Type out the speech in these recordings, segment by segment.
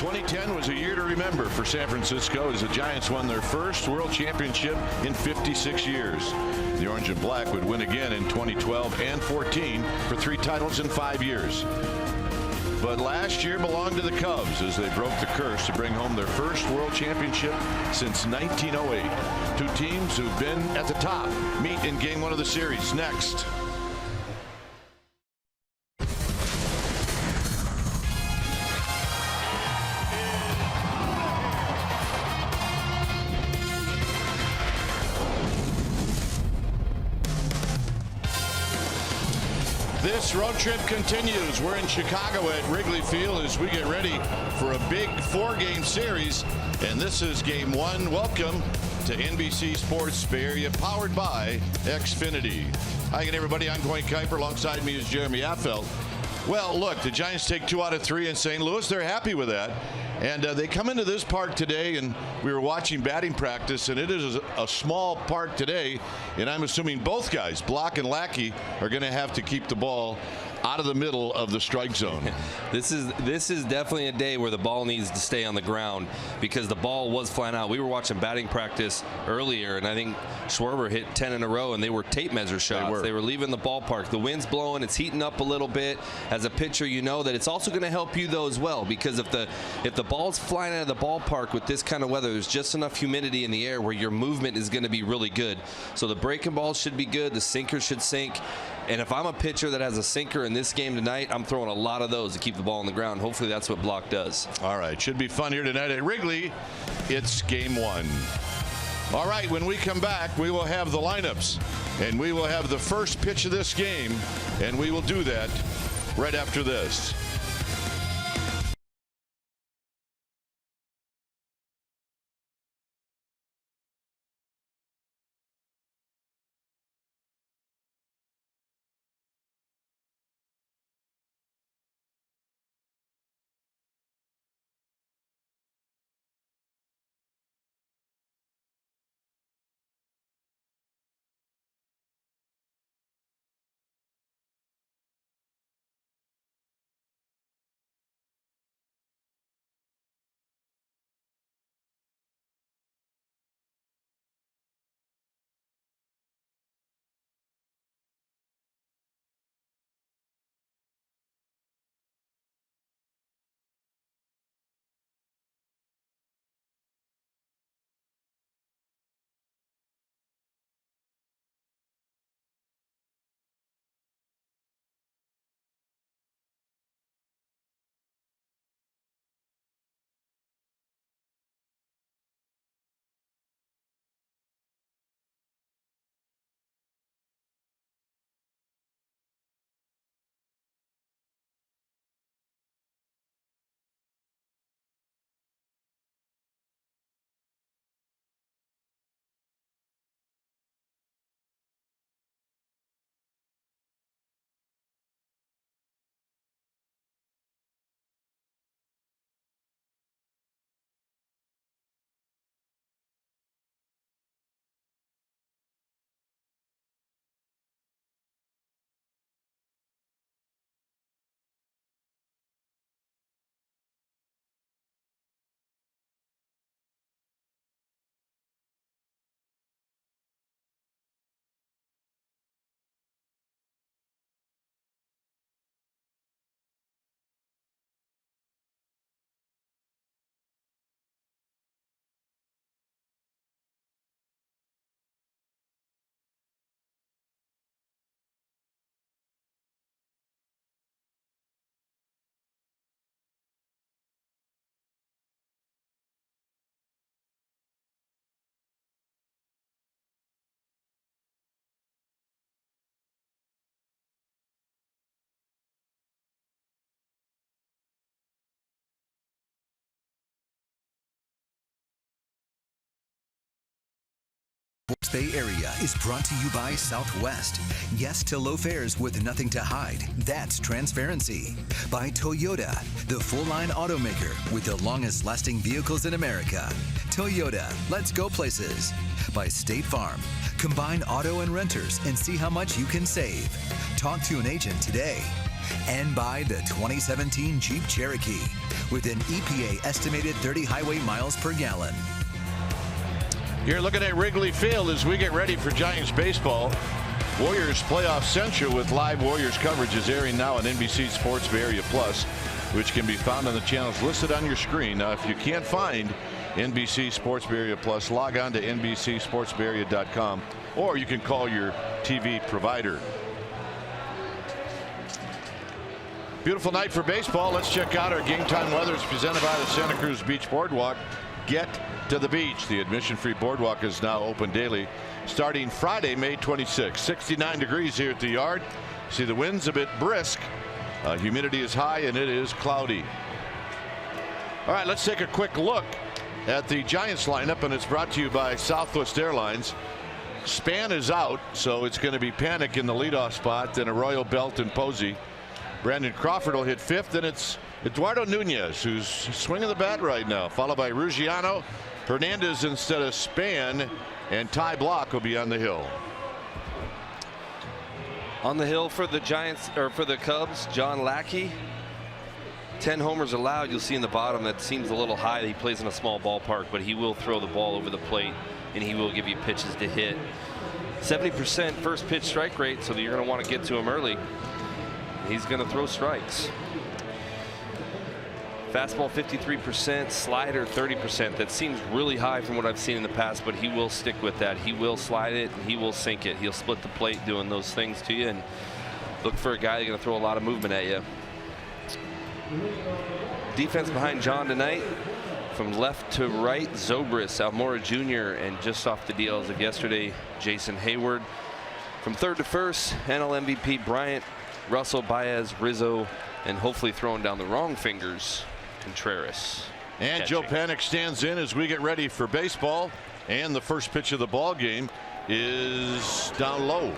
2010 was a year to remember for San Francisco as the Giants won their first World Championship in 56 years. The Orange and Black would win again in 2012 and 14 for 3 titles in 5 years. But last year belonged to the Cubs as they broke the curse to bring home their first World Championship since 1908. Two teams who've been at the top meet in Game 1 of the series next. This road trip continues. We're in Chicago at Wrigley Field as we get ready for a big 4-game series. And this is Game 1. Welcome to NBC Sports Bay Area, powered by Xfinity. Hi again, everybody. I'm Dwayne Kuiper. Alongside me is Jeremy Affelt. Well, look, the Giants take 2 out of 3 in St. Louis. They're happy with that. And they come into this park today, and we were watching batting practice, and it is a small park today, and I'm assuming both guys, Block and Lackey, are going to have to keep the ball out of the middle of the strike zone. This is definitely a day where the ball needs to stay on the ground because the ball was flying out. We were watching batting practice earlier, and I think Schwarber hit 10 in a row, and they were tape measure shots. They were leaving the ballpark. The wind's blowing. It's heating up a little bit. As a pitcher, you know that it's also going to help you, though, as well, because if the ball's flying out of the ballpark with this kind of weather, there's just enough humidity in the air where your movement is going to be really good. So the breaking balls should be good. The sinker should sink. And if I'm a pitcher that has a sinker in this game tonight, I'm throwing a lot of those to keep the ball on the ground. Hopefully that's what Block does. All right. Should be fun here tonight at Wrigley. It's Game 1. All right. When we come back, we will have the lineups. And we will have the first pitch of this game. And we will do that right after this. Bay Area is brought to you by Southwest. Yes to low fares with nothing to hide. That's transparency. By Toyota, the full-line automaker with the longest-lasting vehicles in America. Toyota, let's go places. By State Farm. Combine auto and renters and see how much you can save. Talk to an agent today. And by the 2017 Jeep Cherokee with an EPA estimated 30 highway miles per gallon. You're looking at Wrigley Field as we get ready for Giants baseball. Warriors Playoff Central with live Warriors coverage is airing now on NBC Sports Bay Area Plus, which can be found on the channels listed on your screen. Now, if you can't find NBC Sports Bay Area Plus, log on to NBCSportsBayArea.com, or you can call your TV provider. Beautiful night for baseball. Let's check out our game time weather. It's presented by the Santa Cruz Beach Boardwalk. Get to the beach. The admission-free boardwalk is now open daily starting Friday, May 26. 69 degrees here at the yard. See, the wind's a bit brisk. Humidity is high and it is cloudy. All right, let's take a quick look at the Giants lineup, and it's brought to you by Southwest Airlines. Span is out, so it's going to be Panic in the leadoff spot, then Arroyo, Belt, and Posey. Brandon Crawford will hit fifth, and it's Eduardo Nunez who's swinging the bat right now, followed by Ruggiano, Hernandez instead of Span, and Ty Block will be on the hill. On the hill for the Giants, or for the Cubs, John Lackey. 10 homers allowed. You'll see in the bottom that seems a little high. He plays in a small ballpark, but he will throw the ball over the plate and he will give you pitches to hit. 70% first pitch strike rate, so that you're going to want to get to him early. He's going to throw strikes. Fastball 53%, slider 30%. That seems really high from what I've seen in the past, but he will stick with that. He will slide it and he will sink it. He'll split the plate doing those things to you, and look for a guy that's going to throw a lot of movement at you. Defense behind John tonight. From left to right, Zobrist, Almora Jr., and just off the deal as of yesterday, Jason Hayward. From third to first, NL MVP Bryant, Russell, Baez, Rizzo, and hopefully throwing down the wrong fingers, Contreras. And catching. Joe Panic stands in as we get ready for baseball, and the first pitch of the ball game is down low.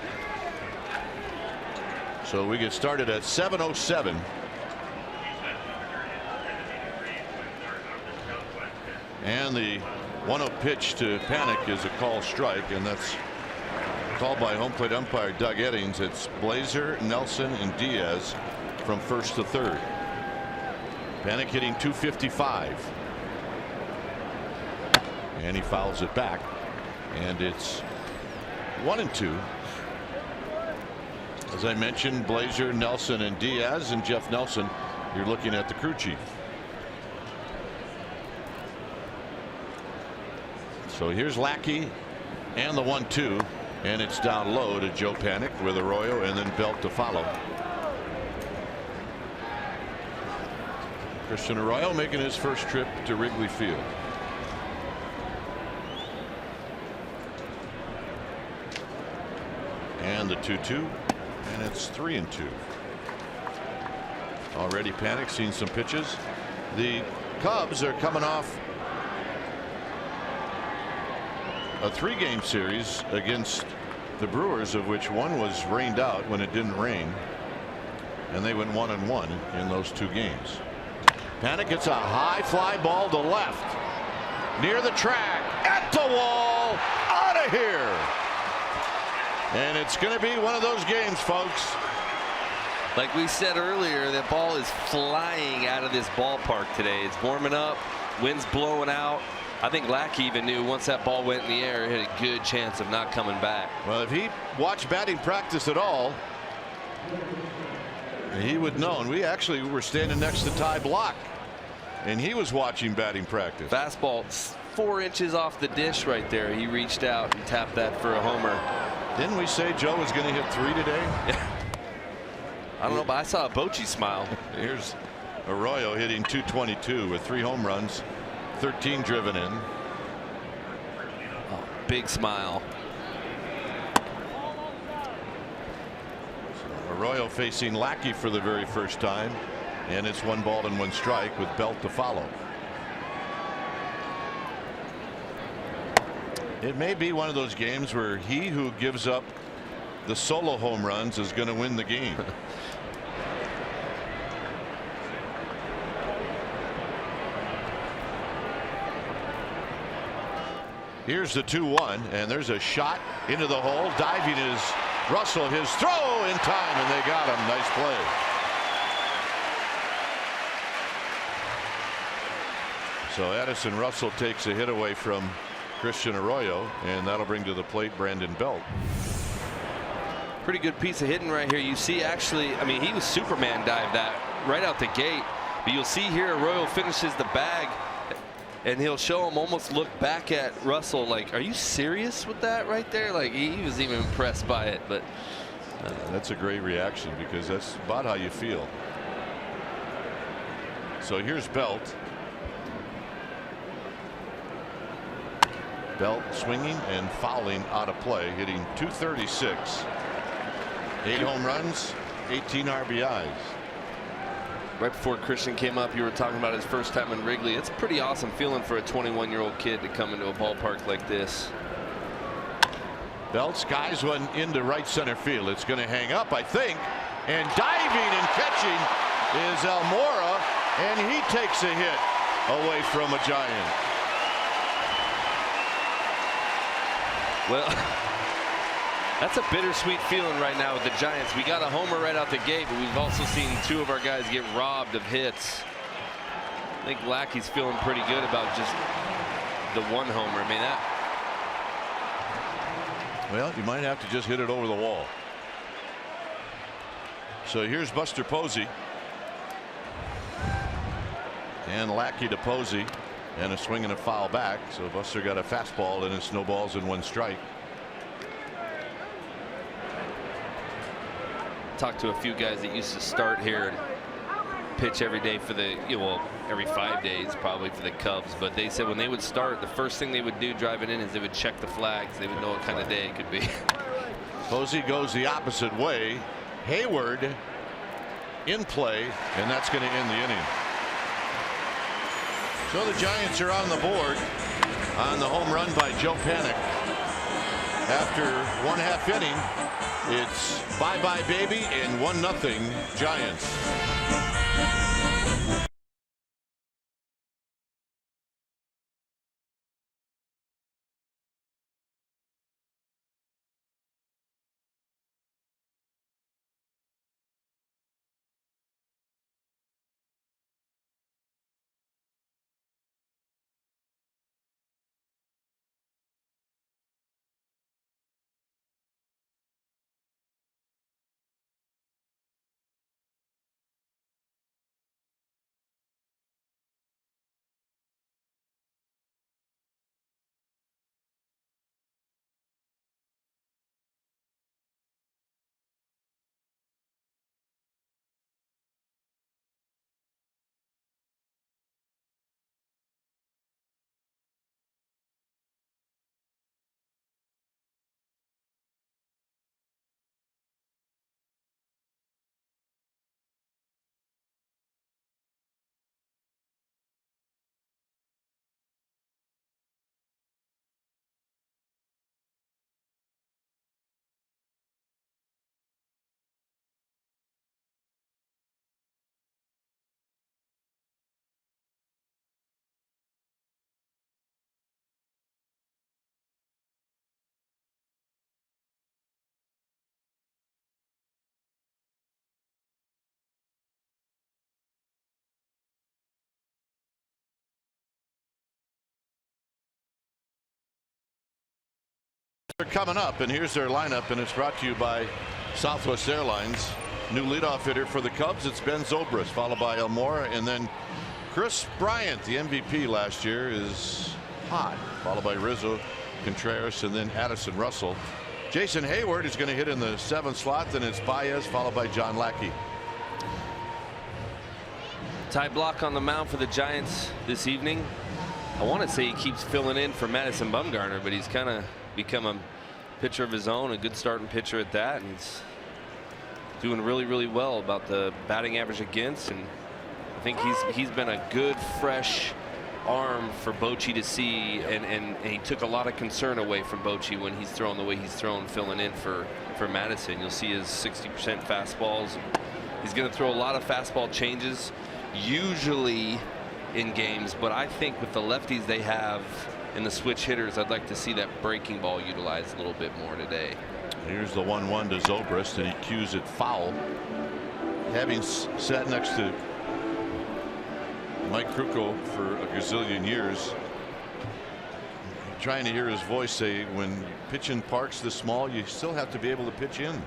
So we get started at 7:07. And the 1-0 pitch to Panic is a call strike, and that's called by home plate umpire Doug Eddings. It's Blazer, Nelson, and Diaz from first to third. Panic hitting .255, and he fouls it back, and it's 1-2. As I mentioned, Blazer, Nelson, and Diaz, and Jeff Nelson, you're looking at the crew chief. So here's Lackey and the 1-2, and it's down low to Joe Panic with Arroyo and then Belt to follow. Christian Arroyo making his first trip to Wrigley Field. And the 2-2, and it's 3-2. Already Panic seen some pitches. The Cubs are coming off a 3-game series against the Brewers, of which one was rained out when it didn't rain, and they went 1-1 in those 2 games. Panic gets a high fly ball to left, near the track, at the wall, out of here, and it's going to be one of those games, folks. Like we said earlier, that ball is flying out of this ballpark today. It's warming up, wind's blowing out. I think Lackey even knew once that ball went in the air, it had a good chance of not coming back. Well, if he watched batting practice at all, he would know. And we actually were standing next to Ty Block, and he was watching batting practice. Fastball 4 inches off the dish right there. He reached out and tapped that for a homer. Didn't we say Joe was going to hit 3 today? I don't know, but I saw a Bochy smile. Here's Arroyo hitting .222 with 3 home runs, 13 driven in. Oh, big smile. So Arroyo facing Lackey for the very first time, and it's 1 ball and 1 strike with Belt to follow. It may be one of those games where he who gives up the solo home runs is going to win the game. Here's the 2-1, and there's a shot into the hole. Diving is Russell. His throw in time, and they got him. Nice play. So Addison Russell takes a hit away from Christian Arroyo, and that'll bring to the plate Brandon Belt. Pretty good piece of hitting right here. You see, actually, I mean, he was Superman dive that right out the gate. But you'll see here Arroyo finishes the bag, and he'll show him almost look back at Russell like, are you serious with that right there? Like, he was even impressed by it. But that's a great reaction, because that's about how you feel. So here's Belt. Belt swinging and fouling out of play, hitting .236. 8 home runs, 18 RBIs. Right before Christian came up, you were talking about his first time in Wrigley. It's a pretty awesome feeling for a 21-year-old kid to come into a ballpark like this. Belt skies one into right center field. It's going to hang up, I think. And diving and catching is Almora, and he takes a hit away from a Giant. Well, that's a bittersweet feeling right now with the Giants. We got a homer right out the gate, but we've also seen 2 of our guys get robbed of hits. I think Lackey's feeling pretty good about just the 1 homer. I mean, that. Well, you might have to just hit it over the wall. So here's Buster Posey. And Lackey to Posey. And a swing and a foul back. So Buster got a fastball, and it's no balls and 1 strike. Talked to a few guys that used to start here and pitch every day for the, well, every 5 days probably for the Cubs. But they said when they would start, the first thing they would do driving in is they would check the flags. They would know what kind of day it could be. Posey goes the opposite way. Hayward in play, and that's going to end the inning. So the Giants are on the board on the home run by Joe Panik. After 1/2 inning, it's bye-bye baby and 1-0 Giants. They're coming up, and here's their lineup, and it's brought to you by Southwest Airlines. New leadoff hitter for the Cubs, it's Ben Zobrist, followed by Almora, and then Chris Bryant, the MVP last year, is hot, followed by Rizzo, Contreras, and then Addison Russell. Jason Hayward is going to hit in the 7th slot, then it's Baez, followed by John Lackey. Ty Blach on the mound for the Giants this evening. I want to say he keeps filling in for Madison Bumgarner, but he's kind of become a pitcher of his own, a good starting pitcher at that, and he's doing really well about the batting average against, and I think he's been a good fresh arm for Bochy to see, and he took a lot of concern away from Bochy when he's thrown the way he's thrown, filling in for Madison. You'll see his 60% fastballs. He's going to throw a lot of fastball changes usually in games, but I think with the lefties they have and the switch hitters, I'd like to see that breaking ball utilized a little bit more today. Here's the 1-1 to Zobrist, and he cues it foul. Having sat next to Mike Krukow for a gazillion years. Trying to hear his voice say, when you pitch in parks this small, you still have to be able to pitch in.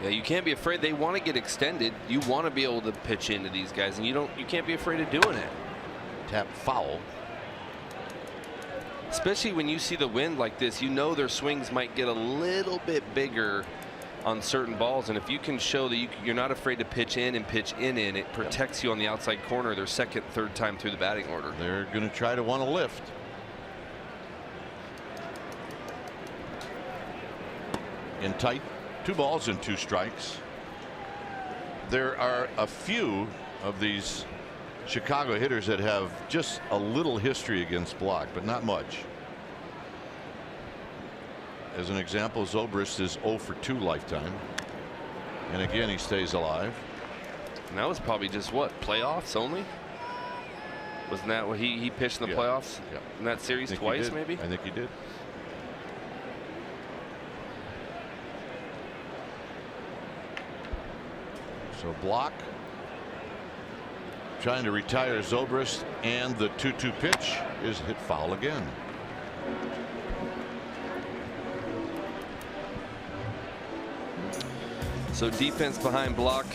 Yeah, you can't be afraid. They want to get extended. You want to be able to pitch into these guys, and you can't be afraid of doing it. Tap foul. Especially when you see the wind like this, you know their swings might get a little bit bigger on certain balls, and if you can show that you're not afraid to pitch in and pitch in, it protects you on the outside corner their second, third time through the batting order. They're going to try to want to lift. In tight, 2 balls and 2 strikes. There are a few of these Chicago hitters that have just a little history against block, but not much. As an example, Zobrist is 0 for 2 lifetime, and again he stays alive. And that was probably just what, playoffs only? Wasn't that what he pitched in the playoffs in that series twice, maybe? I think he did. So Block trying to retire Zobrist, and the 2-2 pitch is hit foul again. So defense behind Block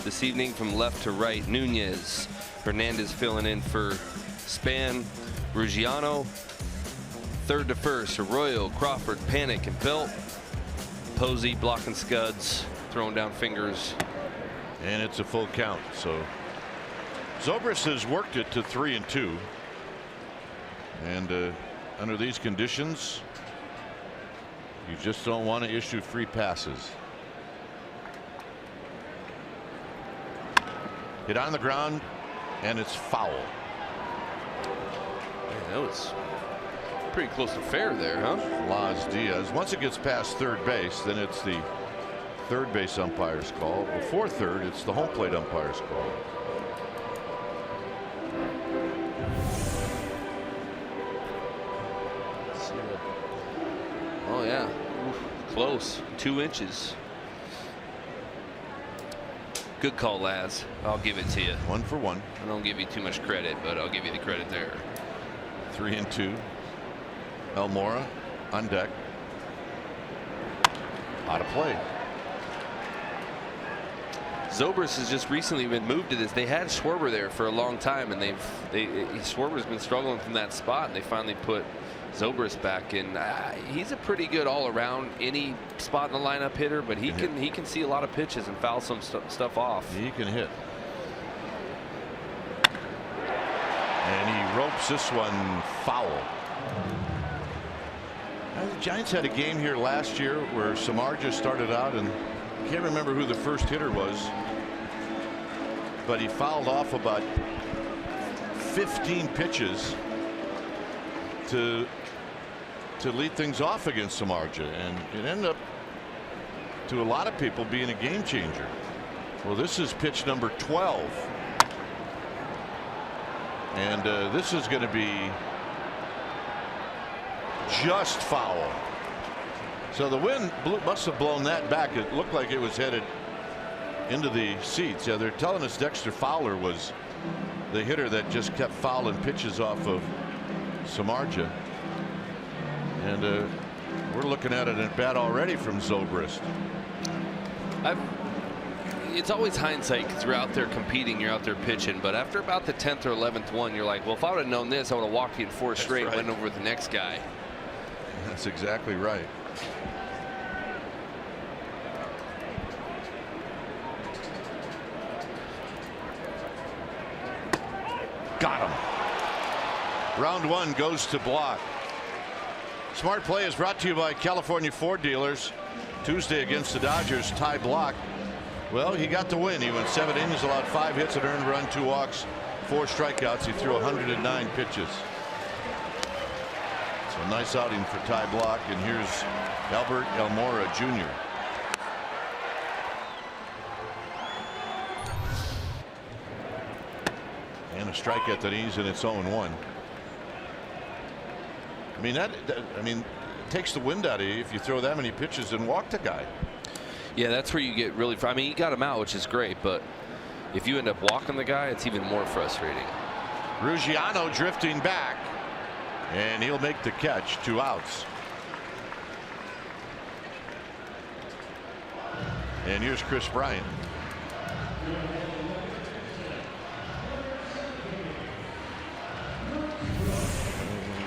this evening from left to right. Nunez, Hernandez filling in for Span, Ruggiano, third to first, Arroyo, Crawford, Panic, and Belt. Posey blocking Scuds, throwing down fingers. And it's a full count. So Zobrist has worked it to 3-2. And under these conditions, you just don't want to issue free passes. Hit on the ground, and it's foul. Man, that was pretty close to fair there, huh? Laz Diaz. Once it gets past third base, then it's the third base umpire's call. Before third, it's the home plate umpire's call. Oh yeah, close, 2 inches. Good call, Laz. I'll give it to you. 1 for 1. I don't give you too much credit, but I'll give you the credit there. 3-2. Almora on deck. Out of play. Zobrist has just recently been moved to this. They had Schwarber there for a long time, and Schwarber's been struggling from that spot, and they finally put Zobrist back in. He's a pretty good all-around any spot in the lineup hitter, but he can see a lot of pitches and foul some stuff off. He can hit. And he ropes this one foul. The Giants had a game here last year where Samardzija started out, and I can't remember who the first hitter was, but he fouled off about 15 pitches to lead things off against Samardzija, and it ended up, to a lot of people, being a game changer. Well, this is pitch number 12, and this is going to be just foul. So the wind must have blown that back. It looked like it was headed into the seats. Yeah, they're telling us Dexter Fowler was the hitter that just kept fouling pitches off of Samardzija. And we're looking at it at bat already from Zobrist. It's always hindsight because you're out there competing, you're out there pitching. But after about the 10th or 11th one, you're like, well, if I would have known this, I would have walked you in 4 straight, went over the next guy. That's exactly right. Got him. Round 1 goes to Block. Smart Play is brought to you by California Ford Dealers. Tuesday against the Dodgers, Ty Block. Well, he got the win. He went 7 innings, allowed 5 hits, an earned run, 2 walks, 4 strikeouts. He threw 109 pitches. So a nice outing for Ty Block. And here's Albert Almora Jr. And a strike at the knees, and it's 0-1. I mean, it takes the wind out of you if you throw that many pitches and walk the guy. Yeah, that's where you get really. I mean, he got him out, which is great, but if you end up walking the guy, it's even more frustrating. Ruggiano drifting back, and he'll make the catch. 2 outs. And here's Chris Bryant.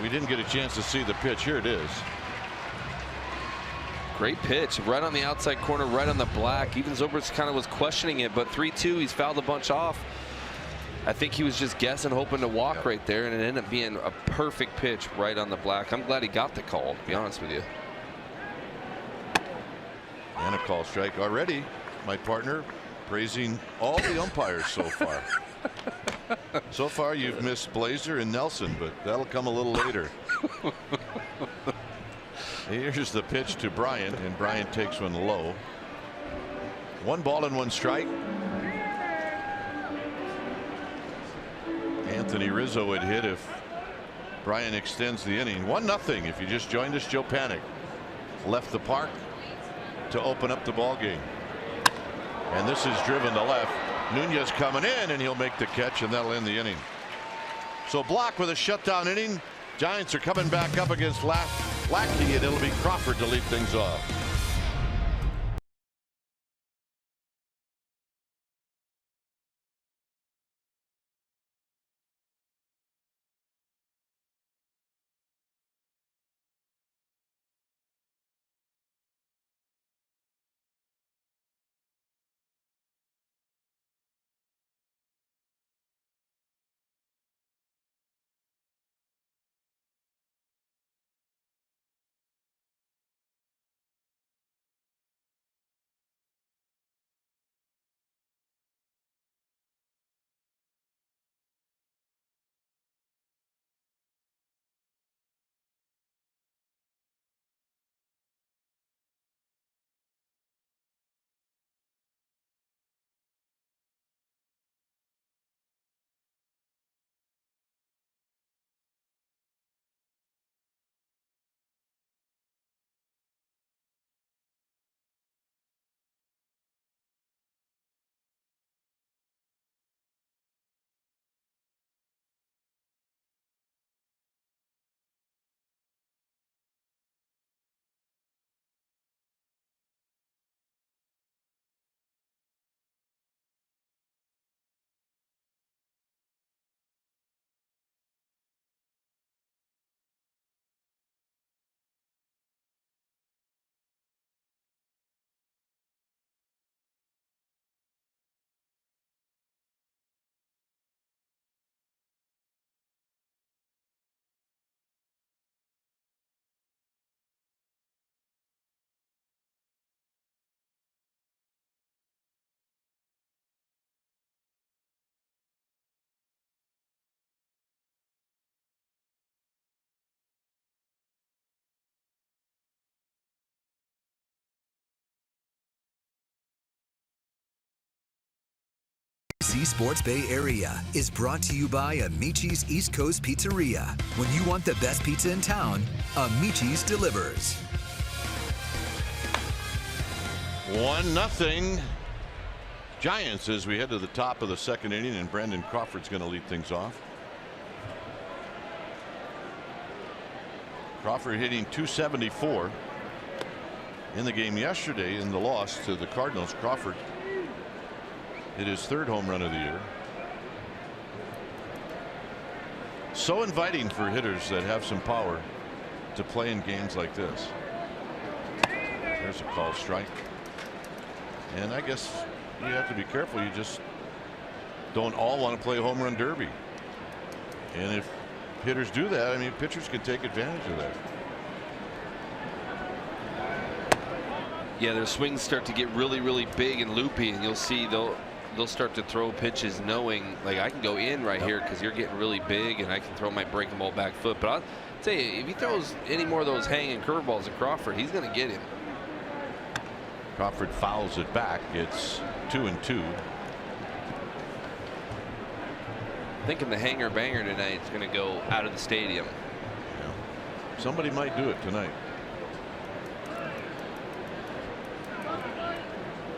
We didn't get a chance to see the pitch. Here it is. Great pitch, right on the outside corner, right on the black. Even Zobrist kind of was questioning it, but 3-2, he's fouled a bunch off. I think he was just guessing, hoping to walk right there, and it ended up being a perfect pitch right on the black. I'm glad he got the call, to be honest with you. And a call strike already. My partner praising all the umpires so far. So far you've missed Blazer and Nelson, but that'll come a little later. Here's the pitch to Bryant, and Bryant takes one low. 1 ball and 1 strike. Anthony Rizzo would hit if Bryant extends the inning. 1-0. If you just joined us, Joe Panik left the park to open up the ball game. And this is driven to left. Nunez coming in, and he'll make the catch, and that'll end the inning. So Block with a shutdown inning. Giants are coming back up against Lackey, and it'll be Crawford to lead things off. Sports Bay Area is brought to you by Amici's East Coast Pizzeria. When you want the best pizza in town, Amici's delivers. 1-0 Giants as we head to the top of the 2nd inning, and Brandon Crawford's going to lead things off. Crawford hitting .274 in the game yesterday in the loss to the Cardinals. Crawford hit his 3rd home run of the year. So inviting for hitters that have some power to play in games like this. There's a call strike. And I guess you have to be careful. You just don't all want to play home run derby. And if hitters do that, I mean, pitchers can take advantage of that. Yeah, their swings start to get really, really big and loopy, and you'll see they'll start to throw pitches knowing, like, I can go in right here because you're getting really big, and I can throw my breaking ball back foot. But I'll tell you, if he throws any more of those hanging curveballs at Crawford, he's going to get him. Crawford fouls it back. It's 2-2. Thinking the hanger banger tonight is going to go out of the stadium. Yeah. Somebody might do it tonight.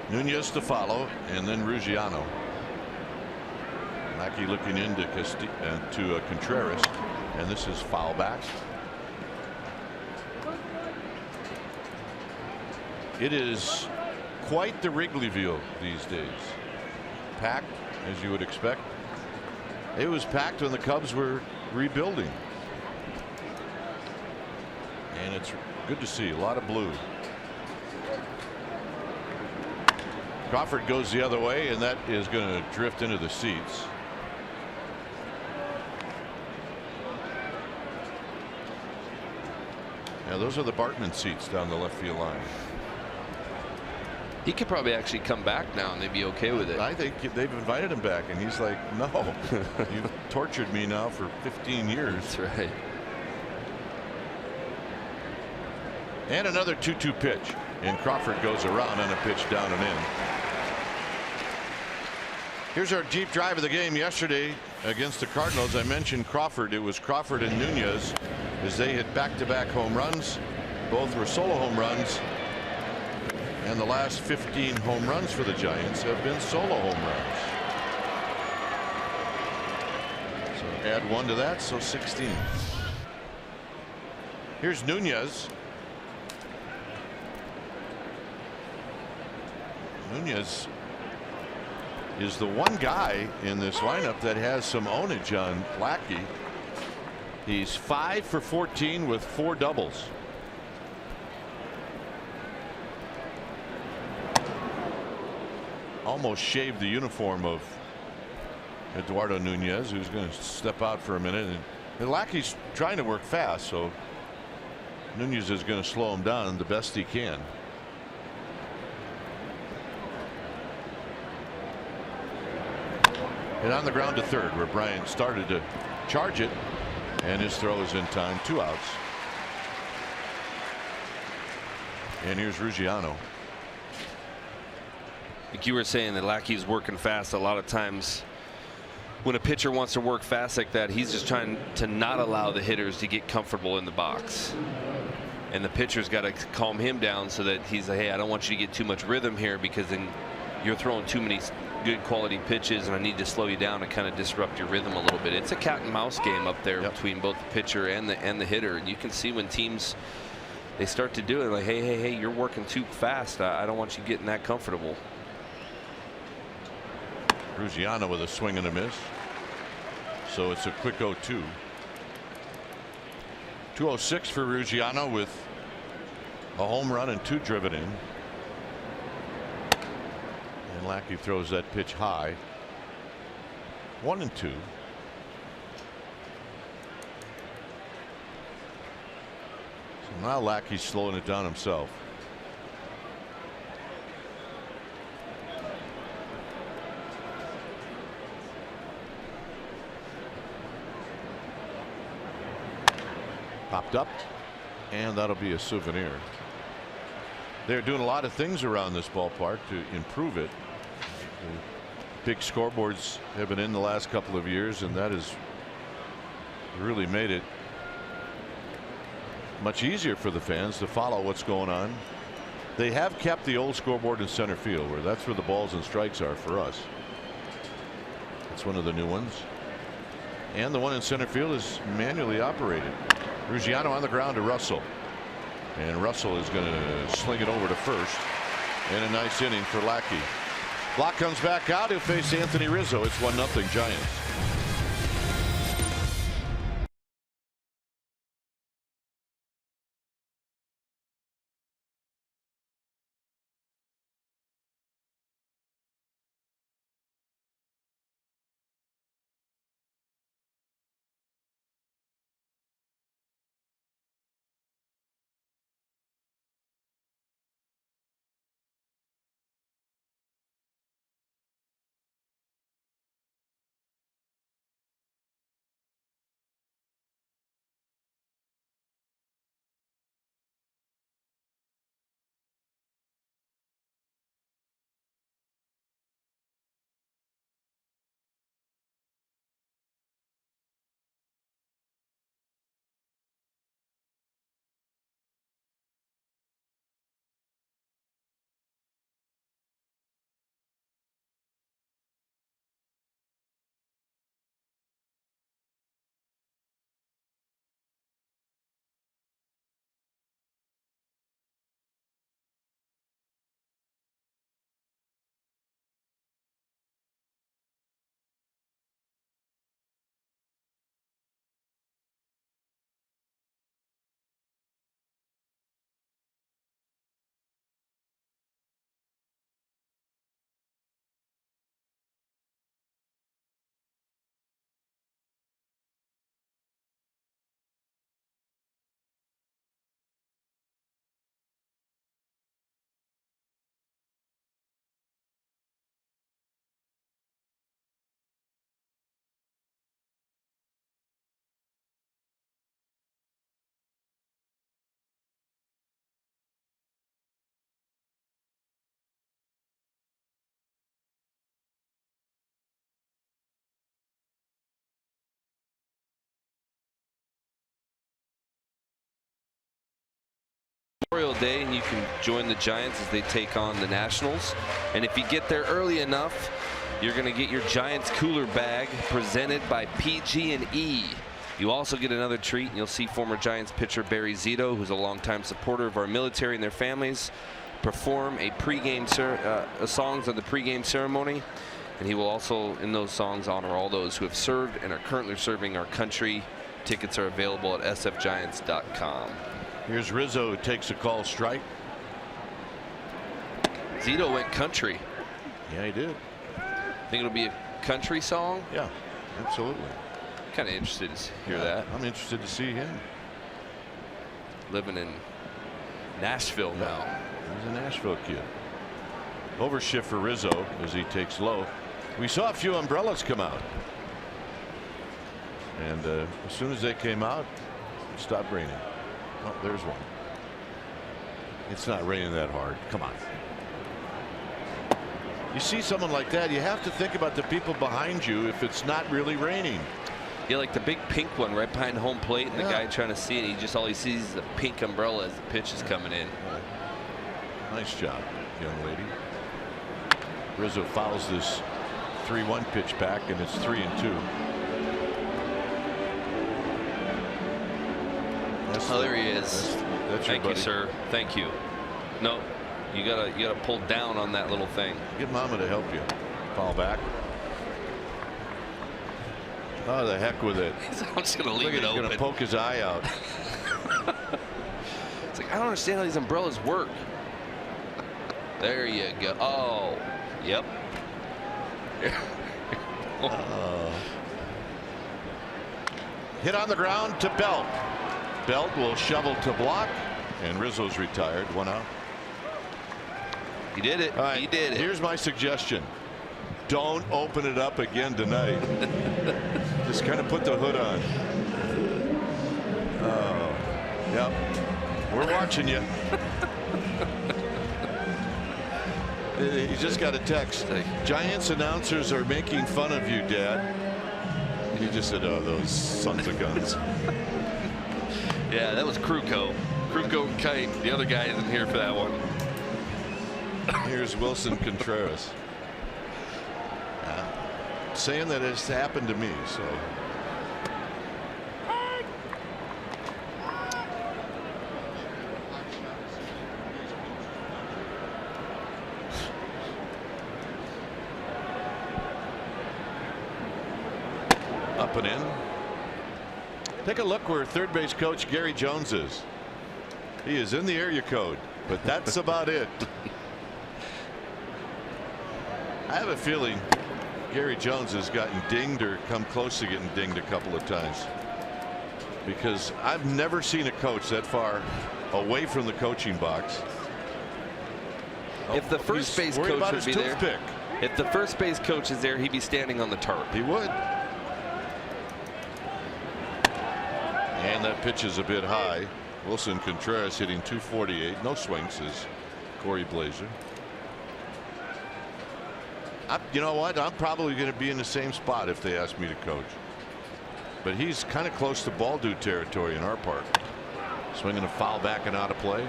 Nunez to follow, and then Ruggiano. Lackey looking into Contreras, and this is foul back. It is quite the Wrigleyville these days. Packed, as you would expect. It was packed when the Cubs were rebuilding. And it's good to see a lot of blue. Crawford goes the other way, and that is going to drift into the seats. Yeah, those are the Bartman seats down the left field line. He could probably actually come back now and they'd be okay with it. I think they've invited him back, and he's like, no, you've tortured me now for 15 years. That's right. And another 2-2 pitch, and Crawford goes around on a pitch down and in. Here's our deep drive of the game yesterday against the Cardinals. I mentioned Crawford. It was Crawford and Nunez as they hit back-to-back home runs. Both were solo home runs. And the last 15 home runs for the Giants have been solo home runs. So add 1 to that, so 16. Here's Nunez. Nunez is the one guy in this lineup that has some ownage on Lackey. He's 5 for 14 with 4 doubles. Almost shaved the uniform of Eduardo Nunez, who's going to step out for a minute. And Lackey's trying to work fast, so Nunez is going to slow him down the best he can. And on the ground to third, where Bryant started to charge it, and his throw is in time. 2 outs. And here's Ruggiano. Like you were saying, that Lackey's working fast. A lot of times when a pitcher wants to work fast like that, he's just trying to not allow the hitters to get comfortable in the box. And the pitcher's got to calm him down so that he's like, hey, I don't want you to get too much rhythm here, because then you're throwing too many good quality pitches, and I need to slow you down and kind of disrupt your rhythm a little bit. It's a cat and mouse game up there between both the pitcher and the hitter. And you can see when teams, they start to do it, like, hey, you're working too fast. I don't want you getting that comfortable. Ruggiano with a swing and a miss. So it's a quick 0-2. 206 for Ruggiano with a home run and 2 driven in. And Lackey throws that pitch high. 1-2. So now Lackey's slowing it down himself. Popped up, and that'll be a souvenir. They're doing a lot of things around this ballpark to improve it. The big scoreboards have been in the last couple of years, and that has really made it much easier for the fans to follow what's going on. They have kept the old scoreboard in center field, where that's where the balls and strikes are for us. It's one of the new ones. And the one in center field is manually operated. Ruggiano on the ground to Russell. And Russell is going to sling it over to first. And a nice inning for Lackey. Block comes back out. He'll face Anthony Rizzo. It's 1-0 Giants. Memorial Day, and you can join the Giants as they take on the Nationals. And if you get there early enough, you're going to get your Giants cooler bag presented by PG&E. You also get another treat, and you'll see former Giants pitcher Barry Zito, who's a longtime supporter of our military and their families, perform a pregame songs of the pregame ceremony. And he will also, in those songs, honor all those who have served and are currently serving our country. Tickets are available at sfgiants.com. Here's Rizzo, who takes a call strike. Zito went country. Yeah, he did. Think it'll be a country song? Yeah, absolutely. Kind of interested to hear that. I'm interested to see him. Living in Nashville now. He's a Nashville kid. Overshift for Rizzo as he takes low. We saw a few umbrellas come out. And as soon as they came out, it stopped raining. Oh, there's one. It's not raining that hard. Come on. You see someone like that, you have to think about the people behind you if it's not really raining. Yeah, like the big pink one right behind home plate, and the guy trying to see it, he just all he sees is the pink umbrella as the pitch is coming in. Nice job, young lady. Rizzo fouls this 3-1 pitch back, and it's 3-2. Oh, there he is. That's Thank you, sir. Thank you. No, you gotta pull down on that little thing. Get Mama to help you. Fall back. Oh, the heck with it. I'm just gonna leave it open. He's gonna poke his eye out. It's like, I don't understand how these umbrellas work. There you go. Oh, yep. Hit on the ground to Belt. Belt will shovel to block, and Rizzo's retired. 1 out. He did it. Right, he did it. Here's my suggestion. Don't open it up again tonight. Just kind of put the hood on. Oh, yep. We're watching you. He just got a text. Giants announcers are making fun of you, Dad. And he just said, oh, those sons of guns. Yeah, that was Kruko. Kruko and Kite. The other guy isn't here for that one. Here's Wilson Contreras. Saying that it's happened to me, so. Up and in. Take a look where third base coach Gary Jones is. He is in the area code, but that's about it. I have a feeling Gary Jones has gotten dinged or come close to getting dinged a couple of times, because I've never seen a coach that far away from the coaching box. If the first base coach would be there, if the first base coach is there, he'd be standing on the tarp. He would. And that pitch is a bit high. Wilson Contreras hitting 248. No swings is Corey Blazer. You know what? I'm probably going to be in the same spot if they ask me to coach. But he's kind of close to ball dude territory in our park. Swinging a foul back and out of play.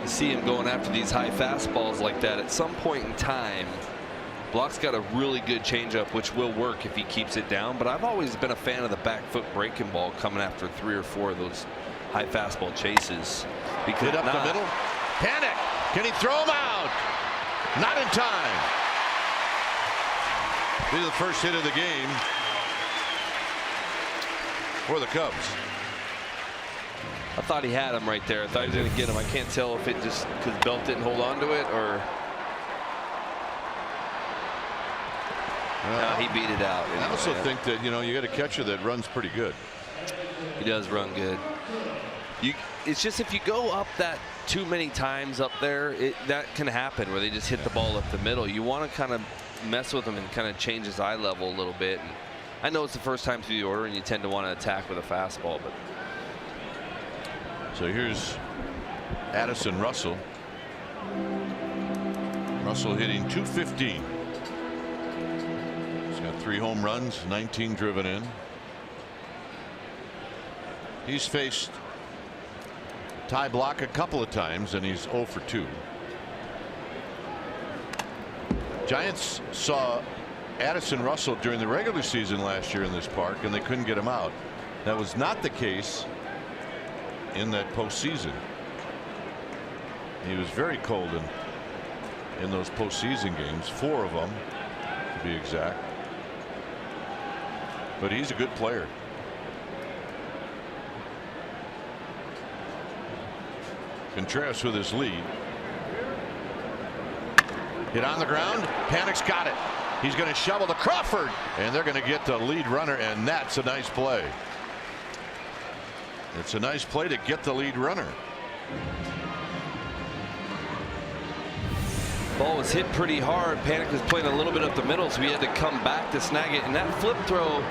You see him going after these high fastballs like that. At some point in time, Block's got a really good changeup, which will work if he keeps it down. But I've always been a fan of the back foot breaking ball coming after 3 or 4 of those high fastball chases. Hit up the middle. Panic. Can he throw him out? Not in time. This is the first hit of the game for the Cubs. I thought he had him right there. I thought he was going to get him. I can't tell if it just because Belt didn't hold on to it or. No, he beat it out. Anyway. I also think that, you know, you got a catcher that runs pretty good. He does run good. It's just if you go up that too many times up there, that can happen where they just hit the ball up the middle. You want to kind of mess with him and kind of change his eye level a little bit. And I know it's the first time through the order, and you tend to want to attack with a fastball. But so here's Addison Russell. Russell hitting 215. He's got 3 home runs, 19 driven in. He's faced Ty Block a couple of times and he's 0 for 2. Giants saw Addison Russell during the regular season last year in this park and they couldn't get him out. That was not the case in that postseason. He was very cold in those postseason games, 4 of them to be exact. But he's a good player. Contreras with his lead. Hit on the ground. Panic's got it. He's going to shovel to Crawford, and they're going to get the lead runner, and that's a nice play. It's a nice play to get the lead runner. Ball was hit pretty hard. Panic was playing a little bit up the middle, so he had to come back to snag it. And that flip throw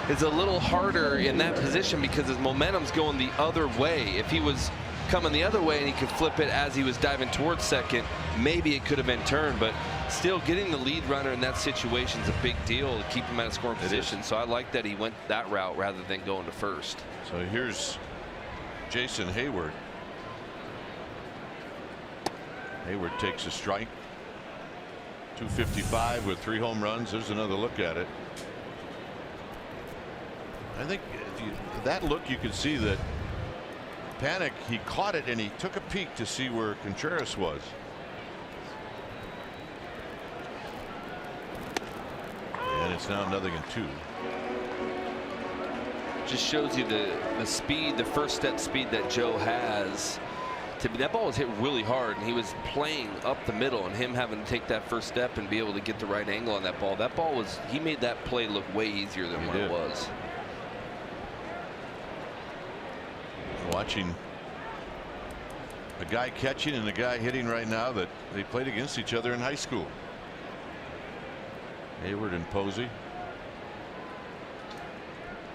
is a little harder in that position because his momentum's going the other way. If he was coming the other way and he could flip it as he was diving towards second, maybe it could have been turned. But still, getting the lead runner in that situation is a big deal to keep him at a scoring position. So I like that he went that route rather than going to first. So here's Jason Hayward. Hayward takes a strike. 255 with 3 home runs. There's another look at it. I think that look, you could see that Panic, he caught it and he took a peek to see where Contreras was. And it's now 0-2. Just shows you the speed, the first step speed that Joe has. That ball was hit really hard, and he was playing up the middle, and him having to take that first step and be able to get the right angle on that ball. That ball was, he made that play look way easier than what it was. Watching a guy catching and a guy hitting right now that they played against each other in high school. Hayward and Posey.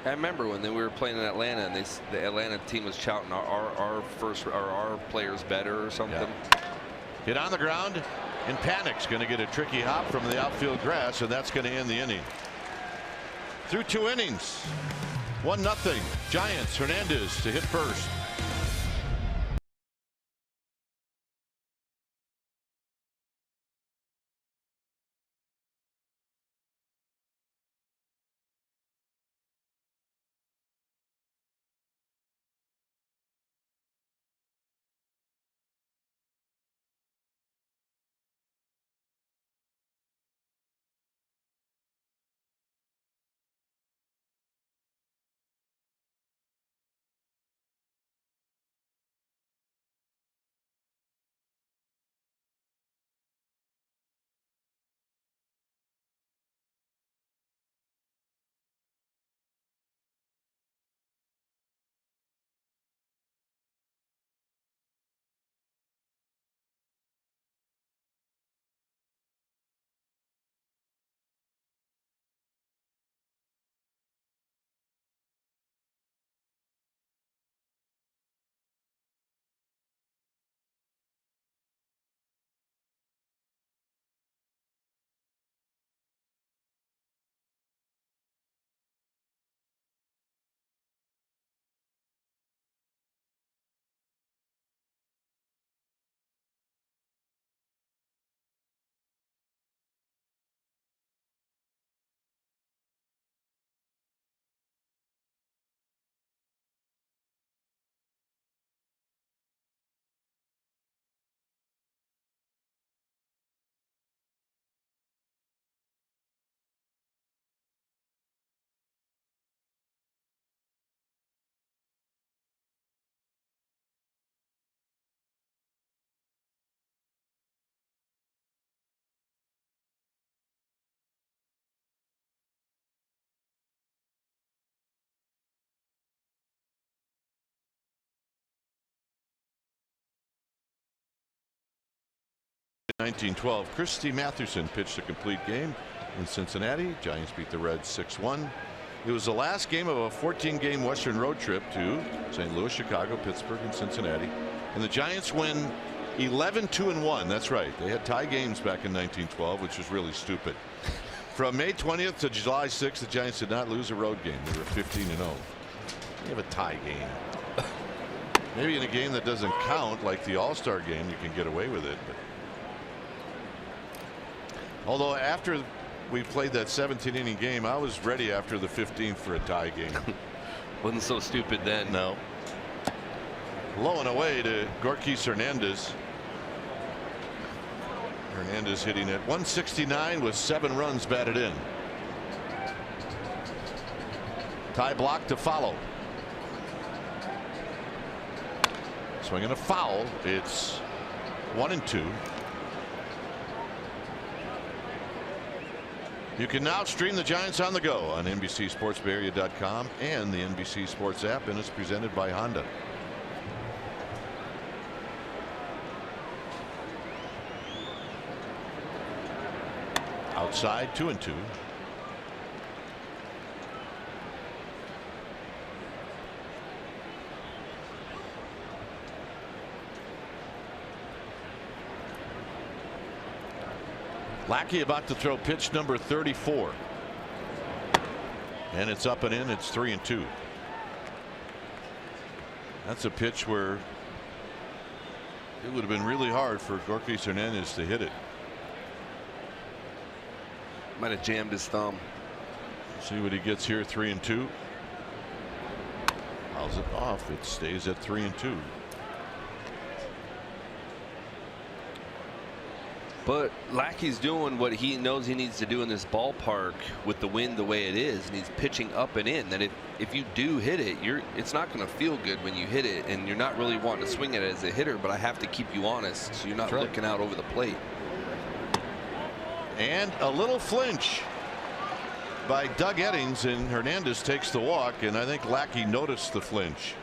I remember when we were playing in Atlanta and the Atlanta team was shouting our players better or something. Yeah. Hit on the ground, and Panic's going to get a tricky hop from the outfield grass, and that's going to end the inning. Through 2 innings, 1-0 Giants. Hernandez to hit first. In 1912, Christy Mathewson pitched a complete game in Cincinnati. Giants beat the Reds 6-1. It was the last game of a 14-game Western road trip to St. Louis, Chicago, Pittsburgh, and Cincinnati. And the Giants win 11-2-1. That's right. They had tie games back in 1912, which was really stupid. From May 20th to July 6th, the Giants did not lose a road game. They were 15-0. They have a tie game. Maybe in a game that doesn't count, like the All-Star game, you can get away with it. But although after we played that 17-inning game, I was ready after the 15th for a tie game. Wasn't so stupid then. No. Low and away to Gorkis Hernandez. Hernandez hitting at 169 with 7 runs batted in. Tie block to follow. Swinging a foul. It's 1-2. You can now stream the Giants on the go on NBCSportsBayArea.com and the NBC Sports app, and it's presented by Honda. Outside, 2-2. Lackey about to throw pitch number 34. And it's up and in. It's 3-2. That's a pitch where it would have been really hard for Gorkis Hernandez to hit it. Might have jammed his thumb. See what he gets here. 3-2. Fouls it off. It stays at 3-2. But Lackey's doing what he knows he needs to do in this ballpark with the wind the way it is, and he's pitching up and in. That if you do hit it, it's not going to feel good when you hit it, and you're not really wanting to swing at it as a hitter. But I have to keep you honest, so you're not looking out over the plate. And a little flinch by Doug Eddings, and Hernandez takes the walk, and I think Lackey noticed the flinch.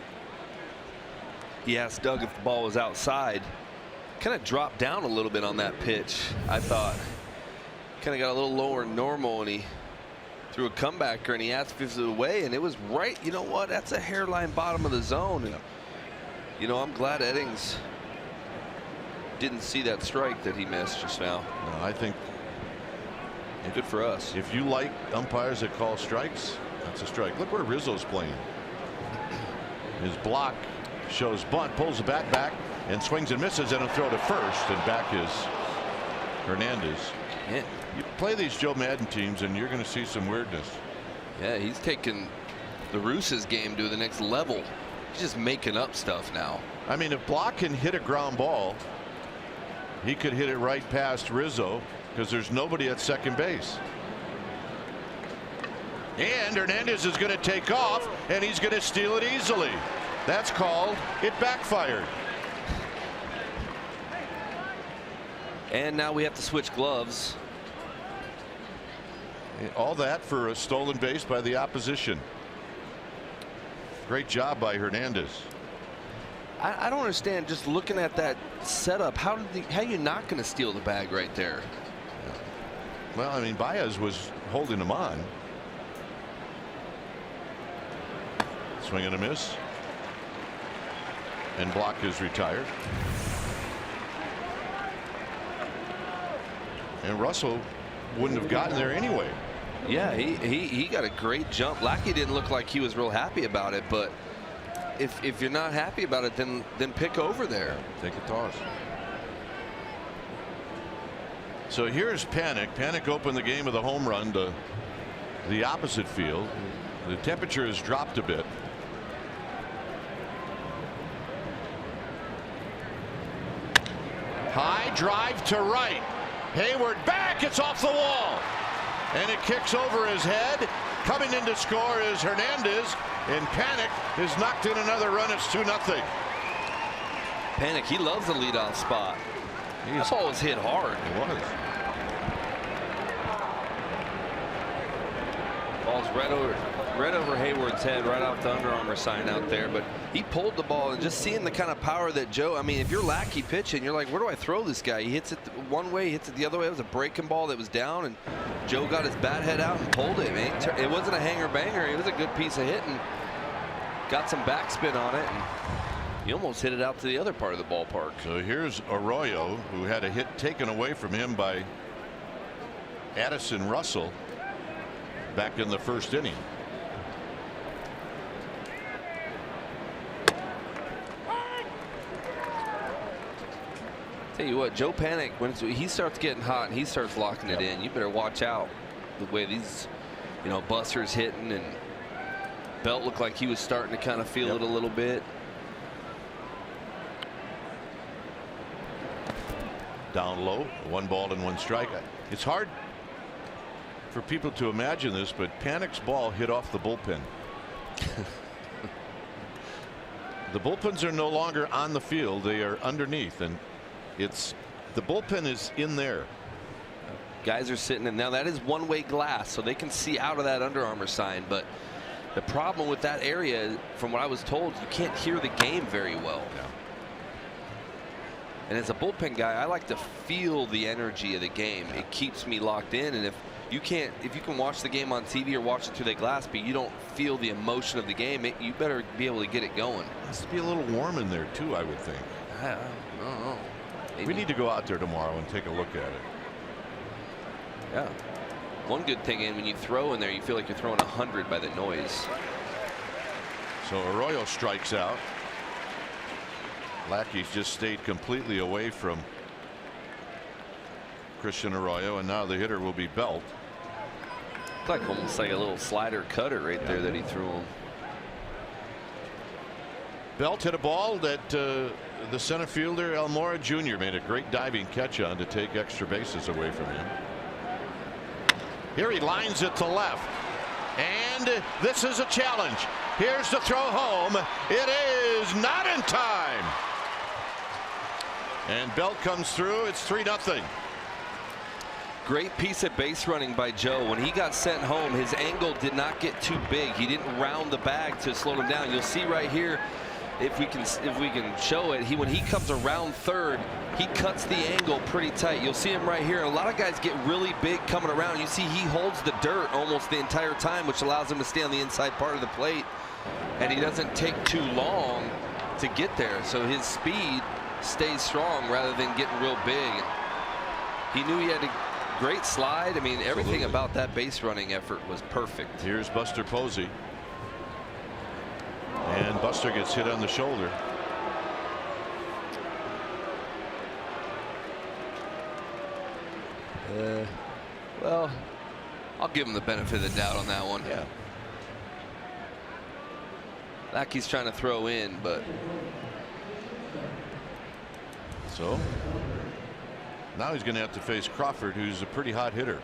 He asked Doug if the ball was outside. Kind of dropped down a little bit on that pitch. I thought kind of got a little lower than normal, and he threw a comebacker, and he asked if it was away, and it was right. You know what? That's a hairline bottom of the zone. And, you know, I'm glad Eddings didn't see that strike that he missed just now. No, I think good for us. If you like umpires that call strikes, that's a strike. Look where Rizzo's playing. His block shows bunt, pulls the bat back, and swings and misses, and a throw to first, and back is Hernandez. Yeah. You play these Joe Madden teams, and you're going to see some weirdness. Yeah, he's taking the Roos's game to the next level. He's just making up stuff now. I mean, if Block can hit a ground ball, he could hit it right past Rizzo, because there's nobody at second base. And Hernandez is going to take off, and he's going to steal it easily. That's called it backfired. And now we have to switch gloves. All that for a stolen base by the opposition. Great job by Hernandez. I don't understand, just looking at that setup, how are you not going to steal the bag right there? Well, I mean, Baez was holding him on. Swing and a miss. And Block is retired. And Russell wouldn't have gotten there anyway. Yeah, he got a great jump. Lackey didn't look like he was real happy about it, but if you're not happy about it, then pick over there. Take a toss. So here's Panic. Panic opened the game with a home run to the opposite field. The temperature has dropped a bit. High drive to right. Hayward back. It's off the wall. And it kicks over his head. Coming in to score is Hernandez. And Panic has knocked in another run. It's 2-0. Panic, he loves the leadoff spot. That ball was hit hard. It was. Ball's right over Hayward's head, right off the Under Armour sign out there. But he pulled the ball, and just seeing the kind of power that Joe, I mean, if you're Lackey pitching, you're like, where do I throw this guy? He hits it one way, he hits it the other way. It was a breaking ball that was down, and Joe got his bat head out and pulled it. Man, it wasn't a hanger banger. It was a good piece of hitting. Got some backspin on it, and he almost hit it out to the other part of the ballpark. So here's Arroyo, who had a hit taken away from him by Addison Russell back in the first inning. Tell you what, Joe Panic, when he starts getting hot and he starts locking it in, you better watch out the way these, busters hitting, and Belt looked like he was starting to kind of feel it a little bit. Down low, 1 ball and 1 strike. It's hard for people to imagine this, but Panic's ball hit off the bullpen. The bullpens are no longer on the field, they are underneath, and the bullpen is in there. Guys are sitting in. Now that is one-way glass, so they can see out of that Under Armour sign, but the problem with that area, from what I was told, you can't hear the game very well. Yeah. And as a bullpen guy, I like to feel the energy of the game. It keeps me locked in, and if you can watch the game on TV or watch it through the glass, but you don't feel the emotion of the game, you better be able to get it going. It has to be a little warm in there too, I would think. I don't know. Maybe. We need to go out there tomorrow and take a look at it. Yeah. One good thing, when you throw in there, you feel like you're throwing 100 by the noise. So Arroyo strikes out. Lackey's just stayed completely away from Christian Arroyo, and now the hitter will be Belt. It's like almost like a little slider cutter right there that he threw him. Belt hit a ball that the center fielder Almora Jr. made a great diving catch on to take extra bases away from him. Here he lines it to left, and this is a challenge. Here's the throw home. It is not in time, and Belt comes through. It's 3-0. Great piece of base running by Joe. When he got sent home, his angle did not get too big. He didn't round the bag to slow him down. You'll see right here, if we can show it, when he comes around third, he cuts the angle pretty tight. You'll see him right here. A lot of guys get really big coming around. You see he holds the dirt almost the entire time, which allows him to stay on the inside part of the plate, and he doesn't take too long to get there, so his speed stays strong rather than getting real big. He knew he had a great slide. I mean, everything about that base running effort was perfect. Here's Buster Posey, and Buster gets hit on the shoulder. Well, I'll give him the benefit of the doubt on that one. Yeah. Lackey's trying to throw in, but so now he's going to have to face Crawford, who's a pretty hot hitter.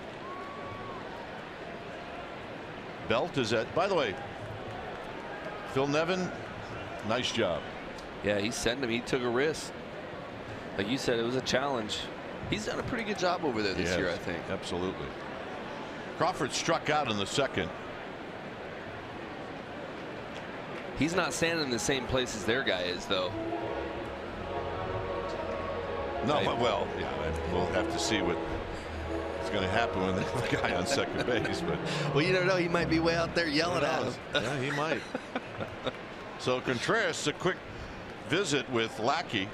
Belt is at, by the way, Phil Nevin, nice job. Yeah, he sent him. He took a risk. Like you said, it was a challenge. He's done a pretty good job over there this year, I think. Absolutely. Crawford struck out in the second. He's not standing in the same place as their guy is, though. No, well, yeah, we'll have to see what's going to happen when the guy on second base. But well, you don't know. He might be way out there yelling at him. Yeah, he might. So Contreras, a quick visit with Lackey.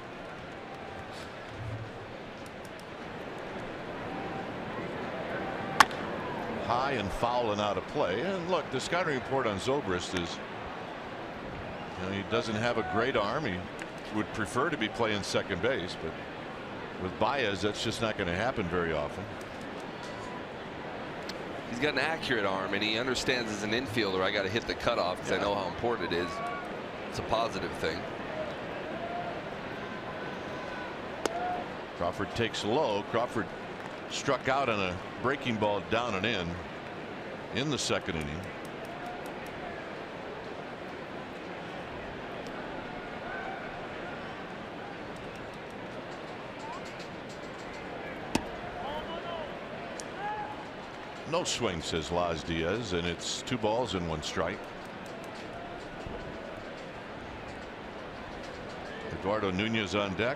High and foul and out of play. And look, the scouting report on Zobrist is, he doesn't have a great arm. He would prefer to be playing second base, but with Baez, that's just not going to happen very often. He's got an accurate arm, and he understands as an infielder, I got to hit the cutoff because I know how important it is. It's a positive thing. Crawford takes low. Crawford struck out on a breaking ball down and in the second inning. No swing, says Laz Diaz, and it's 2 balls and 1 strike. Eduardo Nunez on deck.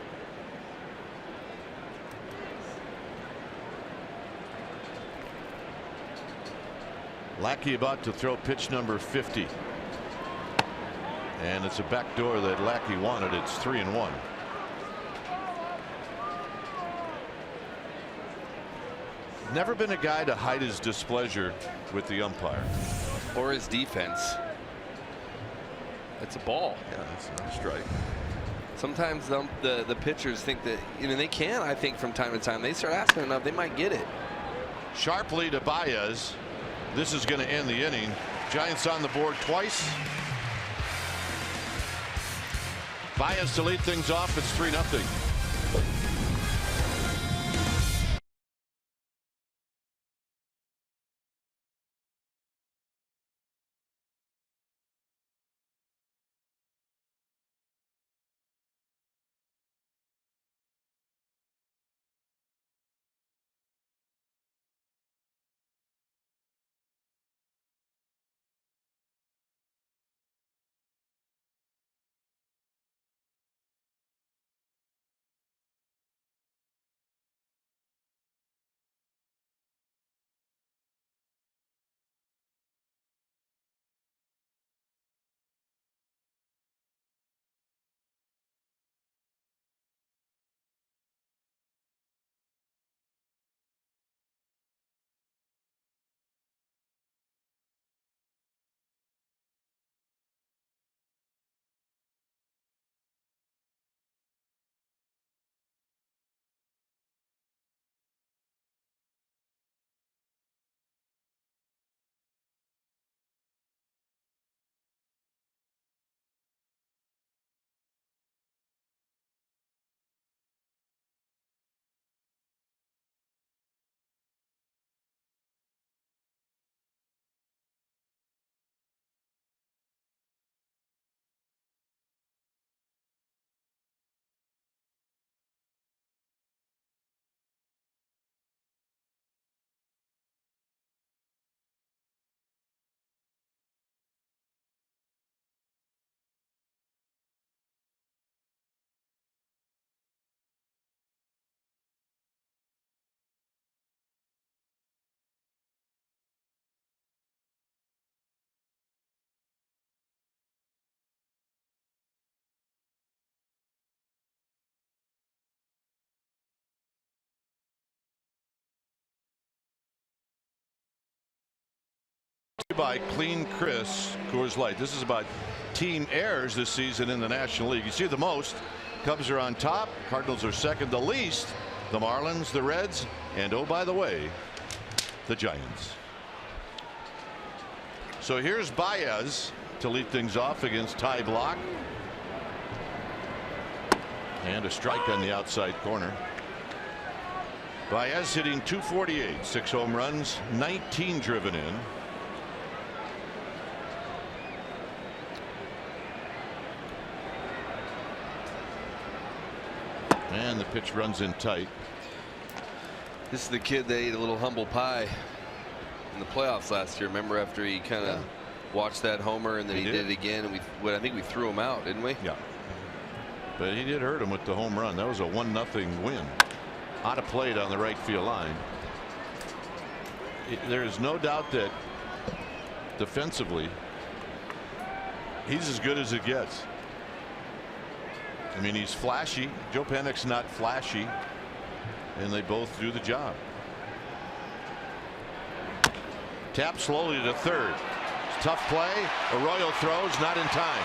Lackey about to throw pitch number 50. And it's a backdoor that Lackey wanted. It's 3-1. Never been a guy to hide his displeasure with the umpire. Or his defense. It's a ball. Yeah, that's not a strike. Sometimes the pitchers think that, they can. I think from time to time they start asking enough, they might get it. Sharply to Baez. This is going to end the inning. Giants on the board twice. Baez to lead things off. It's 3-0. By Clean Chris Coors Light. This is about team errors this season in the National League. You see the most. Cubs are on top. Cardinals are second. The least. The Marlins, the Reds, and oh, by the way, the Giants. So here's Baez to lead things off against Ty Blach. And a strike on the outside corner. Baez hitting .248, 6 home runs, 19 driven in. And the pitch runs in tight. This is the kid that ate a little humble pie in the playoffs last year. Remember, after he kind of watched that homer and then he did it again, and I think we threw him out, didn't we? Yeah. But he did hurt him with the home run. That was a 1-0 win. Out of play down the right field line. There is no doubt that defensively he's as good as it gets. I mean, he's flashy. Joe Panik's not flashy, and they both do the job. Tap slowly to third. Tough play. Arroyo throws, not in time.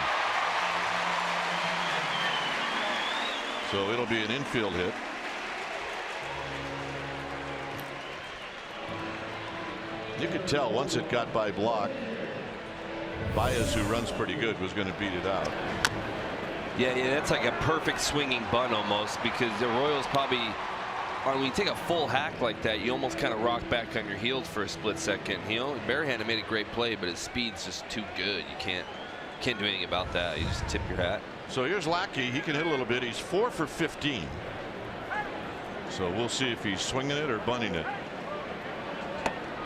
So it'll be an infield hit. You could tell once it got by Blach, Baez, who runs pretty good, was going to beat it out. Yeah, that's like a perfect swinging bunt almost, because the Royals probably, when you take a full hack like that, you almost kind of rock back on your heels for a split second. Barehanded made a great play, but his speed's just too good. You can't do anything about that. You just tip your hat. So here's Lackey. He can hit a little bit. He's 4 for 15. So we'll see if he's swinging it or bunting it.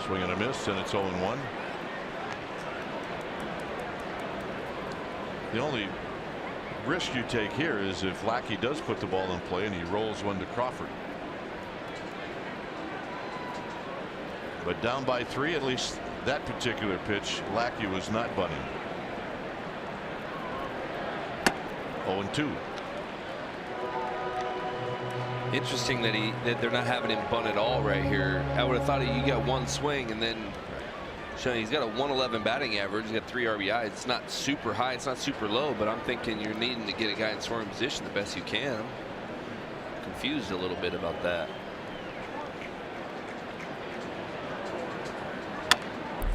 Swing and a miss, and it's 0-1. The only risk you take here is if Lackey does put the ball in play and he rolls one to Crawford. But down by 3, at least that particular pitch, Lackey was not bunting. 0-2. Interesting that they're not having him bunt at all right here. I would have thought you got one swing and then He's got a 111 batting average. He's got 3 RBIs. It's not super high. It's not super low. But I'm thinking you're needing to get a guy in scoring position the best you can. I'm confused a little bit about that.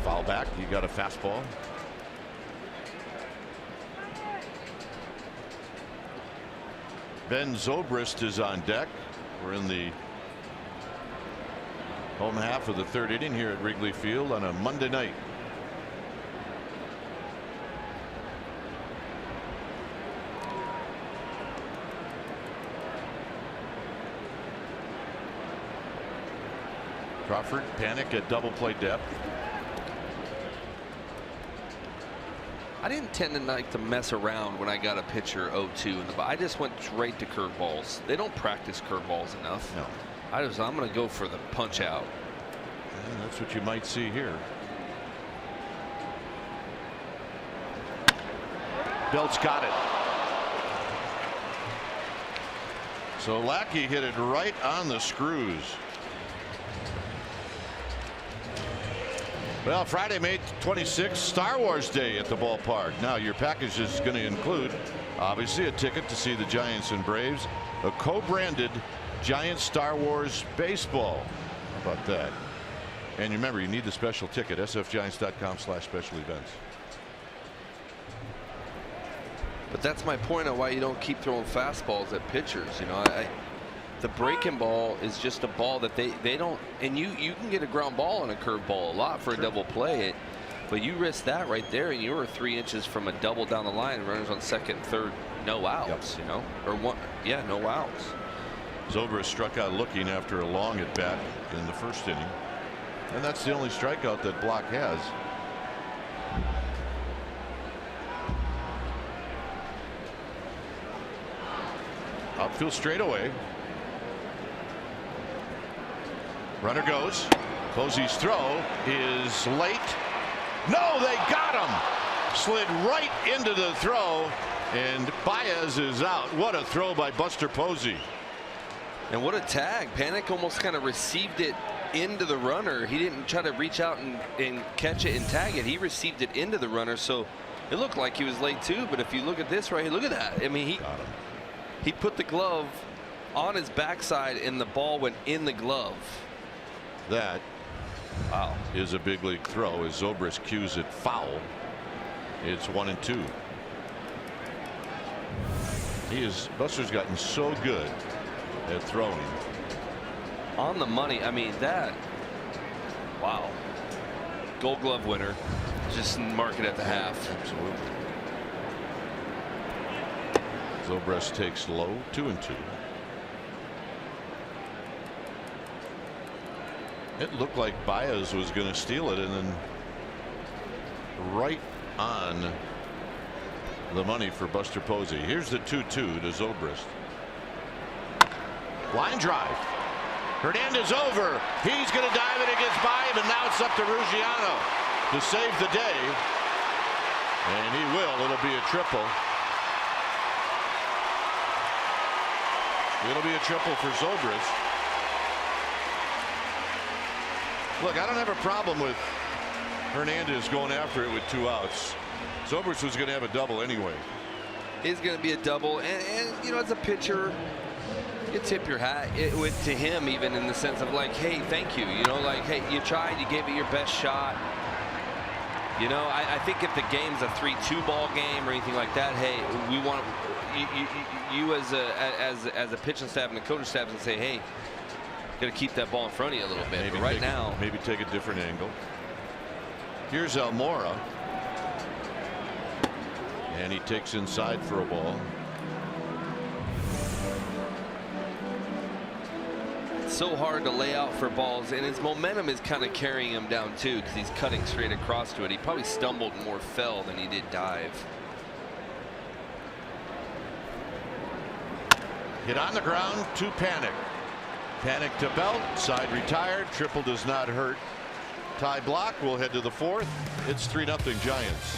Foul back. You got a fastball. Ben Zobrist is on deck. We're in the home half of the 3rd inning here at Wrigley Field on a Monday night. Crawford panic at double play depth. I didn't tend to like to mess around when I got a pitcher 0-2 in the. I just went straight to curveballs. They don't practice curveballs enough. No. I'm going to go for the punch out. And that's what you might see here. Belt's got it. So Lackey hit it right on the screws. Well, Friday, May 26th, Star Wars Day at the ballpark. Now, your package is going to include, obviously, a ticket to see the Giants and Braves, a co-branded Giants Star Wars baseball. How about that? And remember, you need the special ticket, sfgiants.com/special events. But that's my point on why you don't keep throwing fastballs at pitchers. You know, the breaking ball is just a ball that they don't, and you can get a ground ball on a curve ball a lot for a double play, but you risk that right there, and you were 3 inches from a double down the line, runners on second and third, no outs. You know, or one, yeah, no outs. Zobrist struck out looking after a long at bat in the 1st inning, and that's the only strikeout that Block has. Outfield straightaway. Runner goes. Posey's throw is late. No, they got him. Slid right into the throw, and Baez is out. What a throw by Buster Posey. And what a tag. Panic almost kind of received it into the runner. He didn't try to reach out and catch it and tag it. He received it into the runner, so it looked like he was late too. But if you look at this right here, look at that. I mean, he put the glove on his backside and the ball went in the glove. That is a big league throw as Zobrist cues it foul. It's 1-2. Buster's gotten so good at throwing. On the money. I mean, that, wow. Gold Glove winner. Just mark it at the half. Absolutely. Zobrist takes low, 2-2. It looked like Baez was going to steal it, and then right on the money for Buster Posey. Here's the 2-2 to Zobrist. Line drive. Hernandez over. He's going to dive it. It gets by him, and now it's up to Ruggiano to save the day. And he will. It'll be a triple. It'll be a triple for Zobrist. Look, I don't have a problem with Hernandez going after it with 2 outs. Zobrist was going to have a double anyway. It's going to be a double, and you know, as a pitcher, you tip your hat to him, even in the sense of like, hey, thank you. You know, like, hey, you tried, you gave it your best shot. You know, I think if the game's a 3-2 ball game or anything like that, hey, we want you as a pitching staff and the coaching staff and say, hey, got to keep that ball in front of you a little bit. Maybe right now, maybe take a different angle. Here's Almora, and he takes inside for a ball. It's so hard to lay out for balls, and his momentum is kind of carrying him down too, because he's cutting straight across to it. He probably stumbled more fell than he did dive. Hit on the ground to Panic. Panic to Belt, side retired, triple does not hurt. Tie Block, we'll head to the 4th. It's 3-0 Giants.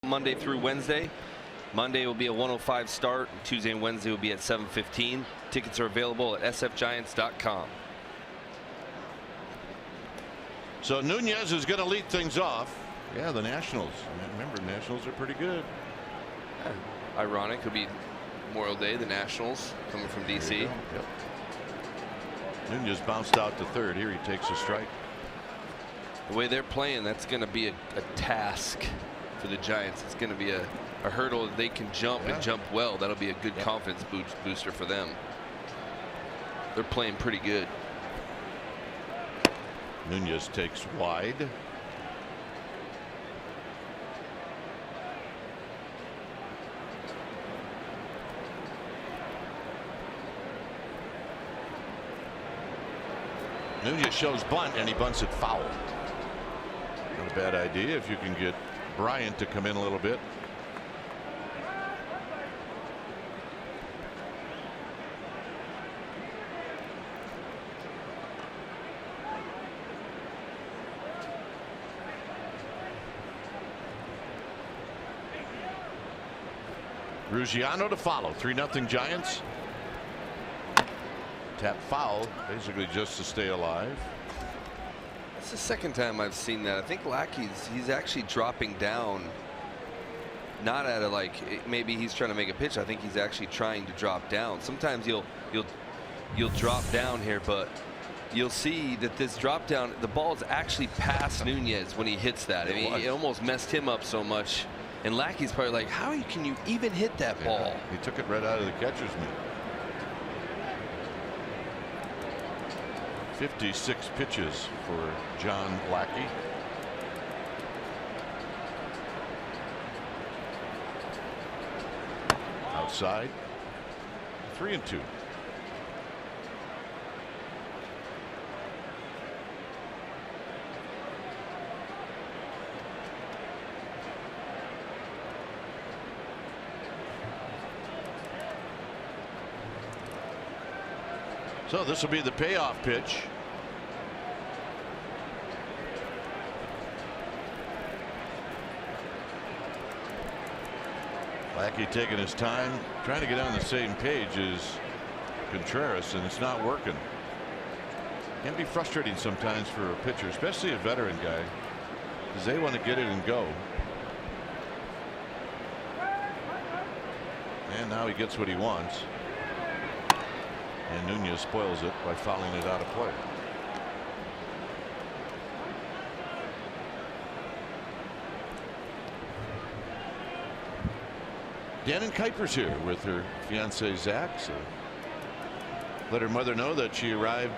Monday through Wednesday. Monday will be a 1:05 start. Tuesday and Wednesday will be at 7:15. Tickets are available at sfgiants.com. So Nunez is going to lead things off. Yeah, the Nationals. Remember, Nationals are pretty good. Ironic, it'll be Memorial Day. The Nationals coming from DC. Yep. Nunez bounced out to third. Here he takes a strike. The way they're playing, that's going to be a task for the Giants. It's going to be a hurdle that they can jump and jump well. That'll be a good confidence booster for them. They're playing pretty good. Nunez takes wide. Nunez shows bunt, and he bunts it foul. Not a bad idea if you can get Bryant to come in a little bit. Ruggiano to follow. 3-0 Giants. Tap foul, basically just to stay alive. It's the second time I've seen that. I think Lackey's, he's actually dropping down. Not at a maybe he's trying to make a pitch. I think he's actually trying to drop down. Sometimes you'll drop down here, but you'll see that this drop down, the ball's actually past Nunez when he hits that. I mean, it almost messed him up so much. And Lackey's probably like, how can you even hit that ball? He took it right out of the catcher's mitt. 56 pitches for John Lackey. Outside. 3-2. So this will be the payoff pitch. Lackey taking his time, trying to get on the same page as Contreras, and it's not working. Can be frustrating sometimes for a pitcher, especially a veteran guy, because they want to get it and go. And now he gets what he wants. And Nunez spoils it by fouling it out of play. Dannon Kuiper's here with her fiance Zach. So let her mother know that she arrived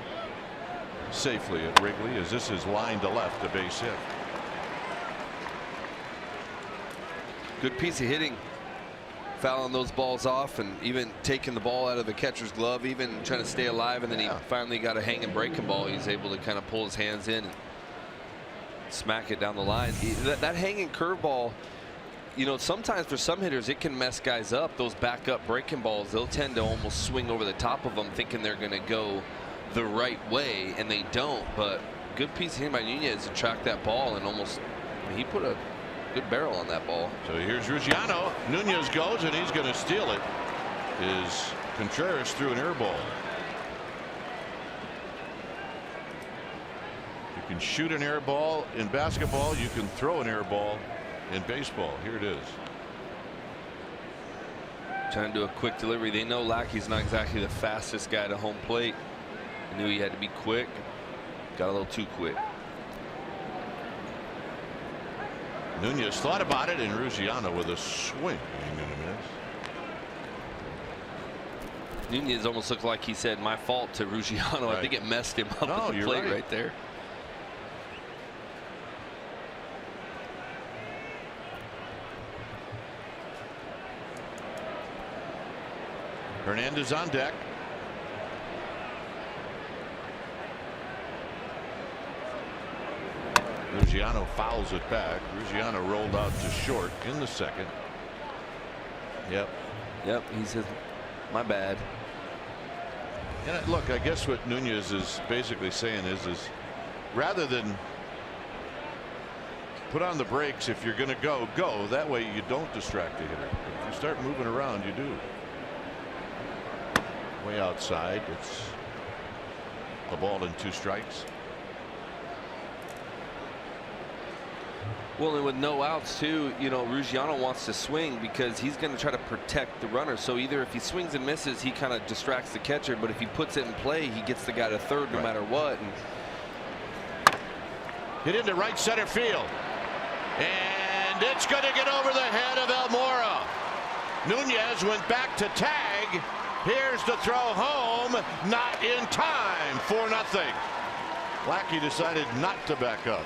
safely at Wrigley, as this is line to left, a base hit. Good piece of hitting. Fouling those balls off and even taking the ball out of the catcher's glove, even trying to stay alive, and then he finally got a hanging breaking ball. He's able to kind of pull his hands in and smack it down the line. That hanging curveball, you know, sometimes for some hitters it can mess guys up. Those backup breaking balls, they'll tend to almost swing over the top of them thinking they're going to go the right way, and they don't. But good piece of hitting by Nunez to track that ball, and almost, I mean, he put a good barrel on that ball. So here's Ruggiano. Nunez goes, and he's going to steal it. Is Contreras threw an air ball. You can shoot an air ball in basketball. You can throw an air ball in baseball. Here it is. Trying to do a quick delivery. They know Lackey's not exactly the fastest guy to home plate. They knew he had to be quick. Got a little too quick. Nunez thought about it, and Ruggiano with a swing. Ain't gonna miss. Nunez almost looked like he said, "My fault" to Ruggiano. I think it messed him up at the plate right there. Hernandez on deck. Ruggiano fouls it back. Ruggiano rolled out to short in the second. Yep. He says, "My bad." And look, I guess what Nunez is basically saying is rather than put on the brakes. If you're going to go. That way you don't distract the hitter. If you start moving around, you do. Way outside. It's a ball and 2 strikes. Well, and with no outs too, you know, Ruggiano wants to swing because he's going to try to protect the runner. So either if he swings and misses, he kind of distracts the catcher, but if he puts it in play, he gets the guy to third no matter what. And hit into right center field, and it's going to get over the head of Almora. Nunez went back to tag. Here's the throw home, not in time, 4-0. Lackey decided not to back up.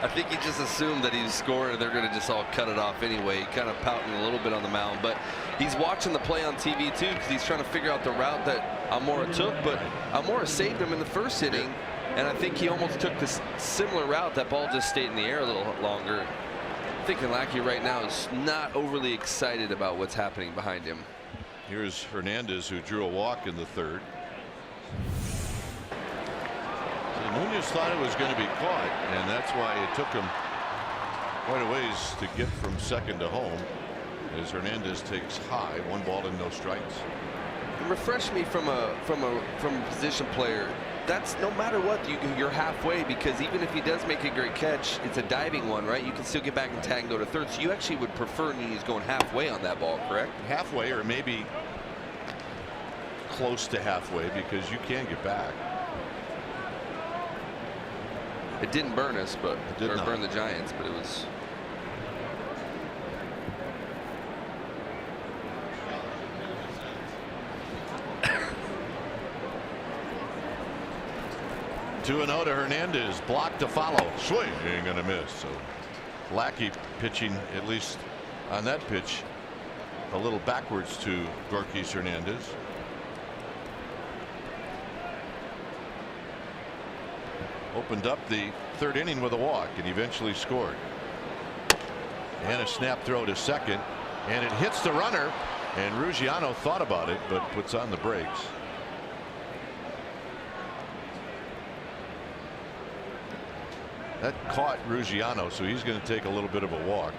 I think he just assumed that he scored and they're going to just all cut it off anyway. Kind of pouting a little bit on the mound, but he's watching the play on TV too because he's trying to figure out the route that Almora took. But Almora saved him in the first inning, and I think he almost took this similar route. That ball just stayed in the air a little longer. I'm thinking Lackey right now is not overly excited about what's happening behind him. Here's Hernandez, who drew a walk in the 3rd. Nunez thought it was going to be caught, and that's why it took him quite a ways to get from second to home, as Hernandez takes high, 1 ball and no strikes. Refresh me from a position player. That's no matter what, you're halfway, because even if he does make a great catch, it's a diving one, right? You can still get back and tag and go to third. So you actually would prefer Nunez going halfway on that ball, correct? Halfway, or maybe close to halfway, because you can get back. It didn't burn us, but or burn the Giants, but it was. Two and 0 to Hernandez. Block to follow. Swing ain't gonna miss. So Lackey pitching, at least on that pitch, a little backwards to Gorkys Hernandez. Opened up the 3rd inning with a walk and eventually scored. And a snap throw to second, and it hits the runner, and Ruggiano thought about it but puts on the brakes. That caught Ruggiano, so he's going to take a little bit of a walk.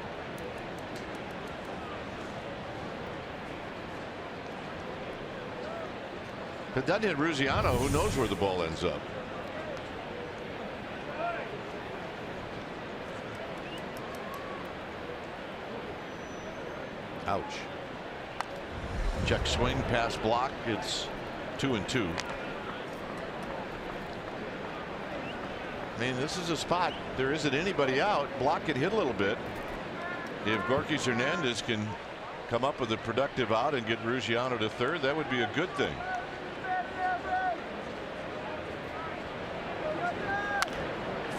If it doesn't hit Ruggiano, who knows where the ball ends up. Ouch. Check swing, pass block. It's 2-2. I mean, this is a spot. There isn't anybody out. Block could hit a little bit. If Gorkys Hernandez can come up with a productive out and get Ruggiano to third, that would be a good thing.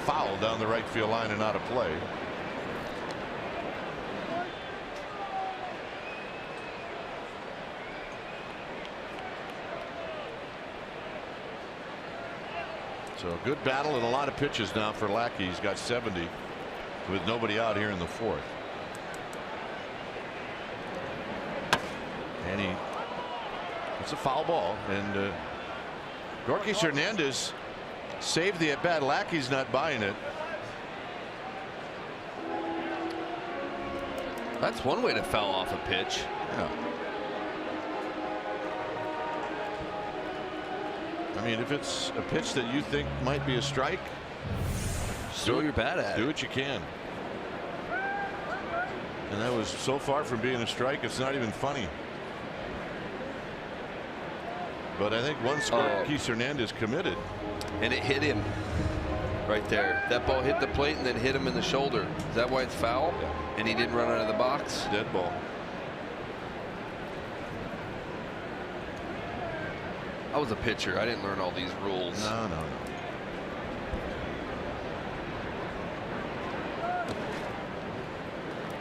Foul down the right field line and out of play. So a good battle and a lot of pitches now for Lackey. He's got 70 with nobody out here in the 4th. And it's a foul ball, and Gorkys Hernandez saved the at bat. Lackey's not buying it. That's one way to foul off a pitch. Yeah. I mean, if it's a pitch that you think might be a strike, throw your bat at it. Do what you can. And that was so far from being a strike, it's not even funny. But I think once Gorkys Hernandez committed. And it hit him right there. That ball hit the plate and then hit him in the shoulder. Is that why it's foul? Yeah. And he didn't run out of the box? Dead ball. I was a pitcher. I didn't learn all these rules. No.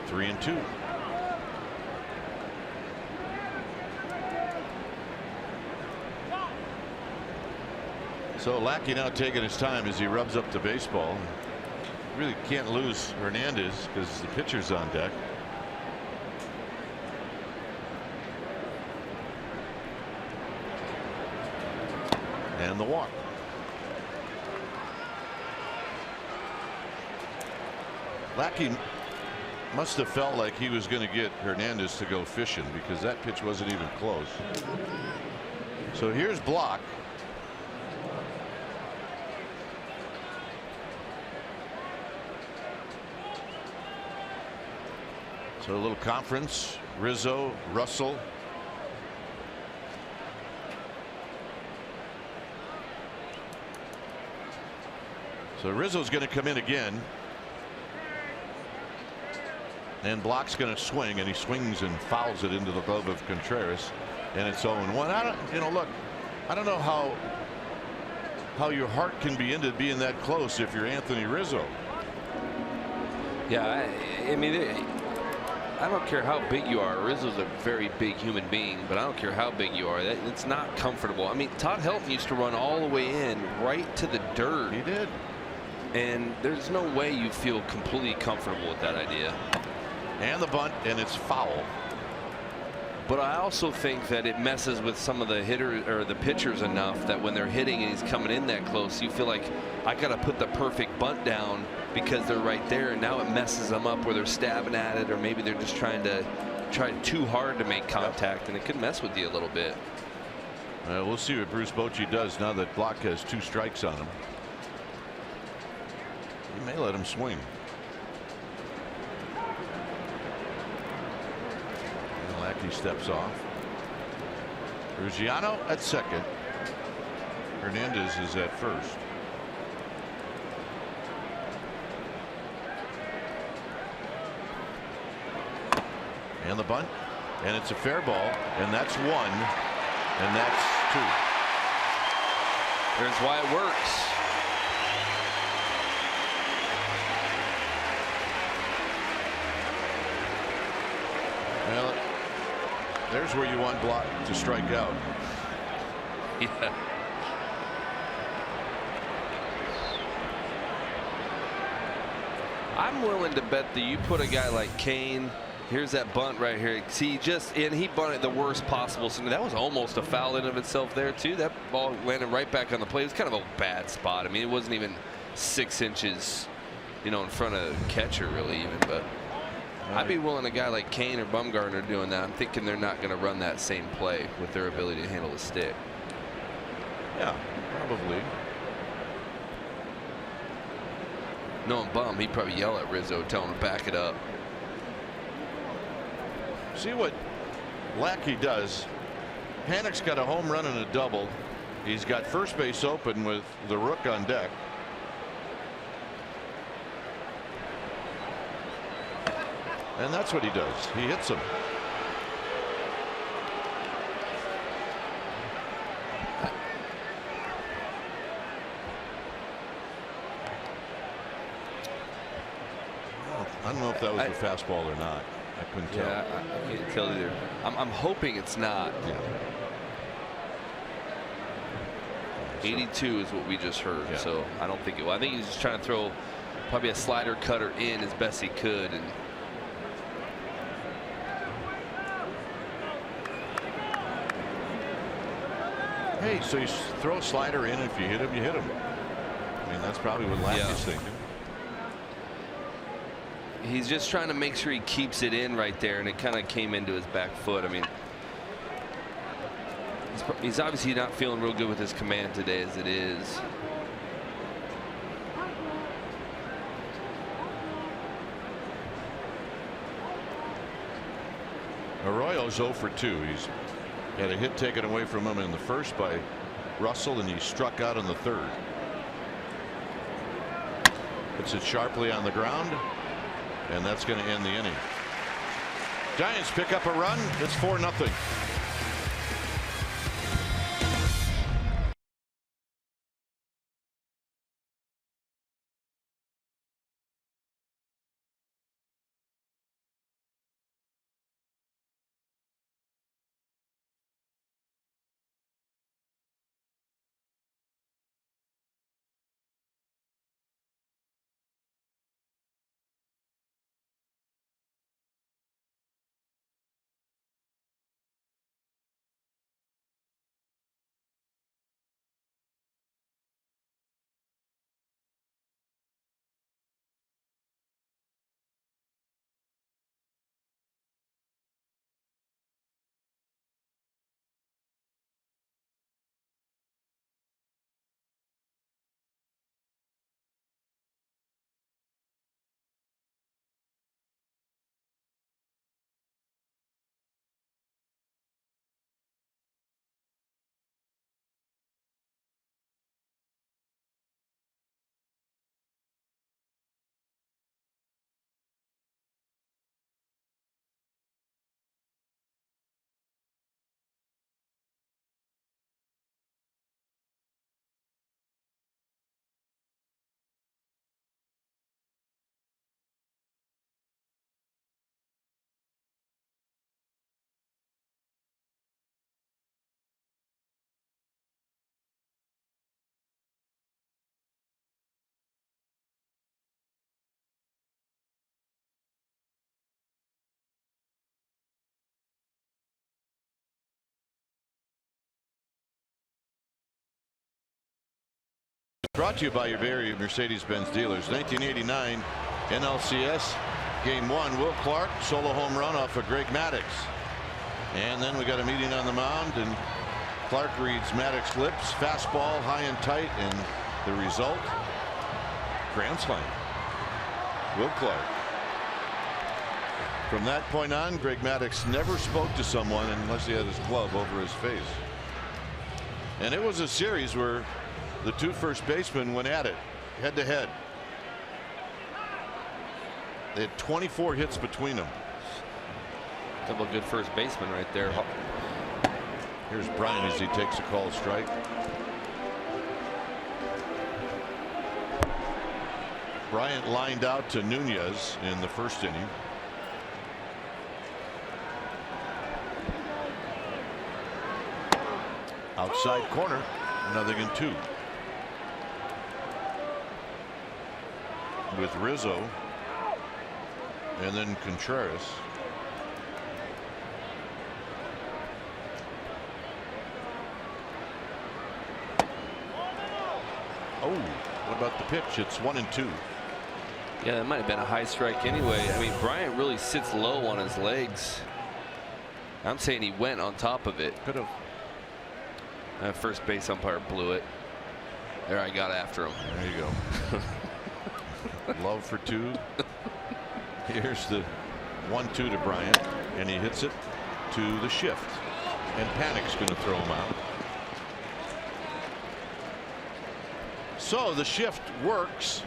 3-2. So Lackey now taking his time as he rubs up the baseball. Really can't lose Hernandez because the pitcher's on deck. And the walk. Lackey must have felt like he was going to get Hernandez to go fishing, because that pitch wasn't even close. So here's Block. So a little conference. Rizzo, Russell. So Rizzo's going to come in again. And Block's going to swing, and he swings and fouls it into the glove of Contreras, and it's 0-1. Look, I don't know how your heart can be into being that close if you're Anthony Rizzo. Yeah, I mean, I don't care how big you are. Rizzo's a very big human being, but I don't care how big you are. It's not comfortable. I mean, Todd Helton used to run all the way in right to the dirt. He did. And there's no way you feel completely comfortable with that idea. And the bunt, and it's foul. But I also think that it messes with some of the hitters or the pitchers enough that when they're hitting and he's coming in that close, you feel like I got to put the perfect bunt down because they're right there, and now it messes them up where they're stabbing at it, or maybe they're just trying too hard to make contact, and it could mess with you a little bit. We'll see what Bruce Bochy does now that Block has 2 strikes on him. He may let him swing. Lackey steps off. Ruggiano at second. Hernandez is at first. And the bunt, and it's a fair ball, and that's 1, and that's 2. Here's why it works. Well, there's where you want Block to strike out. Yeah. I'm willing to bet that you put a guy like Kane. Here's that bunt right here. See, and he bunted the worst possible. So that was almost a foul in of itself there too. That ball landed right back on the plate. It was kind of a bad spot. I mean, it wasn't even 6 inches, in front of the catcher really even. But I'd be willing a guy like Kane or Bumgarner doing that. I'm thinking they're not going to run that same play with their ability to handle the stick. Yeah, probably. Knowing Bum, he'd probably yell at Rizzo, tell him to back it up. See what Lackey does. Panic's got a home run and a double. He's got first base open with the rook on deck. And that's what he does. He hits him. I don't know if that was a fastball or not. I couldn't tell. Yeah, I can't tell either. I'm hoping it's not. Yeah. 82 is what we just heard. Yeah. So I don't think it. I think he's just trying to throw probably a slider cutter in as best he could. And hey, so you throw a slider in. If you hit him, you hit him. I mean, that's probably what Lackey's thinking. He's just trying to make sure he keeps it in right there, and it kind of came into his back foot. I mean, he's obviously not feeling real good with his command today as it is. Arroyo's 0 for 2. He's had a hit taken away from him in the first by Russell, and he struck out in the third. Puts it sharply on the ground, and that's going to end the inning. Giants pick up a run. It's 4-0. Brought to you by your very Mercedes-Benz dealers. 1989 NLCS Game 1. Will Clark solo home run off of Greg Maddux. And then we got a meeting on the mound, and Clark reads Maddox's lips. Fastball high and tight, and the result, grand slam. Will Clark. From that point on, Greg Maddux never spoke to someone unless he had his glove over his face. And it was a series where the two first basemen went at it head to head. They had 24 hits between them. Double good first baseman right there. Here's Bryant as he takes a called strike. Bryant lined out to Nunez in the first inning. Outside corner, 0-2. With Rizzo and then Contreras. Oh, what about the pitch? It's 1-2. Yeah, that might have been a high strike anyway. I mean, Bryant really sits low on his legs. I'm saying he went on top of it. Could have. That first base umpire blew it. There, I got after him. There you go. Love for two. Here's the 1-2 to Bryant, and he hits it to the shift. And Panic's going to throw him out. So the shift works.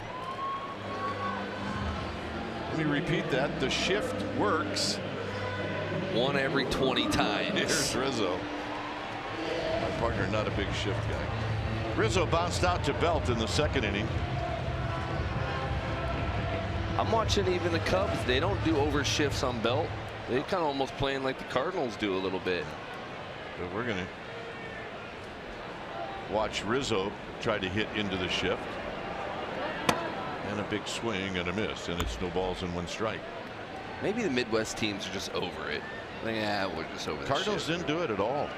Let me repeat that. The shift works. 1 every 20 times. Here's Rizzo. My partner, not a big shift guy. Rizzo bounced out to Belt in the second inning. I'm watching even the Cubs. They don't do over shifts on Belt. They kind of almost playing like the Cardinals do a little bit. So we're going to watch Rizzo try to hit into the shift. And a big swing and a miss, and it's no balls and 1 strike. Maybe the Midwest teams are just over it. Like, yeah, we're just over the Cardinals shift. didn't do it at all.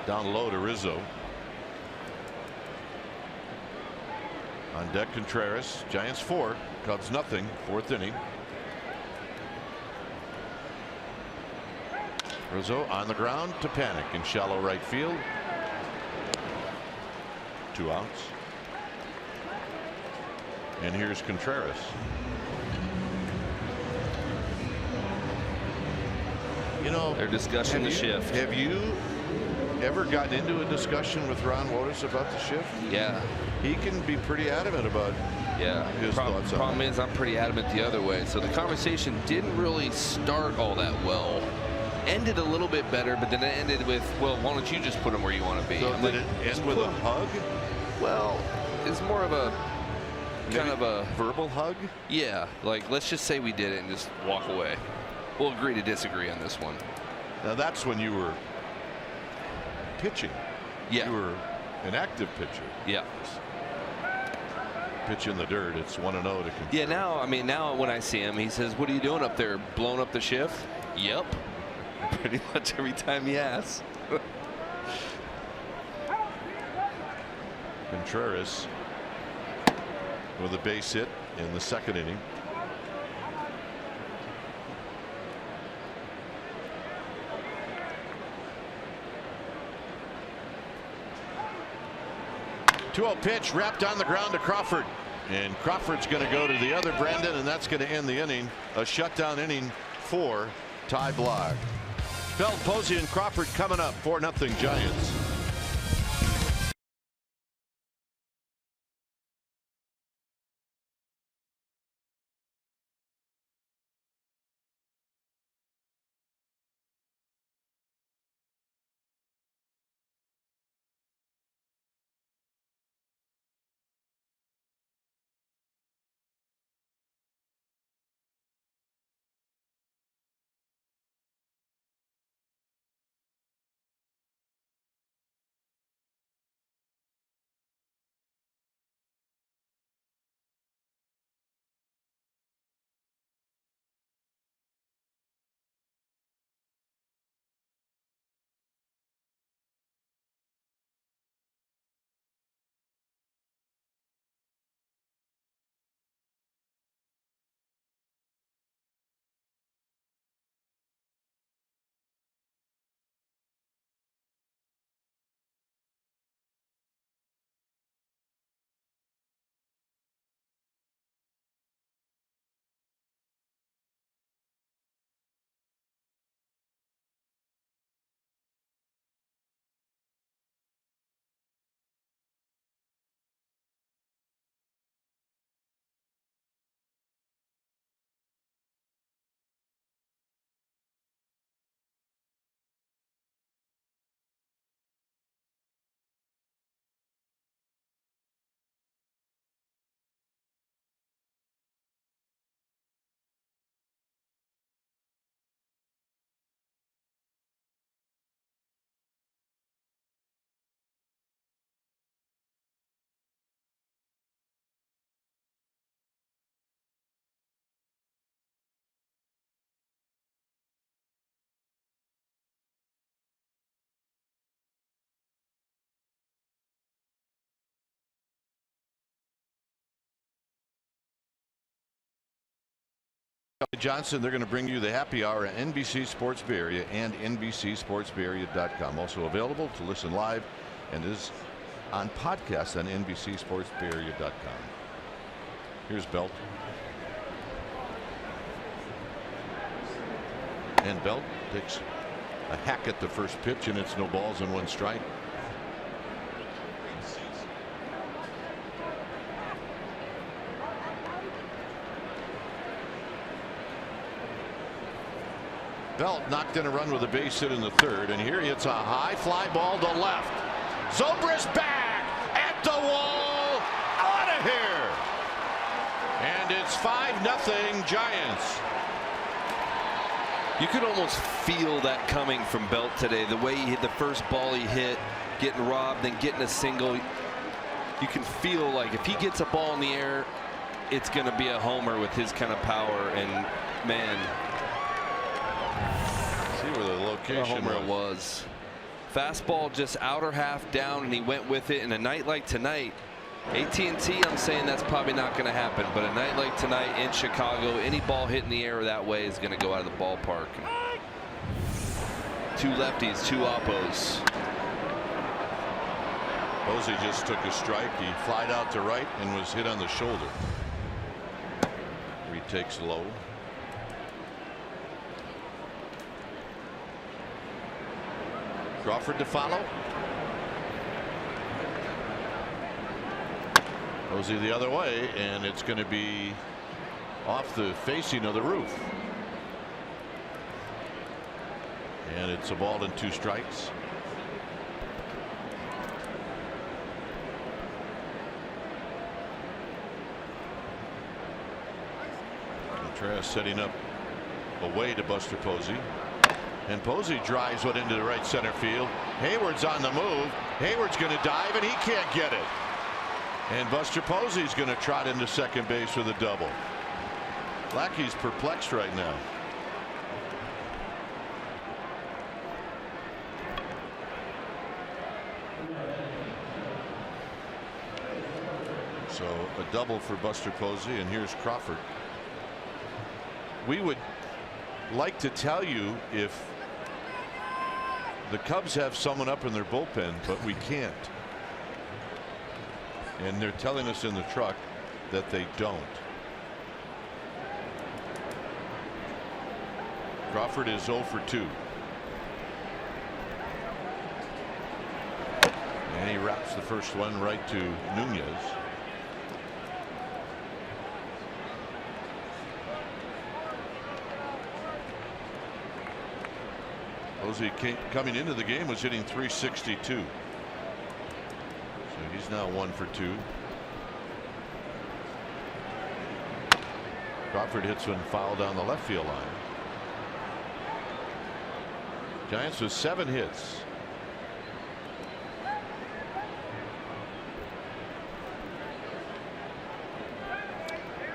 Down low to Rizzo. On deck Contreras. Giants 4, Cubs nothing. 4th inning. Rizzo on the ground to Panic in shallow right field. 2 outs. And here's Contreras. You know, they're discussing the shift. Have you ever gotten into a discussion with Ron Wotus about the shift? Yeah. He can be pretty adamant about his thoughts on it. Problem is, I'm pretty adamant the other way. So the conversation didn't really start all that well. Ended a little bit better, but then it ended with, well, why don't you just put him where you want to be? So did it end with a hug? Well, it's more of a kind of a verbal hug. Yeah, like let's just say we did it and just walk away. We'll agree to disagree on this one. Now that's when you were pitching. Yeah, you were an active pitcher. Yeah. Pitch in the dirt. It's 1-0 to compete. Yeah. Now, I mean, now when I see him, he says, "What are you doing up there? Blowing up the shift?" Yep. Pretty much every time he asks. Contreras with a base hit in the second inning. Two-0 pitch wrapped on the ground to Crawford, and Crawford's going to go to the other Brandon, and that's going to end the inning. A shutdown inning for Ty Blogg. Belt, Posey, and Crawford coming up. 4-0 Giants. Johnson, they're going to bring you the happy hour at NBC Sports Bay Area and NBCSportsBayArea.com. Also available to listen live and is on podcast on NBCSportsBayArea.com. Here's Belt. And Belt takes a hack at the first pitch, and it's no balls and 1 strike. Belt knocked in a run with a base hit in the 3rd, and here it's a high fly ball to left. Zobrist back at the wall, out of here, and it's 5-0 Giants. You could almost feel that coming from Belt today. The way he hit the first ball he hit, getting robbed, then getting a single. You can feel like if he gets a ball in the air, it's going to be a homer with his kind of power. And man, see where the location homer was. Fastball just outer half down, and he went with it. In a night like tonight, AT&T, I'm saying that's probably not going to happen, but a night like tonight in Chicago, any ball hit in the air that way is going to go out of the ballpark. 2 lefties, 2 oppos. Posey just took a strike. He flied out to right and was hit on the shoulder. Retakes low. Crawford to follow. Posey the other way, and it's going to be off the facing of the roof. And it's a ball and 2 strikes. Contreras setting up away to Buster Posey. And Posey drives one into the right center field. Hayward's on the move. Hayward's going to dive, and he can't get it. And Buster Posey's going to trot into second base with a double. Lackey's perplexed right now. So a double for Buster Posey, and here's Crawford. We would like to tell you if the Cubs have someone up in their bullpen, but we can't. And they're telling us in the truck that they don't. Crawford is 0 for 2. And he wraps the first one right to Nunez. Posey coming into the game was hitting .362. So he's now 1 for 2. Crawford hits one foul down the left field line. Giants with 7 hits.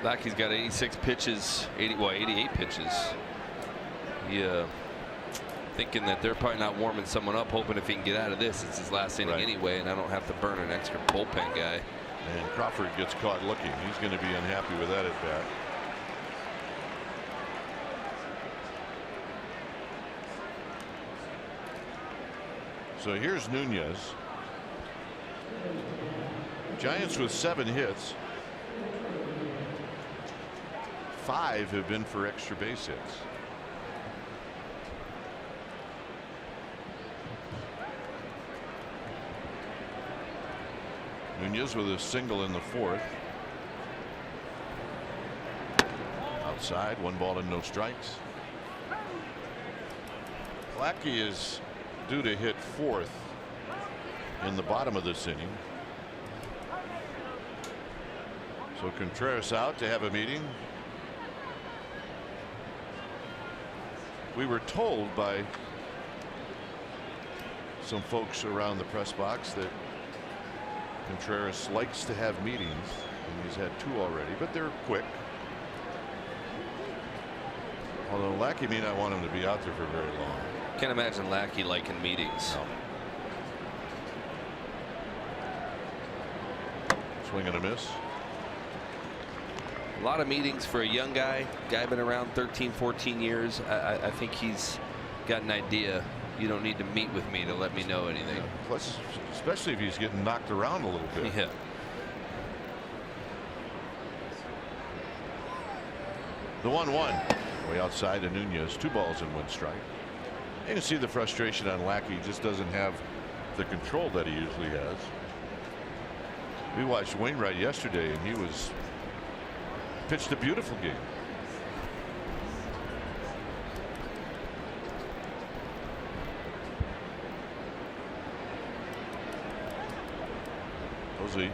Lackey's got 86 pitches, 88 pitches. Yeah. Thinking that they're probably not warming someone up, hoping if he can get out of this, it's his last inning anyway, and I don't have to burn an extra bullpen guy. And Crawford gets caught looking. He's going to be unhappy with that at bat. So here's Nunez. Giants with 7 hits. 5 have been for extra base hits. Nunez with a single in the 4th. Outside, 1 ball and no strikes. Lackey is due to hit 4th in the bottom of this inning. So Contreras out to have a meeting. We were told by some folks around the press box that Contreras likes to have meetings, and he's had 2 already, but they're quick. Although Lackey may not want him to be out there for very long. Can't imagine Lackey liking meetings. No. Swing and a miss. A lot of meetings for a young guy. Guy been around 13, 14 years. I think he's got an idea. You don't need to meet with me to let me know anything. Yeah, plus, especially if he's getting knocked around a little bit. Yeah. The 1-1 way outside to Nunez. 2 balls and 1 strike. You can see the frustration on Lackey. He just doesn't have the control that he usually has. We watched Wainwright yesterday, and he was pitched a beautiful game. Posey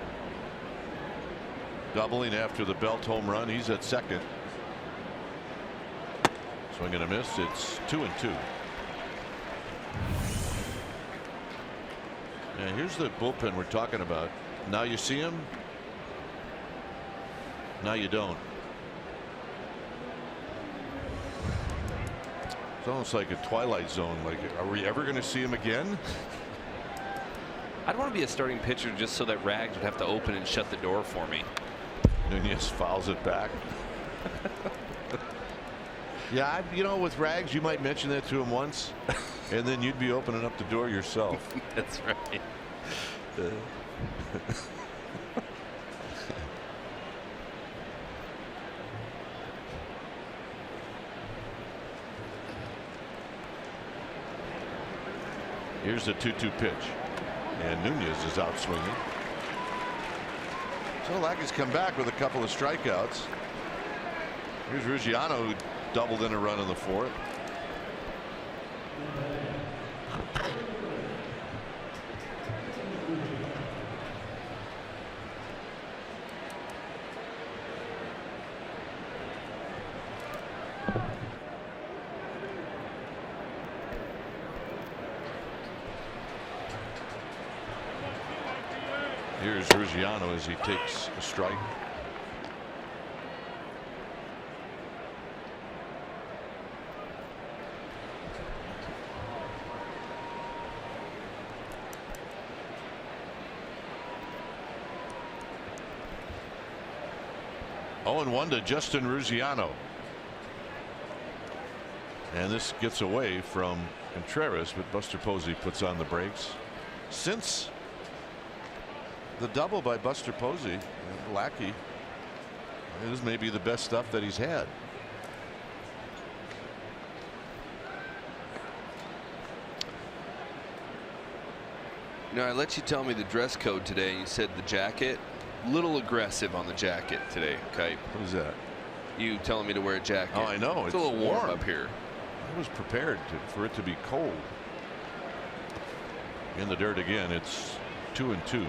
doubling after the Belt home run. He's at second. Swing and a miss. It's 2-2. And here's the bullpen we're talking about. Now you see him. Now you don't. It's almost like a Twilight Zone. Like, are we ever going to see him again? I'd want to be a starting pitcher just so that Rags would have to open and shut the door for me. Nunez fouls it back. Yeah, you know, with Rags, you might mention that to him once, and then you'd be opening up the door yourself. That's right. Here's the 2-2 pitch, and Nunez is out swinging. So Lackey's come back with a couple of strikeouts. Here's Ruggiano, who doubled in a run in the 4th. Here's Ruggiano as he takes a strike. Oh, and 1 to Justin Ruggiano. And this gets away from Contreras, but Buster Posey puts on the brakes. Since the double by Buster Posey, Lackey, this may be the best stuff that he's had. You know, I let you tell me the dress code today, and you said the jacket. Little aggressive on the jacket today, okay? What is that? You telling me to wear a jacket. Oh, I know. It's a little warm up here. I was prepared for it to be cold. In the dirt again. It's 2-2.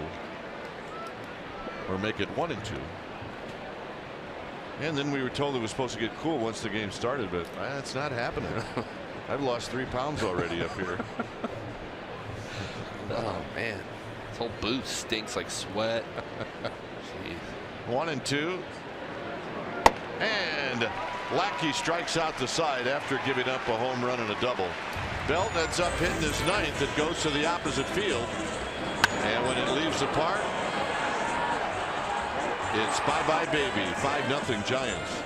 Or make it 1-2. And then we were told it was supposed to get cool once the game started, but it's not happening. I've lost 3 pounds already up here. Oh man, this whole booth stinks like sweat. Jeez. 1-2. And Lackey strikes out the side after giving up a home run and a double. Belt ends up hitting his 9th. It goes to the opposite field. And when it leaves the park, it's bye-bye baby. 5-0 Giants.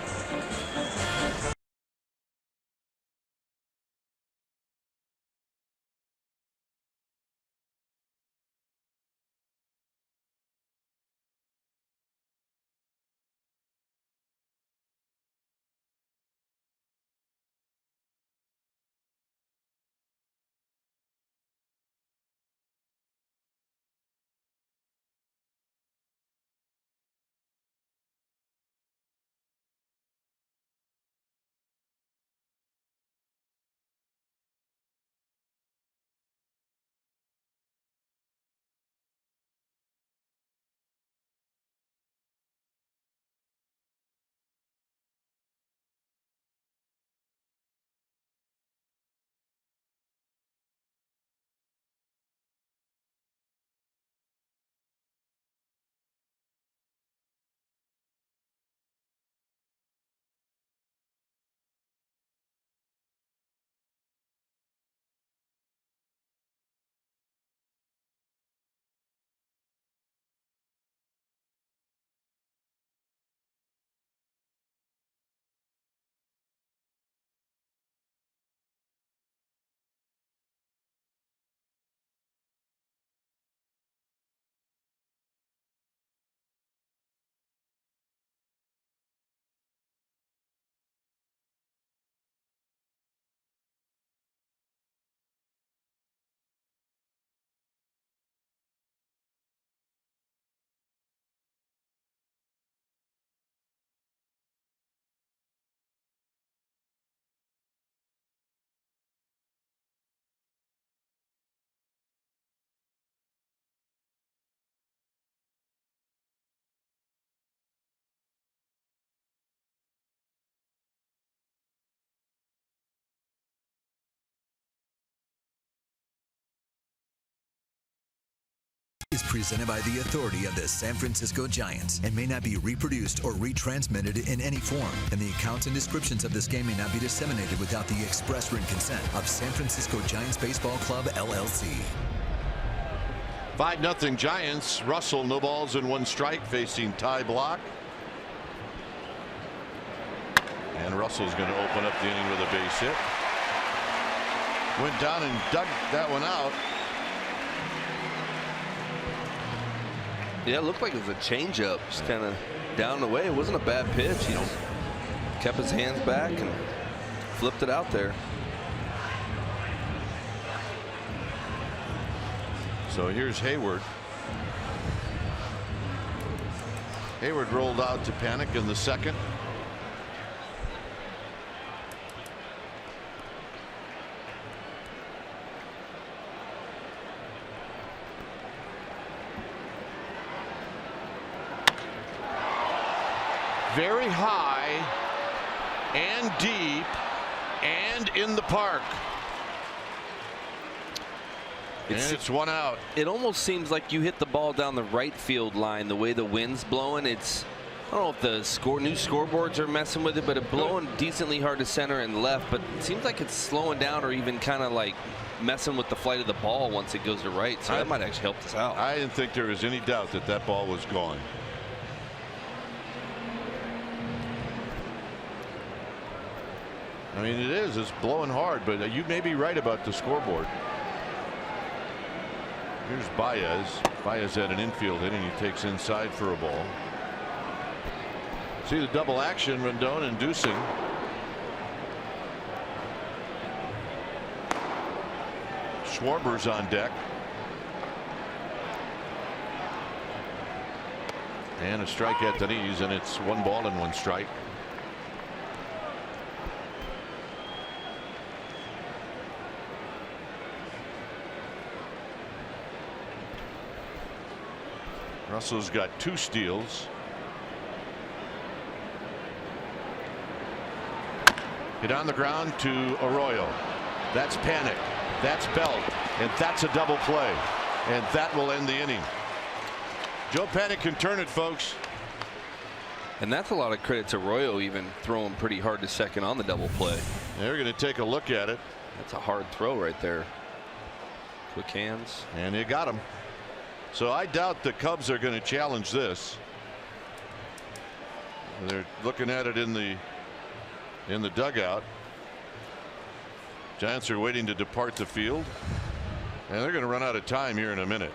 presented by the authority of the San Francisco Giants and may not be reproduced or retransmitted in any form. And the accounts and descriptions of this game may not be disseminated without the express written consent of San Francisco Giants Baseball Club, LLC. 5-0 Giants. Russell, no balls and 1 strike, facing Ty Blach. And Russell's going to open up the inning with a base hit. Went down and dug that one out. Yeah, it looked like it was a changeup, just kind of down the way. It wasn't a bad pitch. He just kept his hands back and flipped it out there. So here's Hayward. Hayward rolled out to Panic in the second. Very high and deep and in the park. And it's 1 out. It almost seems like you hit the ball down the right field line the way the wind's blowing. I don't know if the new scoreboards are messing with it, but it's blowing decently hard to center and left. But it seems like it's slowing down or even kind of like messing with the flight of the ball once it goes to right. So that might actually help us out. I didn't think there was any doubt that that ball was gone. I mean, it is. It's blowing hard, but you may be right about the scoreboard. Here's Baez. Baez had an infield hit, and he takes inside for a ball. See the double action, Rendon inducing. Schwarber's on deck. And a strike at the knees, and it's 1 ball and 1 strike. Russell's got 2 steals. Hit on the ground to Arroyo. That's Panic. That's Belt. And that's a double play. And that will end the inning. Joe Panic can turn it, folks. And that's a lot of credit to Arroyo, even throwing pretty hard to second on the double play. They're going to take a look at it. That's a hard throw right there. Quick hands. And they got him. So I doubt the Cubs are going to challenge this. They're looking at it in the dugout. Giants are waiting to depart the field, and they're going to run out of time here in a minute.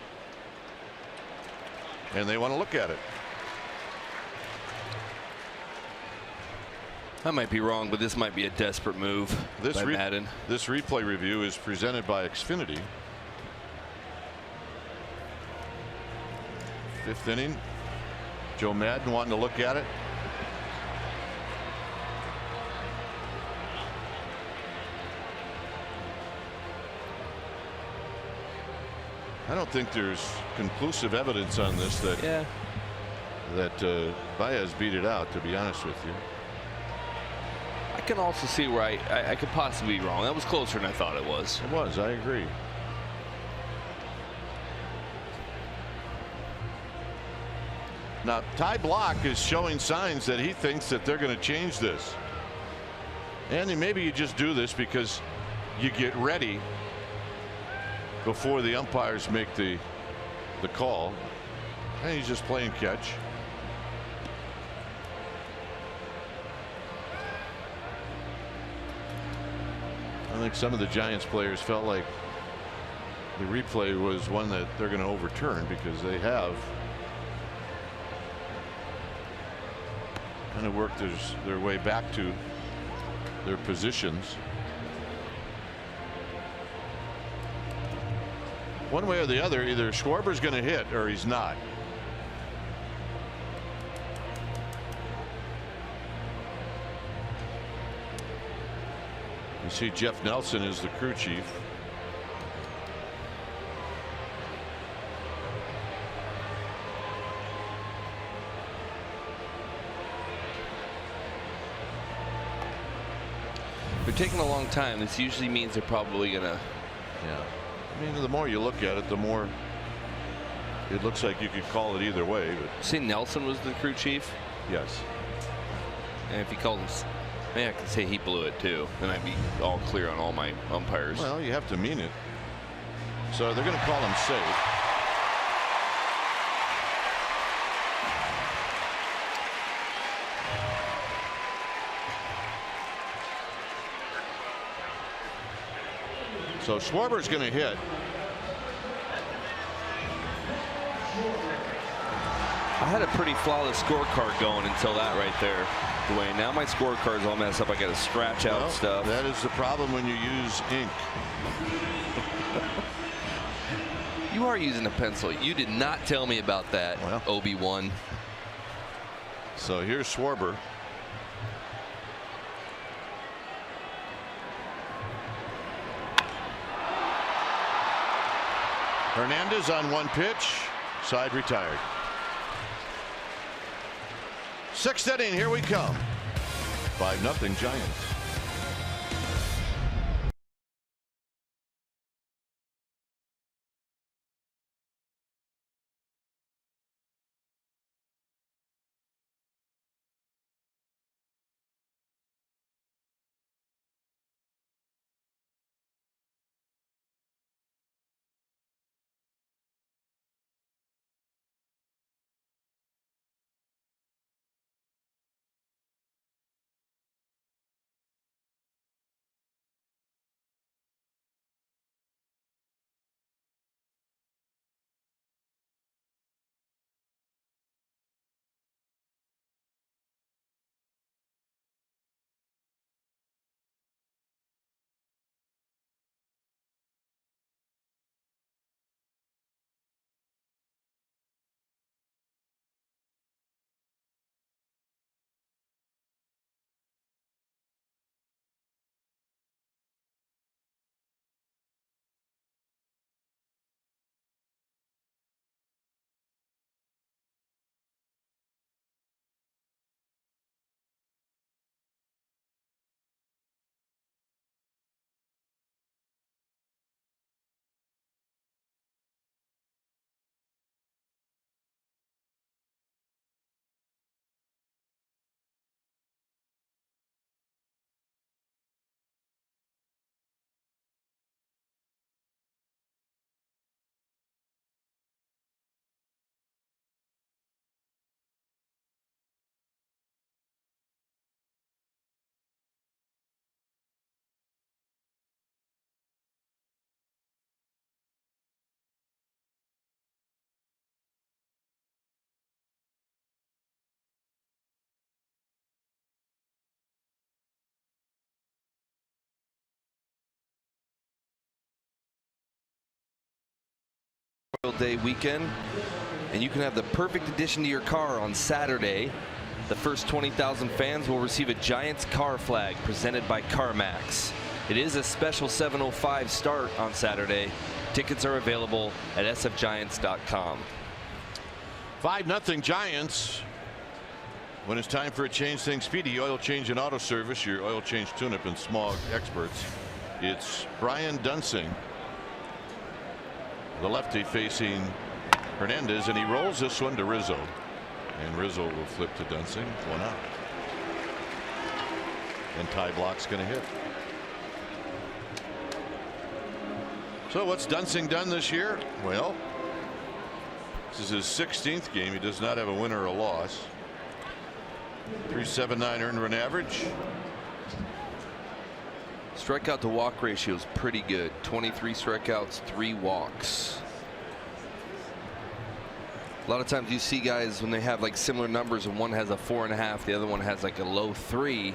And they want to look at it. I might be wrong, but this might be a desperate move by Madden. This replay review is presented by Xfinity. 5th inning. Joe Madden wanting to look at it. I don't think there's conclusive evidence on this that Baez beat it out, to be honest with you. I can also see where I could possibly be wrong. That was closer than I thought it was. It was. I agree. Now, Ty Blach is showing signs that he thinks that they're going to change this. And maybe you just do this because you get ready before the umpires make the call. And he's just playing catch. I think some of the Giants players felt like the replay was one that they're going to overturn because they have kind of worked their way back to their positions. One way or the other, either Schwarber's going to hit or he's not. You see Jeff Nelson is the crew chief. They're taking a long time. This usually means they're probably gonna. Yeah. I mean, the more you look at it, the more it looks like you could call it either way. But see, Nelson was the crew chief. Yes. And if he called him, maybe I could say he blew it too. Then I'd be all clear on all my umpires. Well, you have to mean it. So they're going to call him safe. So Schwarber's going to hit. I had a pretty flawless scorecard going until that right there, Dwayne. Now my scorecard's all messed up. I got to scratch out stuff. That is the problem when you use ink. You are using a pencil. You did not tell me about that, well, Obi-Wan. So here's Schwarber. Hernandez on one pitch, side retired. Sixth inning, here we come. 5-0 Giants. Day weekend, and you can have the perfect addition to your car on Saturday. The first 20,000 fans will receive a Giants car flag presented by CarMax. It is a special 7:05 start on Saturday. Tickets are available at sfgiants.com. 5-0 Giants. When it's time for a change, things Speedy Oil Change and Auto Service, your oil change tune-up and smog experts. It's Brian Dunsing, the lefty, facing Hernandez, and he rolls this one to Rizzo, and Rizzo will flip to Dunsing. 1 out, and Ty Block's going to hit. So what's Dunsing done this year? Well, this is his 16th game. He does not have a win or a loss. .379 earned run average. Strikeout to walk ratio is pretty good. 23 strikeouts, 3 walks. A lot of times you see guys when they have like similar numbers and one has a 4.5, the other one has like a low 3,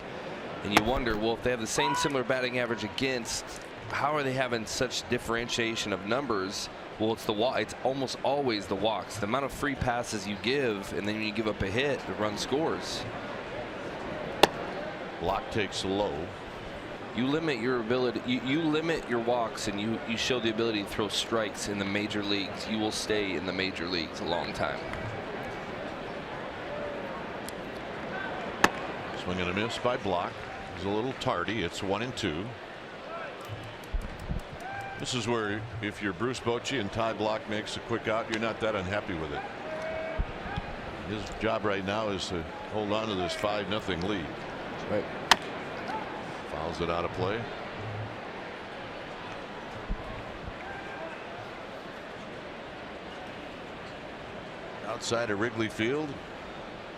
and you wonder, well, if they have the same similar batting average against, how are they having such differentiation of numbers? Well, it's the walk. It's almost always the walks. The amount of free passes you give, and then when you give up a hit, the run scores. Block takes low. You limit your ability. You limit your walks, and you show the ability to throw strikes in the major leagues. You will stay in the major leagues a long time. Swing and a miss by Block. He's a little tardy. It's 1-2. This is where if you're Bruce Bochy and Ty Block makes a quick out, you're not that unhappy with it. His job right now is to hold on to this 5-0 lead. Right. Fouls it out of play. Outside of Wrigley Field,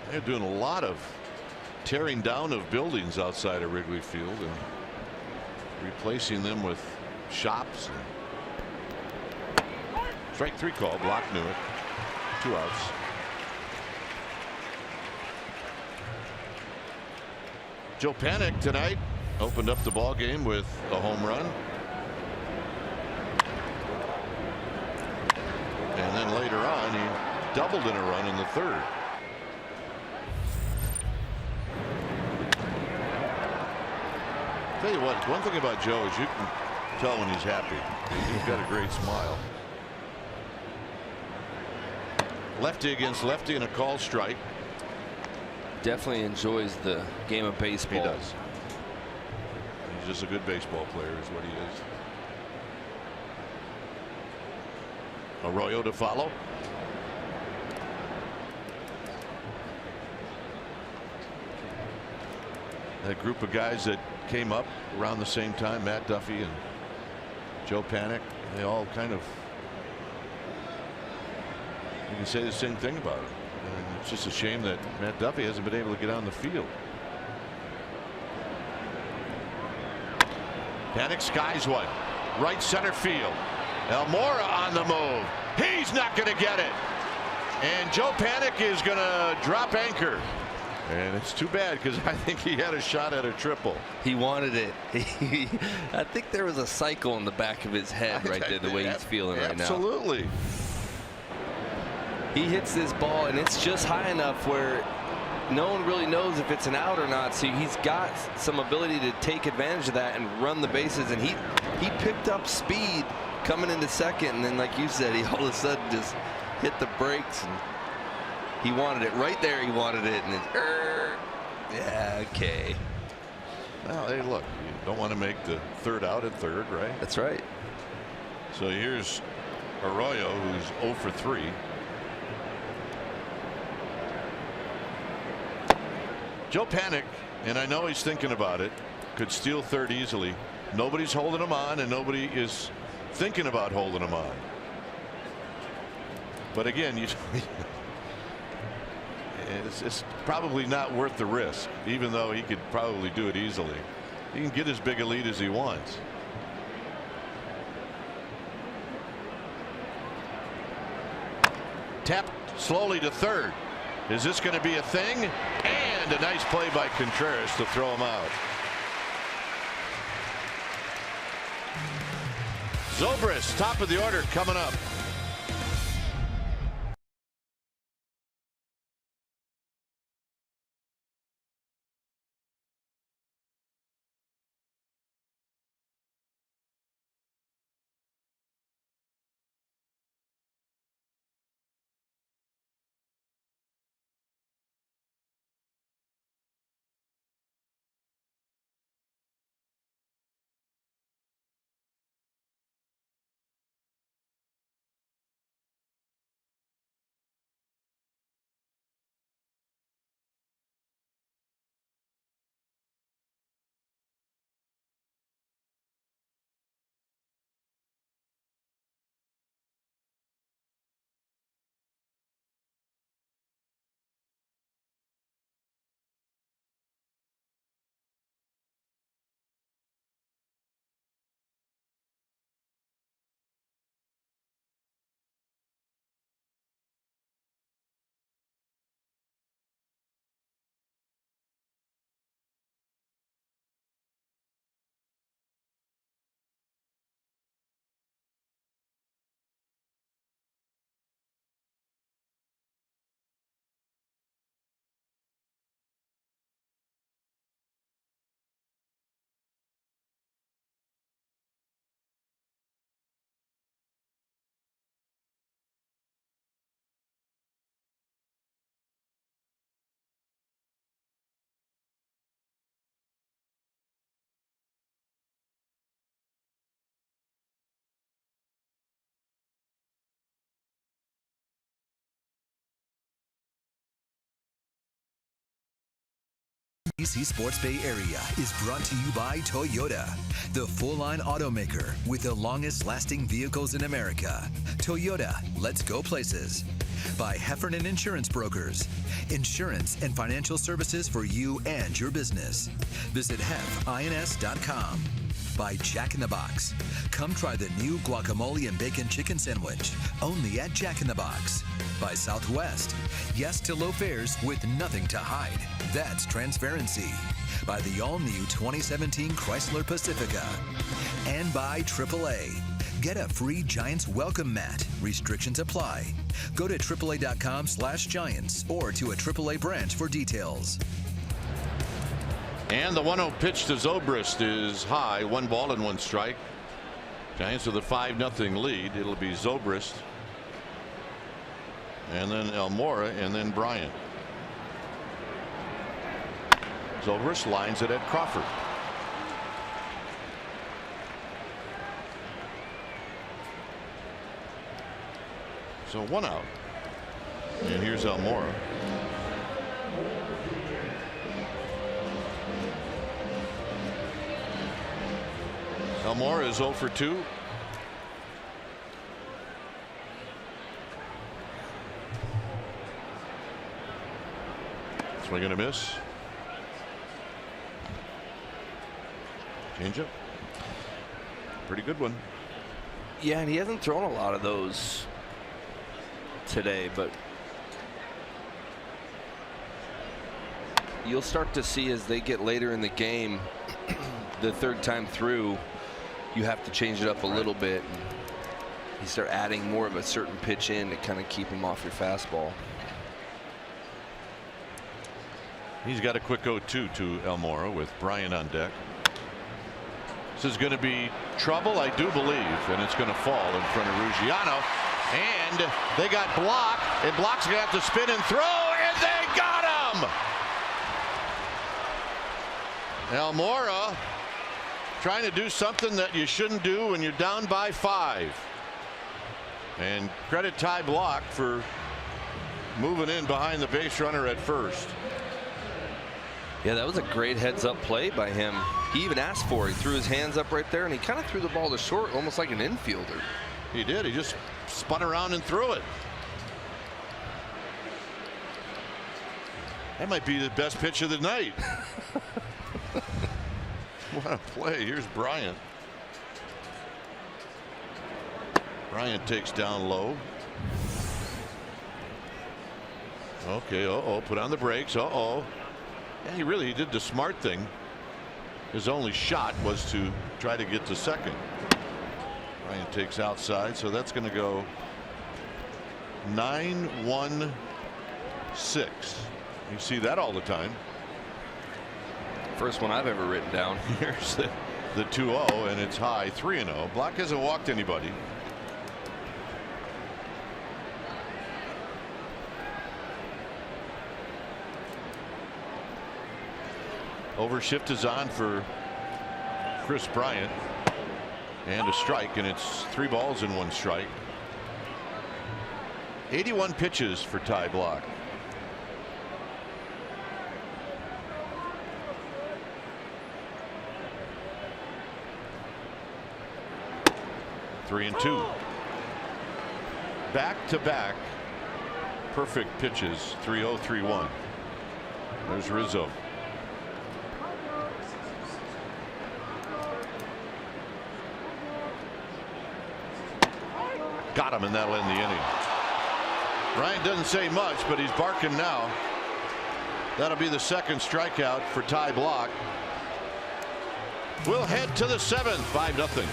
they're doing a lot of tearing down of buildings outside of Wrigley Field and replacing them with shops. Strike 3 call. Block knew it. 2 outs. Joe Panik tonight opened up the ball game with a home run. And then later on he doubled in a run in the 3rd. Tell you what, one thing about Joe is you can tell when he's happy. He's got a great smile. Lefty against lefty and a call strike. Definitely enjoys the game of baseball. He does. He's just a good baseball player is what he is. Arroyo to follow. That group of guys that came up around the same time, Matt Duffy and Joe Panik, they all kind of, you can say the same thing about it. And it's just a shame that Matt Duffy hasn't been able to get on the field. Panik skies one. Right center field. Almora on the move. He's not going to get it. And Joe Panik is going to drop anchor. And it's too bad because I think he had a shot at a triple. He wanted it. I think there was a cycle in the back of his head right there, the way he's feeling right now. Absolutely. He hits this ball and it's just high enough where no one really knows if it's an out or not. So he's got some ability to take advantage of that and run the bases. And he picked up speed coming into second. And then, like you said, he all of a sudden just hit the brakes. And he wanted it right there. He wanted it. And it's, yeah, okay. Well, hey, look, you don't want to make the 3rd out at 3rd, right? That's right. So here's Arroyo, who's 0 for 3. Joe Panik, and I know he's thinking about it, could steal 3rd easily. Nobody's holding him on, and nobody is thinking about holding him on. But again, it's probably not worth the risk, even though he could probably do it easily. He can get as big a lead as he wants. Tapped slowly to 3rd. Is this going to be a thing? And a nice play by Contreras to throw him out. Zobrist, top of the order, coming up. NBC Sports Bay Area is brought to you by Toyota, the full-line automaker with the longest-lasting vehicles in America. Toyota, let's go places. By Heffernan Insurance Brokers, insurance and financial services for you and your business. Visit hefins.com. By Jack in the Box. Come try the new guacamole and bacon chicken sandwich, only at Jack in the Box. By Southwest. Yes to low fares with nothing to hide. That's transparency. By the all-new 2017 Chrysler Pacifica. And by AAA. Get a free Giants welcome mat. Restrictions apply. Go to AAA.com/Giants or to a AAA branch for details. And the 1-0 pitch to Zobrist is high. 1 ball and 1 strike. Giants with a 5-0 lead. It'll be Zobrist. And then Almora and then Bryant. Zobrist lines it at Crawford. So 1 out. And here's Almora. Almora is 0 for 2. Swing and a miss. Changeup. Pretty good one. Yeah, and he hasn't thrown a lot of those today, but you'll start to see as they get later in the game, the third time through, you have to change it up a little bit. You start adding more of a certain pitch in to kind of keep him off your fastball. He's got a quick 0-2 to Almora with Bryant on deck. This is going to be trouble, I do believe, and it's going to fall in front of Ruggiano. And they got Block, and Block's going to have to spin and throw, and they got him! Almora trying to do something that you shouldn't do when you're down by 5. And credit Ty Block for moving in behind the base runner at first. Yeah, that was a great heads-up play by him. He even asked for it. He threw his hands up right there, and he kind of threw the ball to short, almost like an infielder. He did. He just spun around and threw it. That might be the best pitch of the night. What a play. Here's Bryant. Bryant takes down low. Okay, put on the brakes. Yeah, he did the smart thing. His only shot was to try to get to second. Bryant takes outside, so that's going to go 9-1-6. You see that all the time. First one I've ever written down. Here's the 2-0, and it's high 3-0. Block hasn't walked anybody. Overshift is on for Chris Bryant, and a strike, and it's 3 balls and 1 strike. 81 pitches for Ty Block. Three and 2. Back-to-back perfect pitches. 3-0, 3-1. There's Rizzo. Got him, and that'll end the inning. Ryan doesn't say much, but he's barking now. That'll be the second strikeout for Ty Block. We'll head to the 7th, 5-0.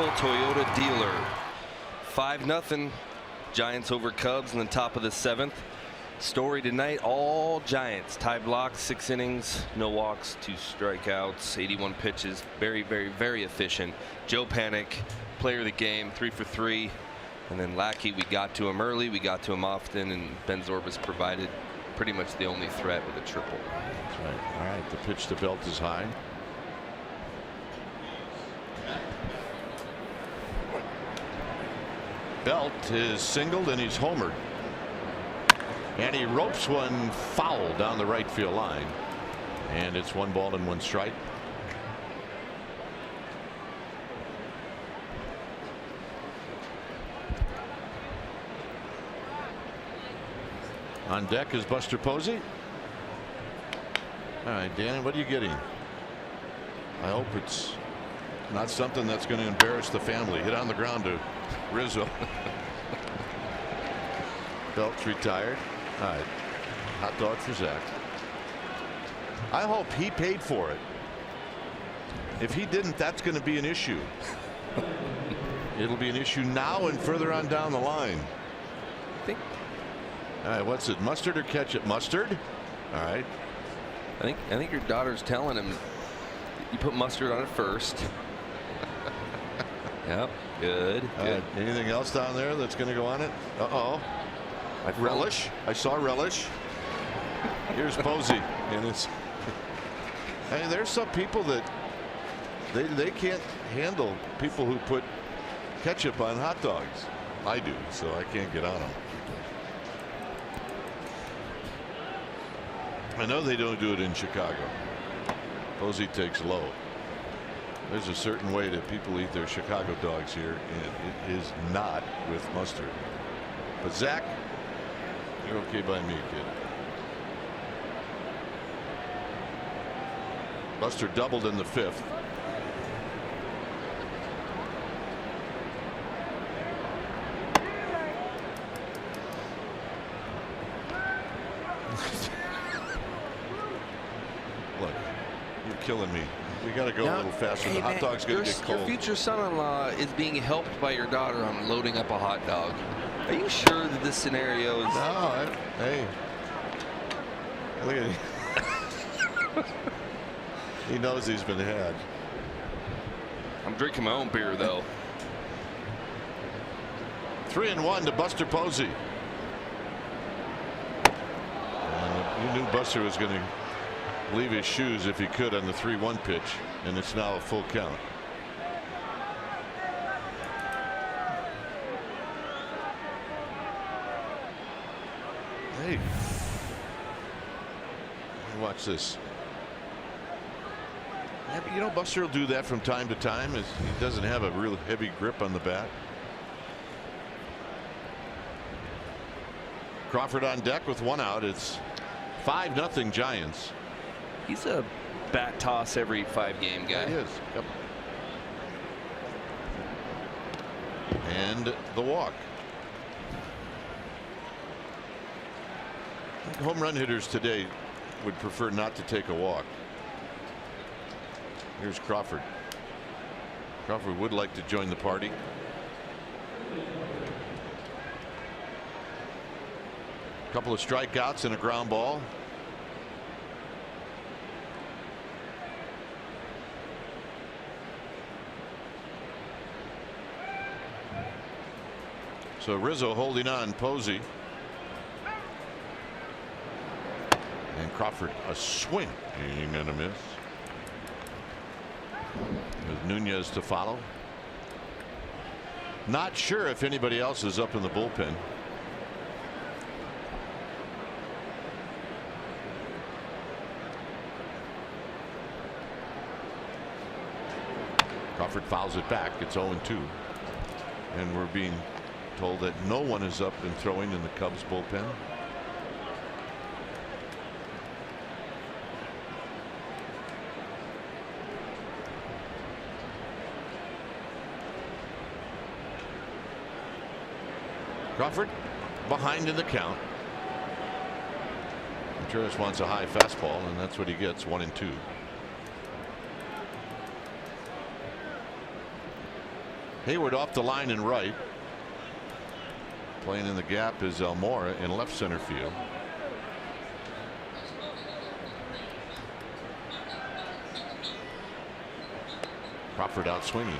local Toyota dealer. 5-0 Giants over Cubs in the top of the 7th. Story tonight, all Giants. Tie blocks, 6 innings, no walks, 2 strikeouts, 81 pitches. Very, very, very efficient. Joe Panic, player of the game, 3 for 3. And then Lackey, we got to him early, we got to him often, and Ben Zorbas provided pretty much the only threat with a triple. That's right. All right, the pitch to Belt is high. Belt is singled and he's homered. And he ropes one foul down the right field line. And it's 1 ball and 1 strike. On deck is Buster Posey. All right, Danny, what are you getting? I hope it's not something that's going to embarrass the family. Hit on the ground to Rizzo. Belt's retired. All right. Hot dog for Zach. I hope he paid for it. If he didn't, that's going to be an issue. It'll be an issue now and further on down the line. All right, what's it? Mustard or ketchup? Mustard. All right. I think your daughter's telling him you put mustard on it first. Yep. Good. Good. Anything else down there that's going to go on it? Uh-oh. Relish. I saw relish. Here's Posey, and it's. Hey, there's some people that they can't handle people who put ketchup on hot dogs. I do, so I can't get on them. I know they don't do it in Chicago. Posey takes low. There's a certain way that people eat their Chicago dogs here, and it is not with mustard. But Zach, you're okay by me, kid. Buster doubled in the 5th. Look, you're killing me. We got to go a little faster. The hot dog's going to get cold. Your future son-in-law is being helped by your daughter on loading up a hot dog. Are you sure that this scenario is? No. Hey. Look at him. He knows he's been had. I'm drinking my own beer, though. 3-1 to Buster Posey. You knew Buster was going to leave his shoes if he could on the 3-1 pitch, and it's now a full count. Hey, watch this. Yeah, but you know, Buster will do that from time to time as he doesn't have a real heavy grip on the bat. Crawford on deck with 1 out. It's 5-0 Giants. He's a bat toss every 5-game guy. He is. Yep. And the walk. I think home run hitters today would prefer not to take a walk. Here's Crawford. Crawford would like to join the party. Couple of strikeouts and a ground ball. So Rizzo holding on Posey. And Crawford a swing and a miss. With Nunez to follow. Not sure if anybody else is up in the bullpen. Crawford fouls it back. It's 0-2. And we're being told that no one is up and throwing in the Cubs bullpen. Crawford behind in the count. Contreras wants a high fastball, and that's what he gets. 1-2. Hayward off the line in right. Playing in the gap is Almora in left center field. Crawford out swinging.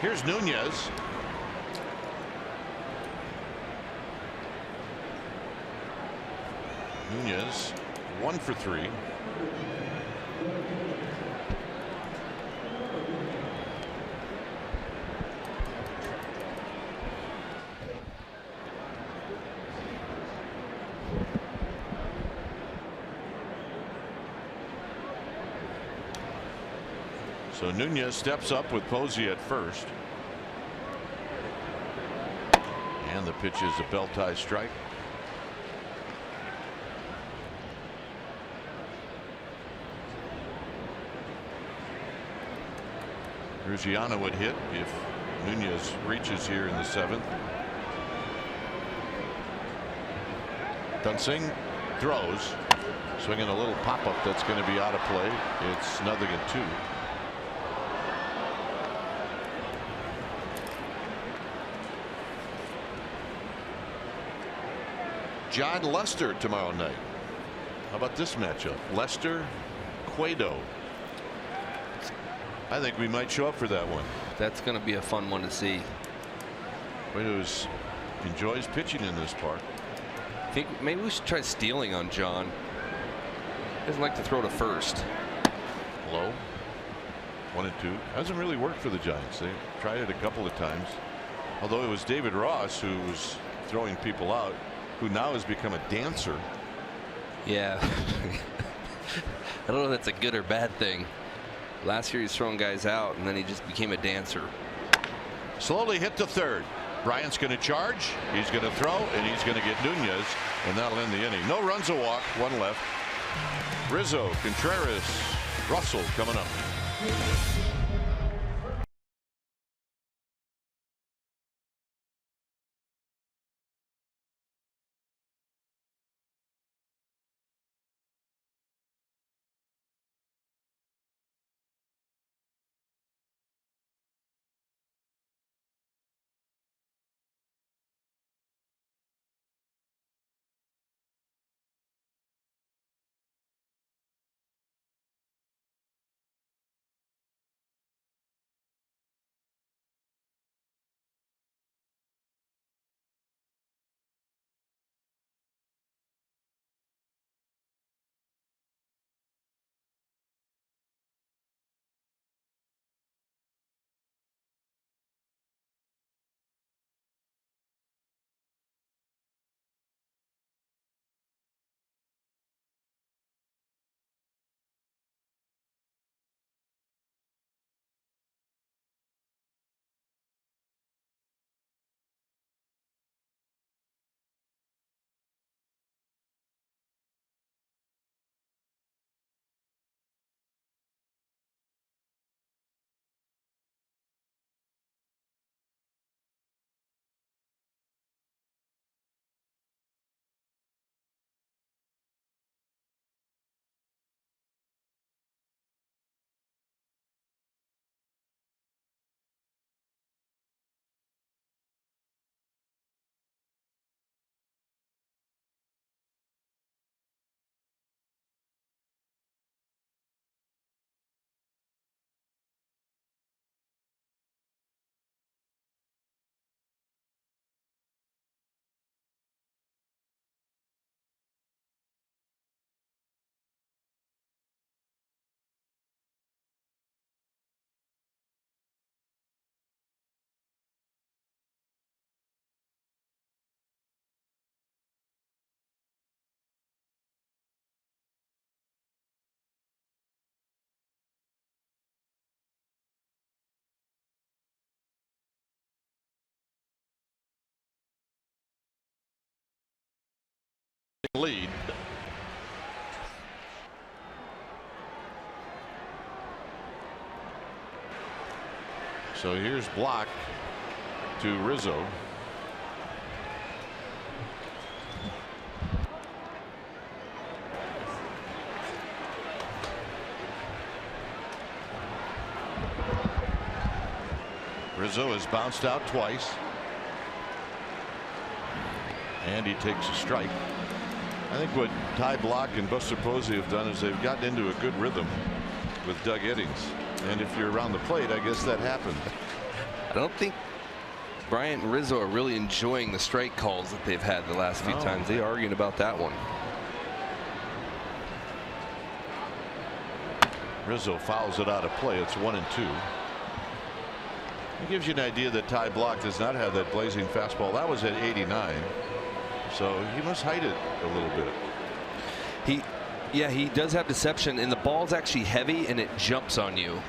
Here's Nunez. Nunez 1 for 3. So Nunez steps up with Posey at first. And the pitch is a belt-high strike. Ruggiano would hit if Nunez reaches here in the 7th. Dunsing throws, swinging a little pop-up that's going to be out of play. It's 0-2. John Lester tomorrow night. How about this matchup? Lester, Cueto. I think we might show up for that one. That's going to be a fun one to see. Cueto enjoys pitching in this park. I think maybe we should try stealing on John. He doesn't like to throw to first. Low. 1-2. Hasn't really worked for the Giants. They tried it a couple of times. Although it was David Ross who was throwing people out, who now has become a dancer. Yeah. I don't know if that's a good or bad thing. Last year he's throwing guys out and then he just became a dancer. Slowly hit to third. Bryant's going to charge. He's going to throw and he's going to get Nunez, and that'll end the inning. No runs, a walk, 1 left. Rizzo, Contreras, Russell coming up. Lead. So here's block to Rizzo. Rizzo has bounced out twice. And he takes a strike. I think what Ty Block and Buster Posey have done is they've gotten into a good rhythm with Doug Eddings. And if you're around the plate, I guess that happened. I don't think Bryant and Rizzo are really enjoying the strike calls that they've had the last few times. They're arguing about that one. Rizzo fouls it out of play. It's 1-2. It gives you an idea that Ty Block does not have that blazing fastball. That was at 89. So he must hide it a little bit. He does have deception, and the ball's actually heavy and it jumps on you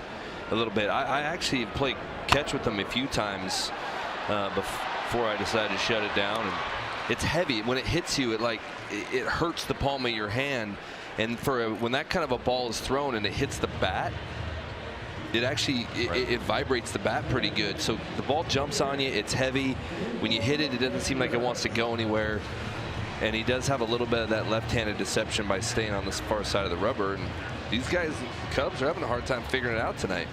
a little bit. I actually played catch with him a few times before I decided to shut it down. And it's heavy. When it hits you, it hurts the palm of your hand. And when that kind of a ball is thrown and it hits the bat, it actually it vibrates the bat pretty good. So the ball jumps on you. It's heavy. When you hit it, it doesn't seem like it wants to go anywhere. And he does have a little bit of that left-handed deception by staying on the far side of the rubber. And these guys, the Cubs, are having a hard time figuring it out tonight.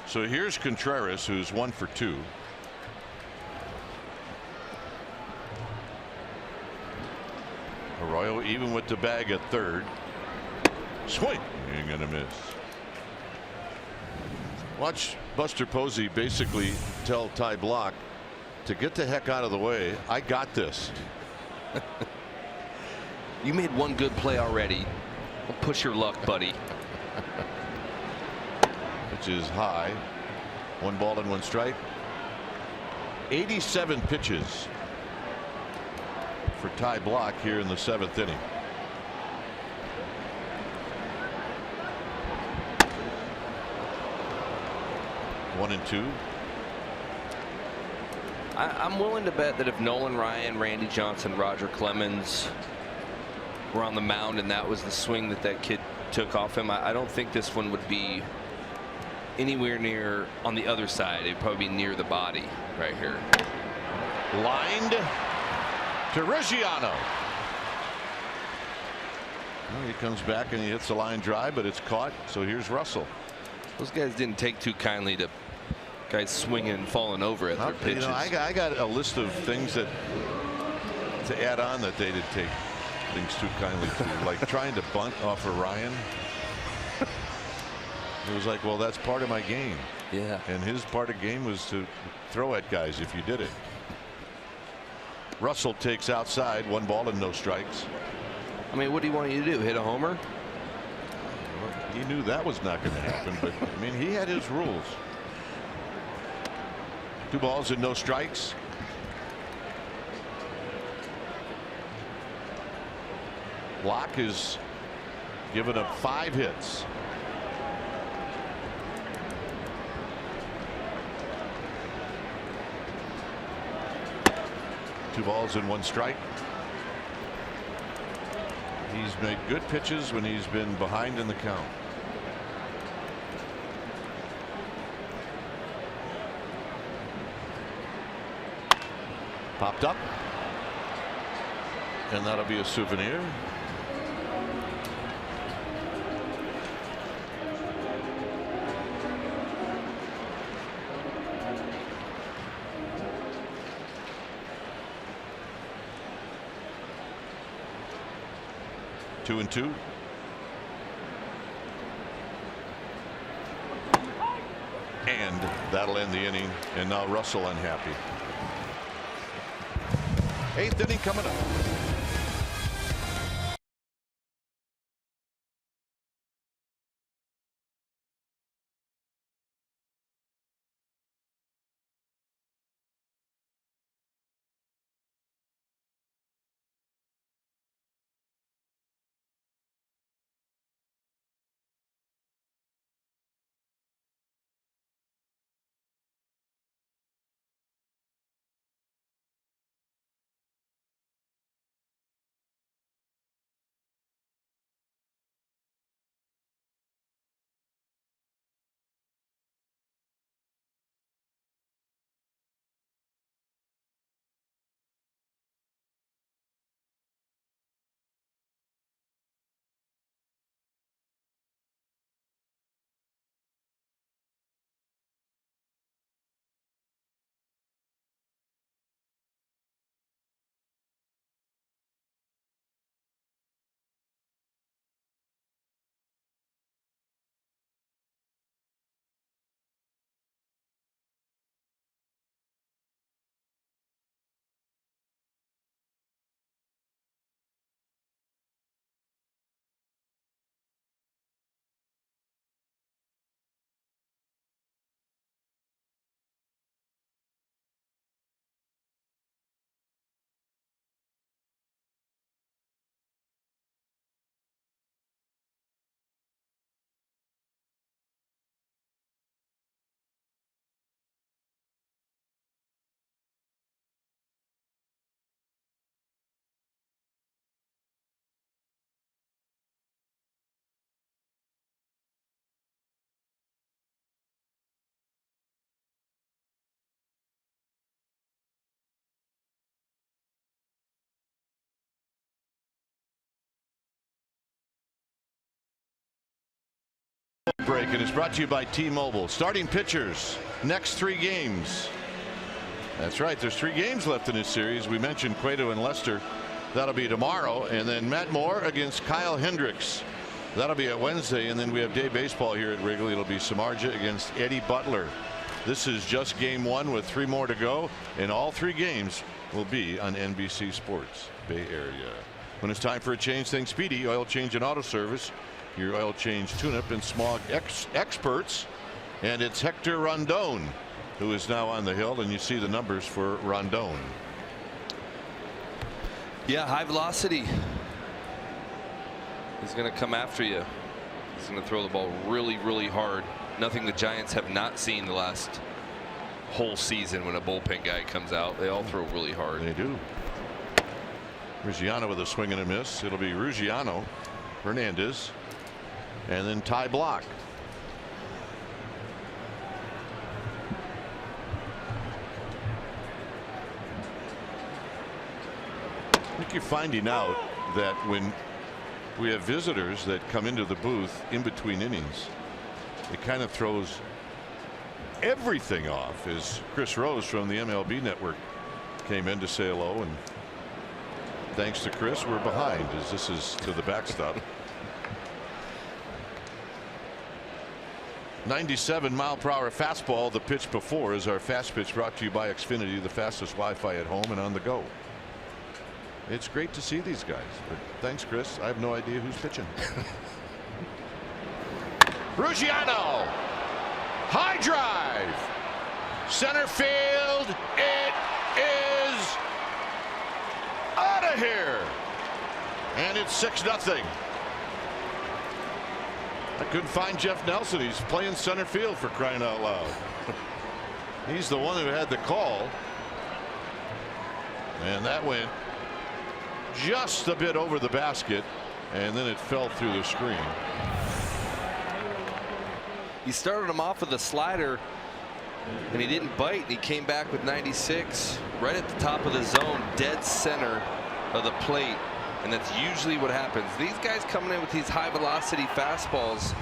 So here's Contreras, who's 1 for 2. Arroyo even with the bag at third. Swing. Ain't gonna miss. Watch Buster Posey basically tell Ty Block to get the heck out of the way. I got this. You made one good play already. Don't push your luck, buddy. Which is high. 1 ball and 1 strike. 87 pitches for Ty Block here in the 7th inning. One and 2. I'm willing to bet that if Nolan Ryan, Randy Johnson, Roger Clemens were on the mound and that was the swing that kid took off him, I don't think this one would be anywhere near on the other side. It'd probably be near the body right here. Lined to Reggiano. Well, he comes back and he hits the line drive, but it's caught. So here's Russell. Those guys didn't take too kindly to guys swinging and falling over at their pitches. I got a list of things to add on that they didn't take things too kindly to, like trying to bunt off of Ryan. It was like, well, that's part of my game. Yeah. And his part of game was to throw at guys if you did it. Russell takes outside, 1 ball and no strikes. I mean, what do you want you to do? Hit a homer? He knew that was not going to happen, but I mean, he had his rules. 2 balls and no strikes. Block has given up 5 hits. Two balls and 1 strike. He's made good pitches when he's been behind in the count. Popped up. And that'll be a souvenir. Two and 2. And that'll end the inning. And now Russell unhappy. 8th inning coming up. Break, and it's brought to you by T-Mobile. Starting pitchers next 3 games. That's right, there's 3 games left in this series. We mentioned Cueto and Lester. That'll be tomorrow, and then Matt Moore against Kyle Hendricks. That'll be at Wednesday, and then we have day baseball here at Wrigley. It'll be Samardzija against Eddie Butler. This is just game 1 with 3 more to go, and all 3 games will be on NBC Sports Bay Area. When it's time for a change, think Speedy Oil Change and Auto Service, your oil change tune-up and smog experts. And it's Hector Rondon who is now on the hill, and you see the numbers for Rondon. Yeah, high velocity. He's going to come after you. He's going to throw the ball really, really hard. Nothing the Giants have not seen the last whole season when a bullpen guy comes out. They all throw really hard. They do. Ruggiano with a swing and a miss. It'll be Ruggiano, Hernandez, and then Ty Block. I think you're finding out that when we have visitors that come into the booth in between innings, it kind of throws everything off. As Chris Rose from the MLB Network came in to say hello, and thanks to Chris, we're behind as this is to the backstop. 97-mile-per-hour fastball. The pitch before is our fast pitch, brought to you by Xfinity, the fastest Wi-Fi at home and on the go. It's great to see these guys, but thanks, Chris. I have no idea who's pitching. Ruggiano, high drive, center field. It is out of here, and it's 6-0. I couldn't find Jeff Nelson. He's playing center field, for crying out loud. He's the one who had the call, and that went just a bit over the basket, and then it fell through the screen. He started him off with a slider, and he didn't bite. He came back with 96 right at the top of the zone, dead center of the plate, and that's usually what happens. These guys coming in with these high velocity fastballs,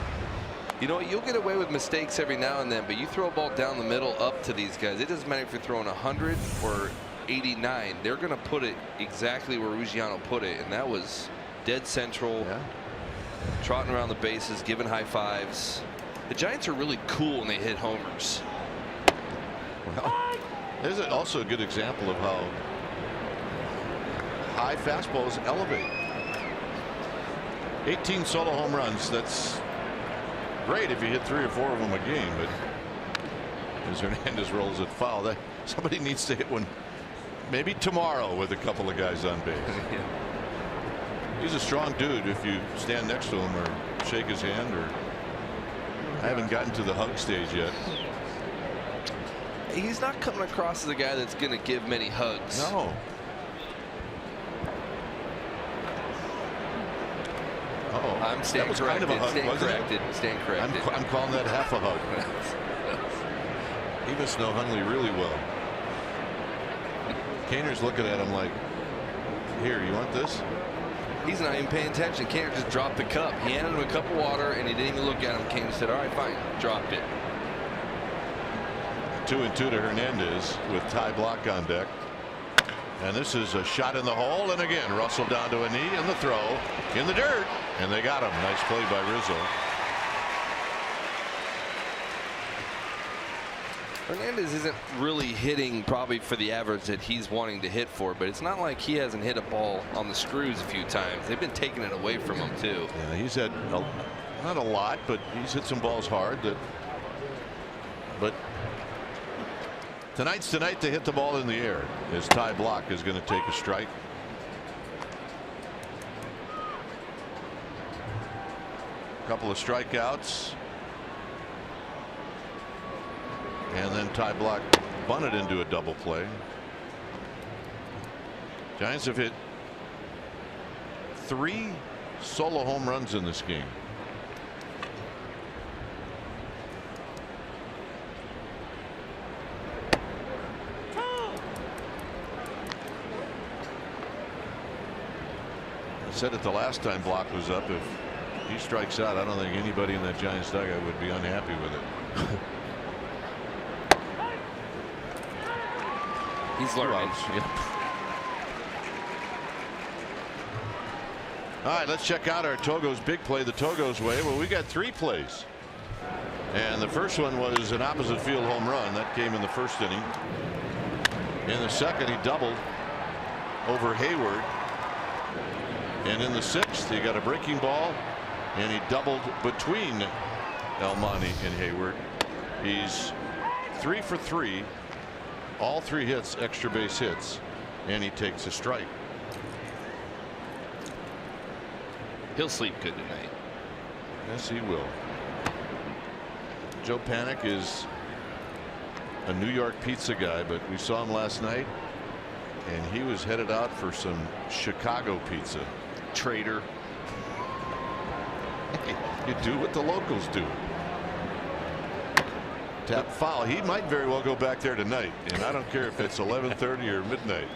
you know, you'll get away with mistakes every now and then, but you throw a ball down the middle up to these guys, it doesn't matter if you're throwing 100 or 89, they're going to put it exactly where Ruggiano put it, and that was dead central. Yeah. Trotting around the bases, giving high fives. The Giants are really cool when they hit homers. Well, there's also a good example of how high fastballs elevate. 18 solo home runs. That's great if you hit 3 or 4 of them a game, but as Hernandez rolls it foul, somebody needs to hit one maybe tomorrow with a couple of guys on base. Yeah. He's a strong dude if you stand next to him or shake his hand. Or I haven't gotten to the hug stage yet. He's not coming across as a guy that's going to give many hugs. No. Uh-oh. I'm staying corrected. Kind of a hug, staying corrected. Staying corrected. I'm calling that half a hug. He must know Hundley really well. Kaner's looking at him like, here, you want this? He's not even paying attention. Kaner just dropped the cup. He handed him a cup of water, and he didn't even look at him. Kaner said, all right, fine. Dropped it. 2-2 to Hernandez with Ty Block on deck. And this is a shot in the hole. And again, Russell down to a knee, and the throw in the dirt. And they got him. Nice play by Rizzo. Hernandez isn't really hitting probably for the average that he's wanting to hit for, but it's not like he hasn't hit a ball on the screws a few times. They've been taking it away from him too. Yeah, he's had not a lot, but he's hit some balls hard. But tonight's the night to hit the ball in the air, as Ty Block is going to take a strike. A couple of strikeouts. And then Ty Block bunted into a double play. Giants have hit 3 solo home runs in this game. I said it the last time Block was up, if he strikes out, I don't think anybody in that Giants dugout would be unhappy with it. He's learning. Yep. All right, let's check out our Togo's big play the Togo's way. Well, we got 3 plays. And the first one was an opposite field home run that came in the first inning. In the second, he doubled over Hayward. And in the 6th, he got a breaking ball and he doubled between Almonte and Hayward. He's 3 for 3, all 3 hits, extra base hits, and he takes a strike. He'll sleep good tonight. Yes, he will. Joe Panik is a New York pizza guy, but we saw him last night and he was headed out for some Chicago pizza. Traitor. Hey, you do what the locals do. Tap foul. He might very well go back there tonight, and I don't care if it's 11:30 or midnight.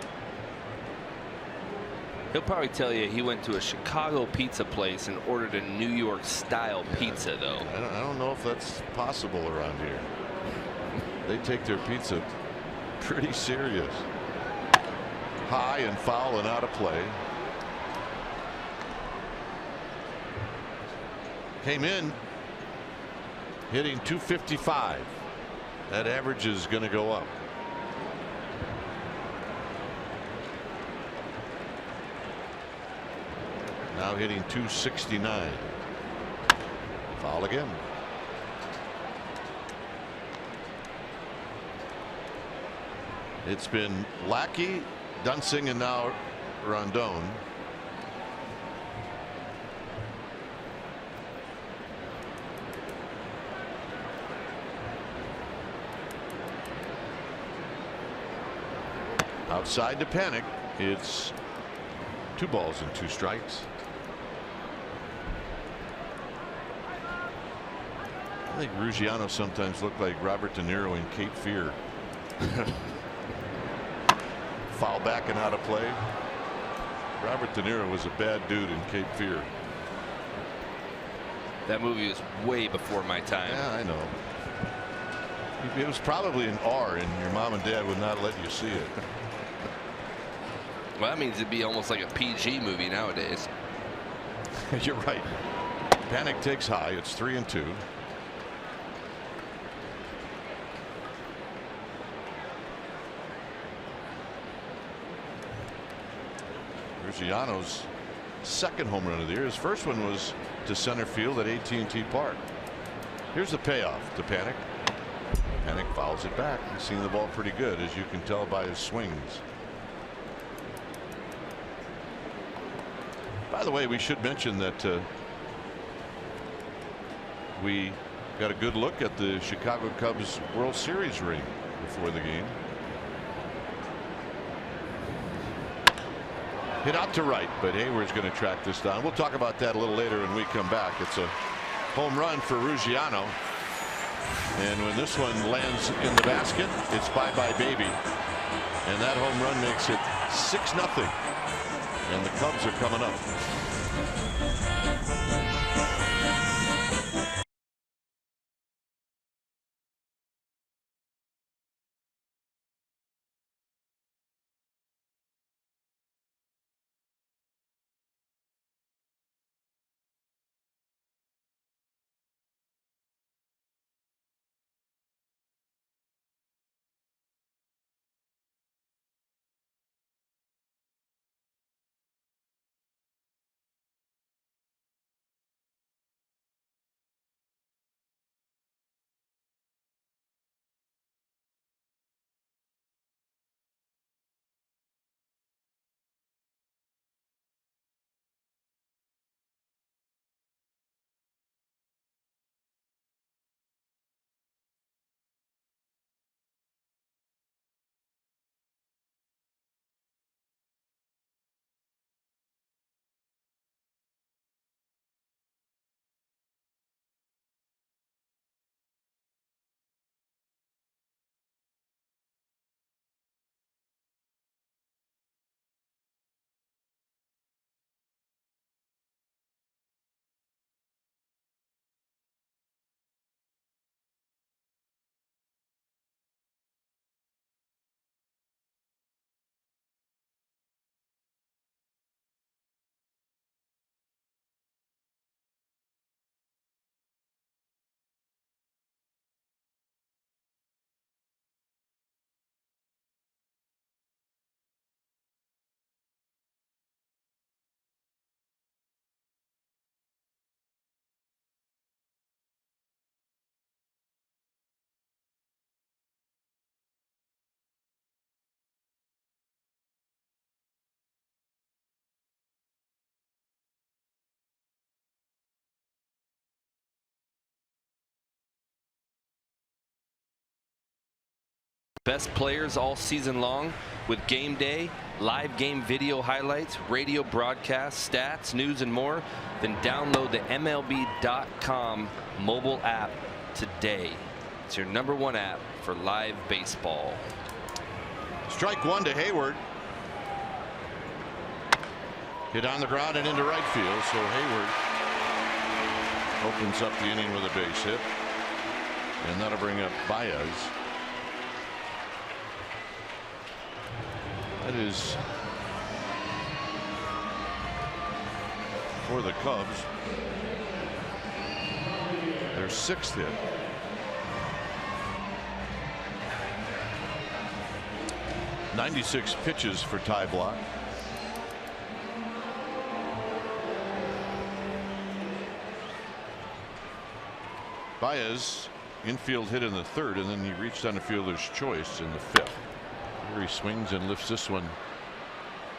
He'll probably tell you he went to a Chicago pizza place and ordered a New York style pizza, though. I don't know if that's possible around here. They take their pizza pretty serious. High and foul and out of play. Came in hitting .255. That average is going to go up. Now hitting .269. Foul again. It's been Lackey, Dunsing, and now Rondon. Outside to Panik. It's 2 balls and 2 strikes. I think Ruggiano sometimes looked like Robert De Niro in Cape Fear. Foul back and out of play. Robert De Niro was a bad dude in Cape Fear. That movie was way before my time. Yeah, I know. It was probably an R, and your mom and dad would not let you see it. Well, that means it'd be almost like a PG movie nowadays. You're right. Panik takes high. It's 3-2. Ruggiano's second home run of the year. His first one was to center field at AT&T Park. Here's the payoff to Panik. Panik fouls it back. He's seen the ball pretty good, as you can tell by his swings. By the way, we should mention that we got a good look at the Chicago Cubs World Series ring before the game. Hit out to right, but Hayward's going to track this down. We'll talk about that a little later when we come back. It's a home run for Ruggiano. And when this one lands in the basket, it's bye-bye baby. And that home run makes it 6-0. And the Cubs are coming up. best players all season long with game day, live game video highlights, radio broadcasts, stats, news, and more, then download the MLB.com mobile app today. It's your #1 app for live baseball. Strike one to Hayward. Hit on the ground and into right field, so Hayward opens up the inning with a base hit, and that'll bring up Baez. That is for the Cubs their 6th hit. .96 pitches for Ty Blach. Baez infield hit in the 3rd, and then he reached on a fielder's choice in the 5th. Here he swings and lifts this one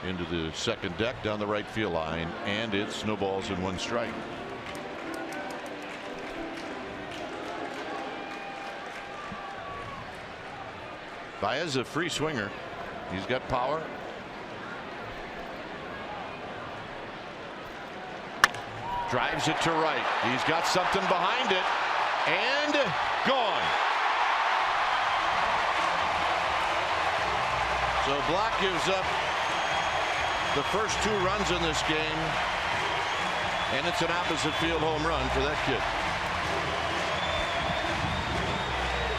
into the 2nd deck down the right field line, and it snowballs in 1 strike. Baez a free swinger. He's got power. Drives it to right. He's got something behind it, and gone. So Blach gives up the first 2 runs in this game, and it's an opposite field home run for that kid.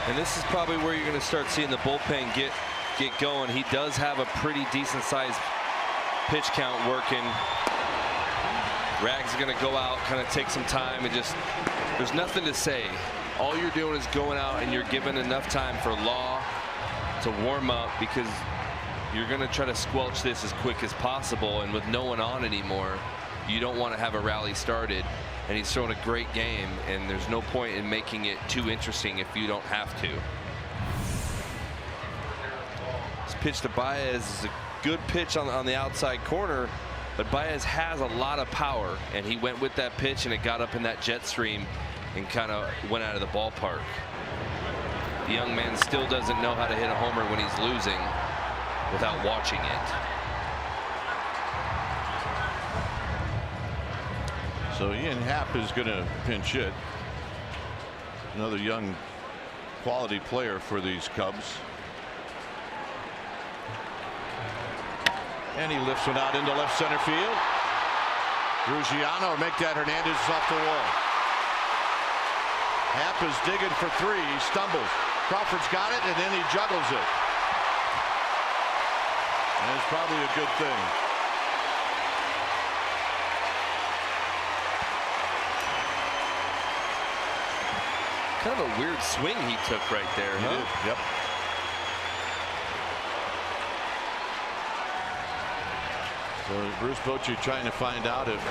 And this is probably where you're going to start seeing the bullpen get going. He does have a pretty decent sized pitch count working. Rag's going to go out, kind of take some time, and just, there's nothing to say. All you're doing is going out and you're giving enough time for Law to warm up, because you're going to try to squelch this as quick as possible, and with no one on anymore, you don't want to have a rally started. And he's thrown a great game, and there's no point in making it too interesting if you don't have to. This pitch to Baez is a good pitch on the outside corner, but Baez has a lot of power, and he went with that pitch, and it got up in that jet stream and kind of went out of the ballpark. The young man still doesn't know how to hit a homer when he's losing without watching it. So Ian Happ is going to pinch hit. Another young quality player for these Cubs. And he lifts one out into left center field. Ruggiano will make that. Hernandez off the wall. Happ is digging for 3. He stumbles. Crawford's got it, and then he juggles it. And it's probably a good thing. Kind of a weird swing he took right there. He did. Yep. So Bruce Bochy trying to find out if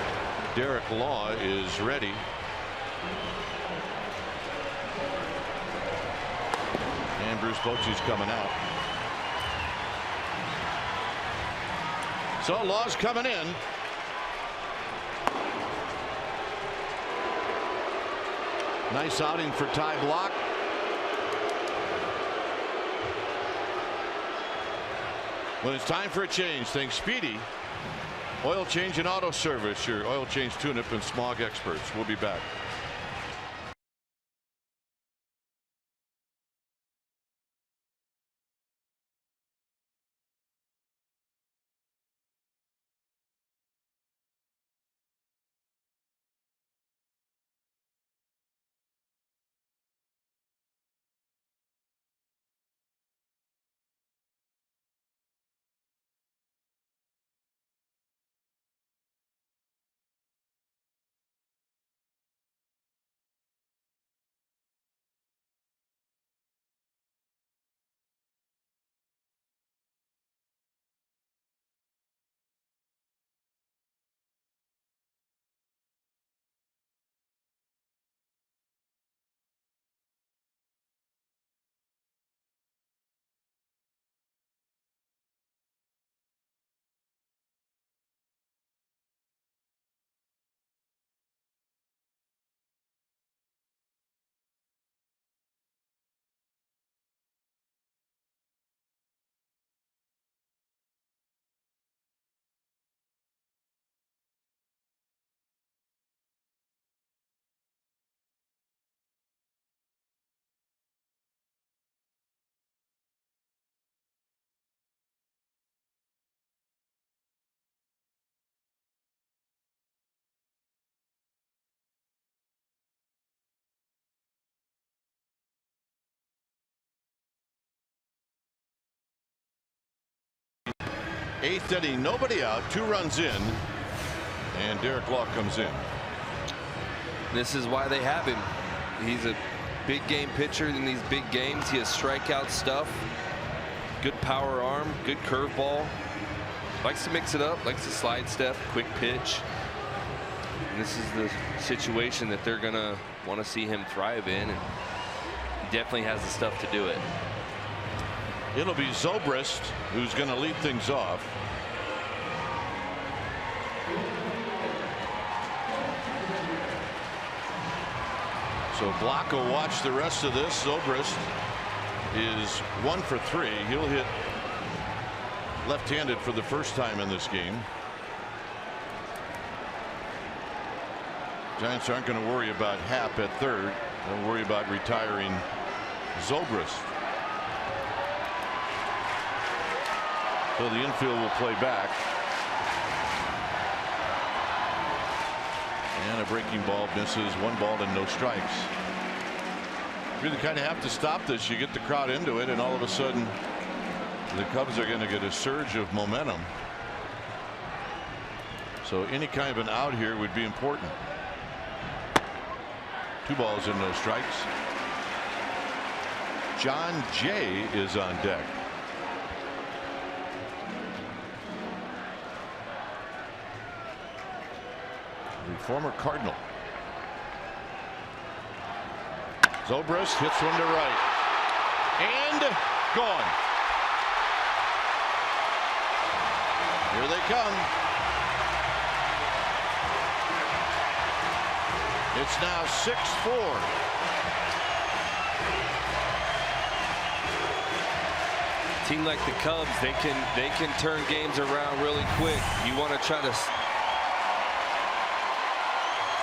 Derek Law is ready. And Bruce Bochy's coming out. So Law's coming in. Nice outing for Ty Blach. When it's time for a change, think Speedy. Oil Change and Auto Service, your oil change tune-up and smog experts. We'll be back. Eighth inning, nobody out, 2 runs in, and Derek Law comes in. This is why they have him. He's a big game pitcher in these big games. He has strikeout stuff, good power arm, good curveball. Likes to mix it up, likes to slide step, quick pitch. And this is the situation that they're gonna want to see him thrive in, and he definitely has the stuff to do it. It'll be Zobrist who's going to lead things off. So Block will watch the rest of this. Zobrist is 1 for 3. He'll hit left-handed for the first time in this game. Giants aren't going to worry about Happ at third. They'll worry about retiring Zobrist. So the infield will play back. And a breaking ball misses. 1 ball and no strikes. You really kind of have to stop this. You get the crowd into it, and all of a sudden the Cubs are going to get a surge of momentum. So any kind of an out here would be important. 2 balls and no strikes. John Jay is on deck. The former Cardinal. Zobrist hits one to right. And gone. Here they come. It's now 6-4. Team like the Cubs, they can turn games around really quick. You want to try to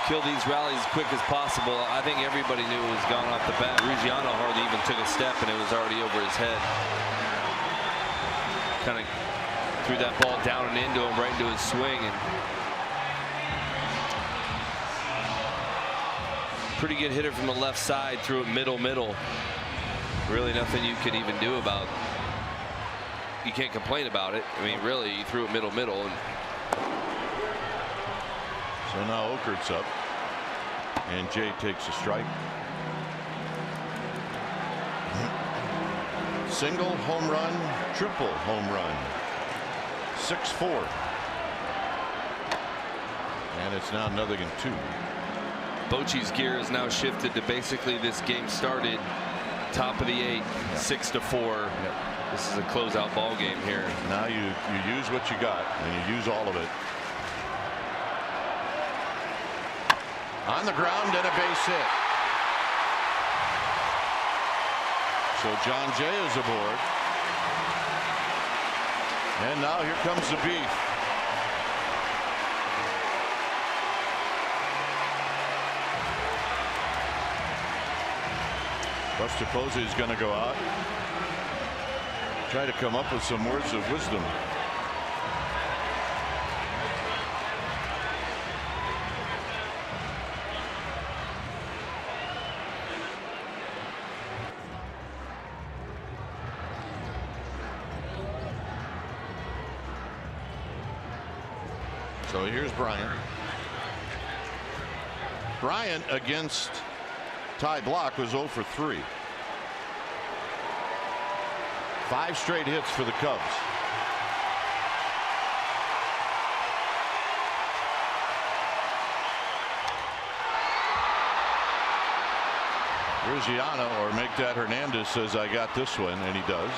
kill these rallies as quick as possible. I think everybody knew it was gone off the bat. Ruggiano hardly even took a step, and it was already over his head. Kind of threw that ball down and into him, right into his swing, and pretty good hitter from the left side, threw it middle. Really nothing you could even do about. You can't complain about it. I mean, really, he threw it middle, and so now Okert's up, and Jay takes a strike. Single, home run, triple home run. 6-4. And it's now 0-2. Bochy's gear is now shifted to basically this game started top of the 8th, 6-4. This is a closeout ball game here. Now you use what you got, and you use all of it. On the ground and a base hit. So John Jay is aboard. And now here comes the beef. Buster Posey is going to go out. Try to come up with some words of wisdom. So here's Bryant. Bryant against Ty Blach was 0 for 3. 5 straight hits for the Cubs. Ruggiano, or make that Hernandez, says I got this one, and he does.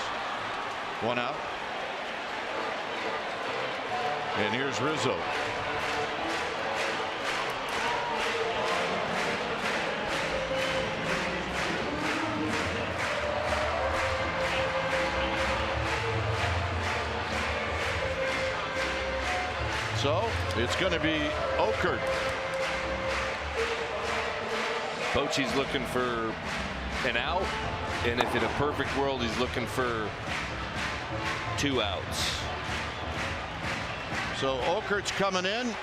1 out. And here's Rizzo. So it's going to be Okert. Bochy's looking for an out, and if in a perfect world he's looking for 2 outs. So Okert's coming in.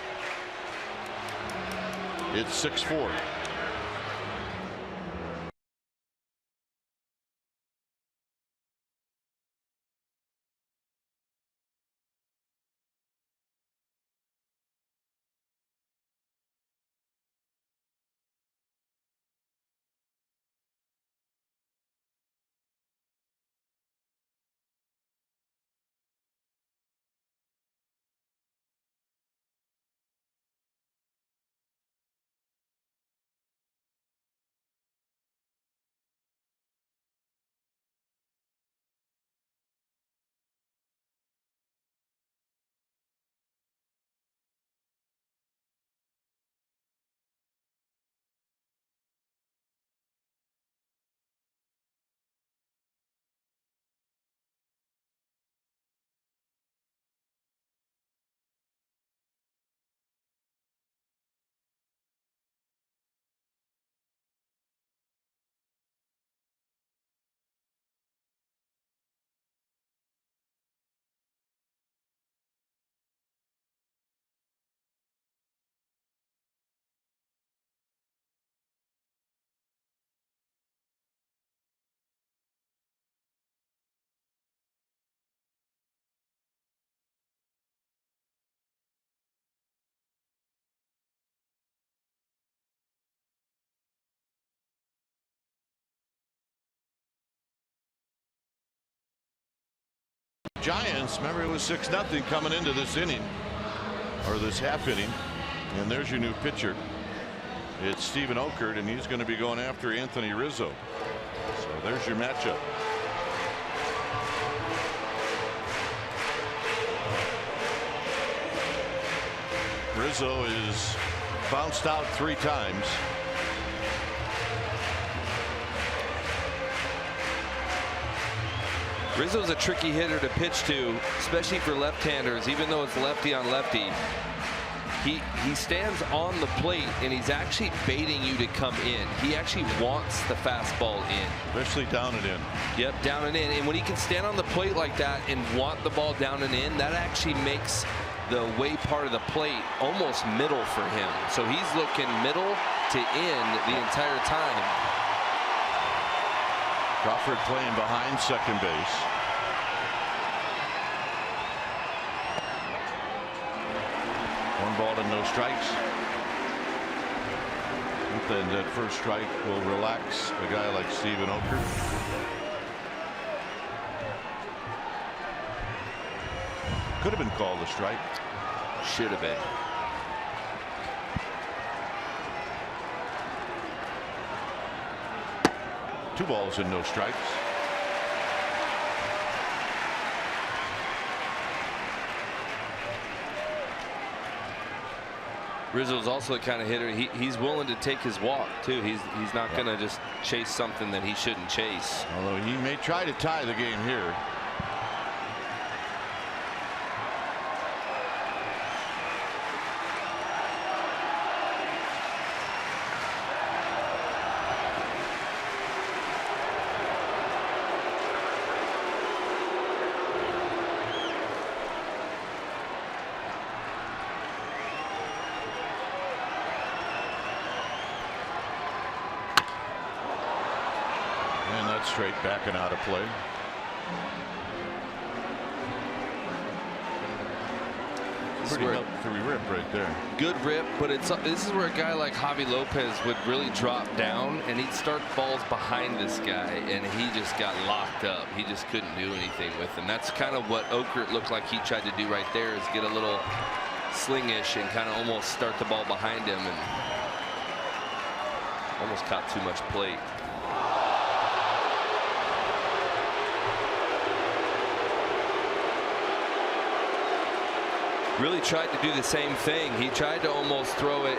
It's 6-4. Giants. Remember, it was 6-0 coming into this inning, or this half inning. And there's your new pitcher. It's Stephen Okert, and he's going to be going after Anthony Rizzo. So there's your matchup. Rizzo is bounced out 3 times. Rizzo's a tricky hitter to pitch to, especially for left-handers. Even though it's lefty on lefty, he stands on the plate and he's actually baiting you to come in. He actually wants the fastball in, Especially down and in. Yep, down and in. And when he can stand on the plate like that and want the ball down and in, that actually makes the way part of the plate almost middle for him. So he's looking middle to in the entire time. Crawford playing behind second base. One ball and no strikes. And then that first strike will relax a guy like Stephen Okert. Could have been called a strike. Should have been. Two balls and no strikes. Rizzo's also the kind of hitter he's willing to take his walk too. He's not going to just chase something that he shouldn't chase. Although he may try to tie the game here. Straight back and out of play. Pretty healthy rip right there. Good rip, but this is where a guy like Javi Lopez would really drop down and he'd start balls behind this guy, and he just got locked up. He just couldn't do anything with him. That's kind of what Okert looked like he tried to do right there, is get a little slingish and kind of almost start the ball behind him, and almost caught too much plate. Really tried to do the same thing. He tried to almost throw it,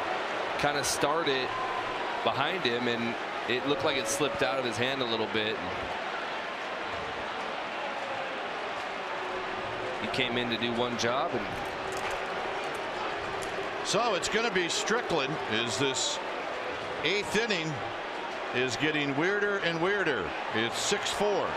kind of start it behind him, and it looked like it slipped out of his hand a little bit. He came in to do one job, and so it's going to be Strickland, as this 8th inning is getting weirder and weirder. It's 6-4.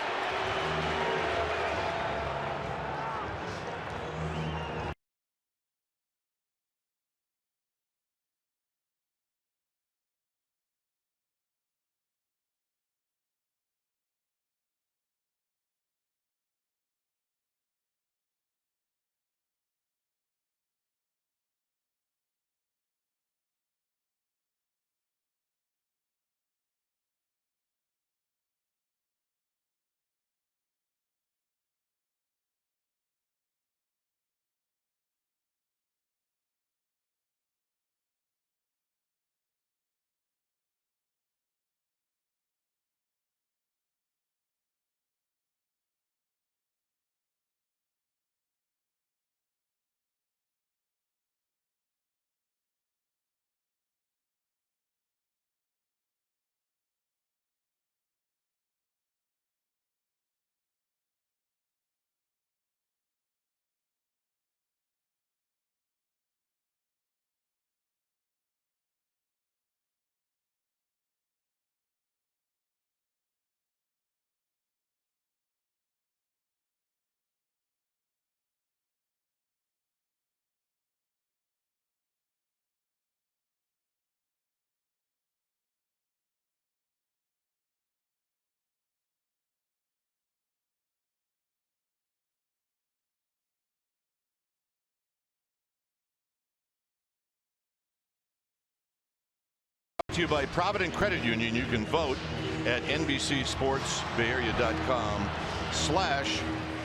To you by Provident Credit Union. You can vote at NBCSportsBayArea.com/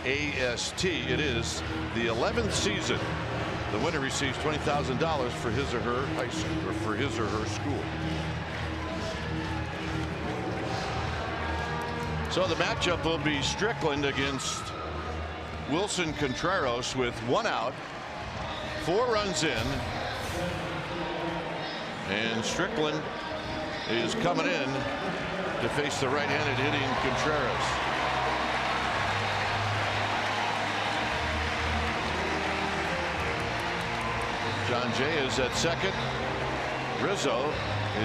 AST. It is the 11th season. The winner receives $20,000 for his or her high school, or for his or her school. So the matchup will be Strickland against Wilson Contreras with 1 out, 4 runs in, and Strickland is coming in to face the right-handed hitting Contreras. John Jay is at second. Rizzo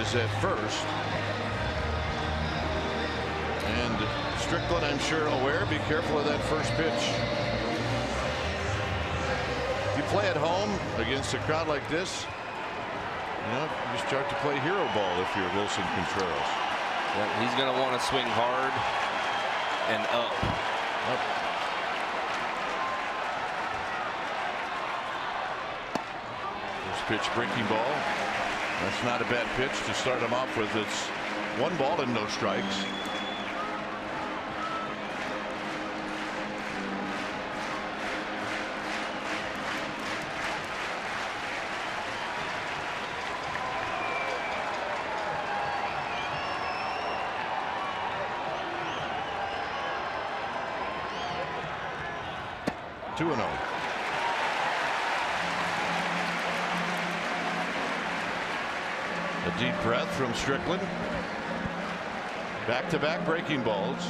is at first. And Strickland, I'm sure, aware. Be careful of that first pitch. If you play at home against a crowd like this, you know, you start to play hero ball if you're Wilson Contreras. Yeah, he's going to want to swing hard and up. First pitch, breaking ball. That's not a bad pitch to start him off with. It's 1 ball and no strikes. Two and 0. A deep breath from Strickland. Back-to-back breaking balls.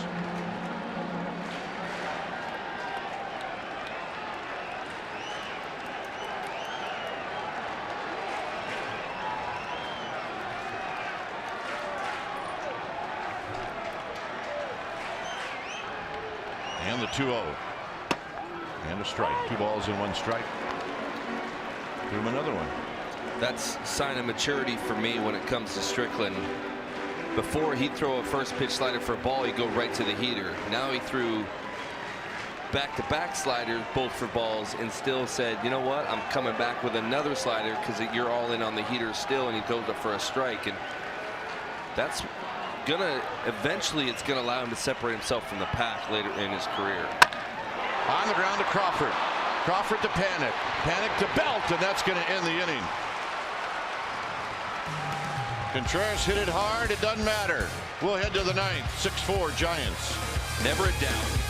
And the 2-0. And a strike. 2 balls and 1 strike. Give him another one. That's a sign of maturity for me when it comes to Strickland. Before, he'd throw a first pitch slider for a ball, he'd go right to the heater. Now he threw back-to-back sliders, both for balls, and still said, you know what, I'm coming back with another slider because you're all in on the heater still, and he goes up for a strike. And that's gonna, eventually it's gonna allow him to separate himself from the pack later in his career. On the ground to Crawford. Crawford to Panic. Panic to Belt, and that's going to end the inning. Contreras hit it hard. It doesn't matter. We'll head to the 9th. 6-4 Giants. Never a doubt.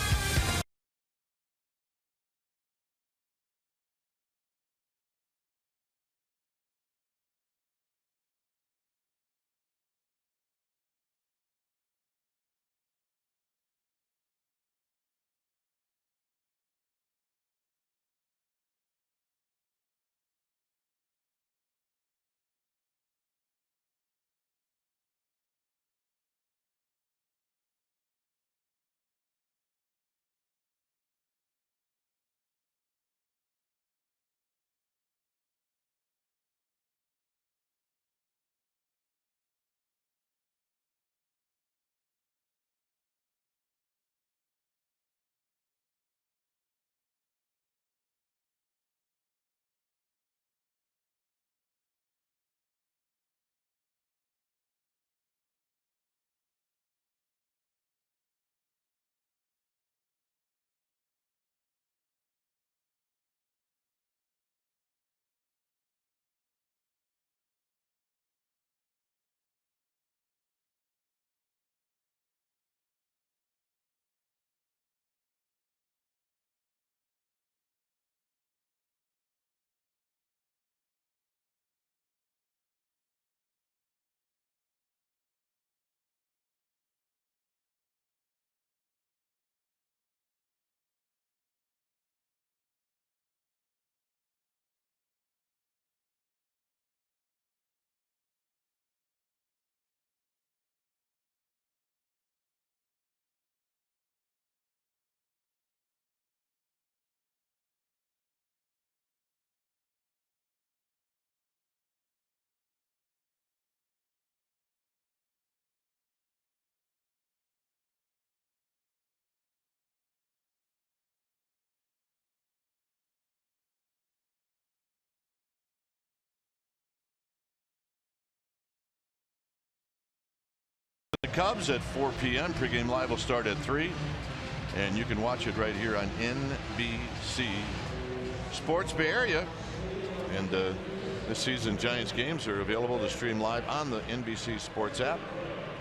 The Cubs at 4 p.m. Pregame live will start at 3. and you can watch it right here on NBC Sports Bay Area. And this season, Giants games are available to stream live on the NBC Sports app.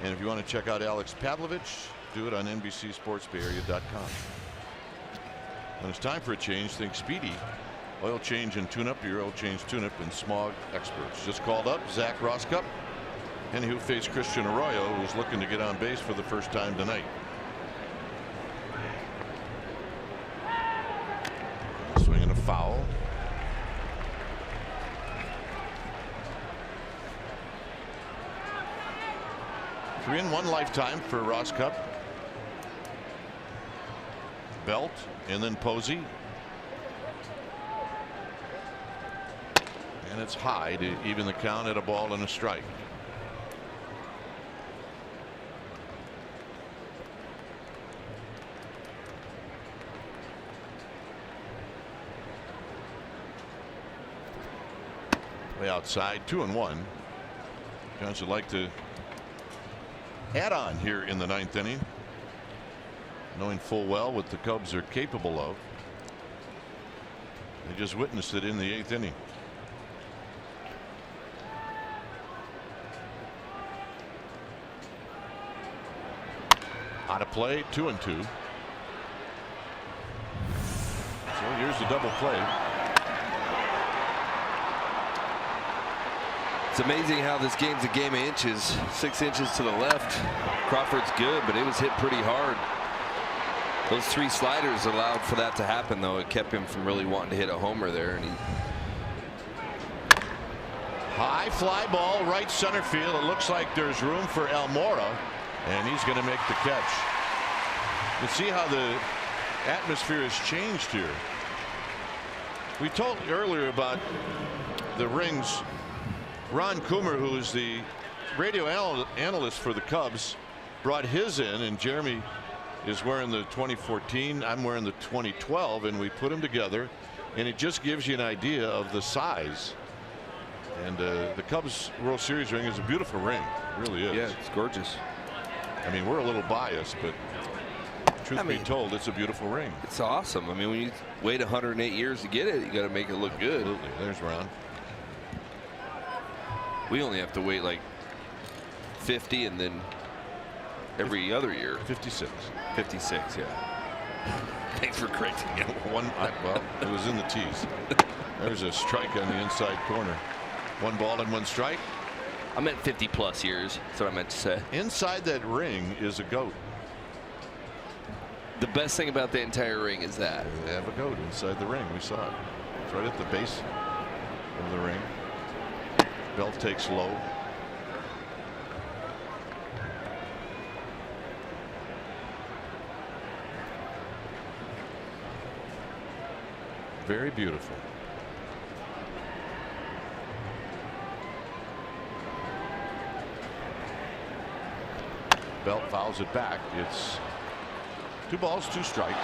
And if you want to check out Alex Pavlovich, do it on NBCSportsBayArea.com. When it's time for a change, think Speedy Oil Change and Tune-Up. Your oil change tune-up and smog experts. Just called up Zach Roskup, and he'll face Christian Arroyo, who's looking to get on base for the first time tonight. Swinging a foul. Three in one lifetime for Roskup. Belt and then Posey. And it's high to even the count at a ball and a strike. Way outside, 2-1. Giants would like to add on here in the 9th inning, knowing full well what the Cubs are capable of. They just witnessed it in the 8th inning. Out of play, 2-2. So here's the double play. It's amazing how this game's a game of inches. 6 inches to the left. Crawford's good, but it was hit pretty hard. Those 3 sliders allowed for that to happen, though. It kept him from really wanting to hit a homer there. And high fly ball, right center field. It looks like there's room for Almora, and he's going to make the catch. You see how the atmosphere has changed here. We told earlier about the rings. Ron Coomer, who is the radio analyst for the Cubs, brought his in, and Jeremy is wearing the 2014. I'm wearing the 2012, and we put them together, and it just gives you an idea of the size. And the Cubs World Series ring is a beautiful ring. It really is. yeah, it's gorgeous. I mean, we're a little biased, but truth be told, it's a beautiful ring. It's awesome. I mean, when you wait 108 years to get it, you got to make it look good. Absolutely. There's Ron. We only have to wait like 50, and then every other year. 56. 56, yeah. Thanks for correcting me. Well, it was in the tees. There's a strike on the inside corner. 1 ball and 1 strike. I meant 50+ years. That's what I meant to say. Inside that ring is a goat. The best thing about the entire ring is that they have a goat inside the ring. We saw it. It's right at the base of the ring. Belt takes low. Very beautiful. Belt fouls it back. It's 2 balls, 2 strikes.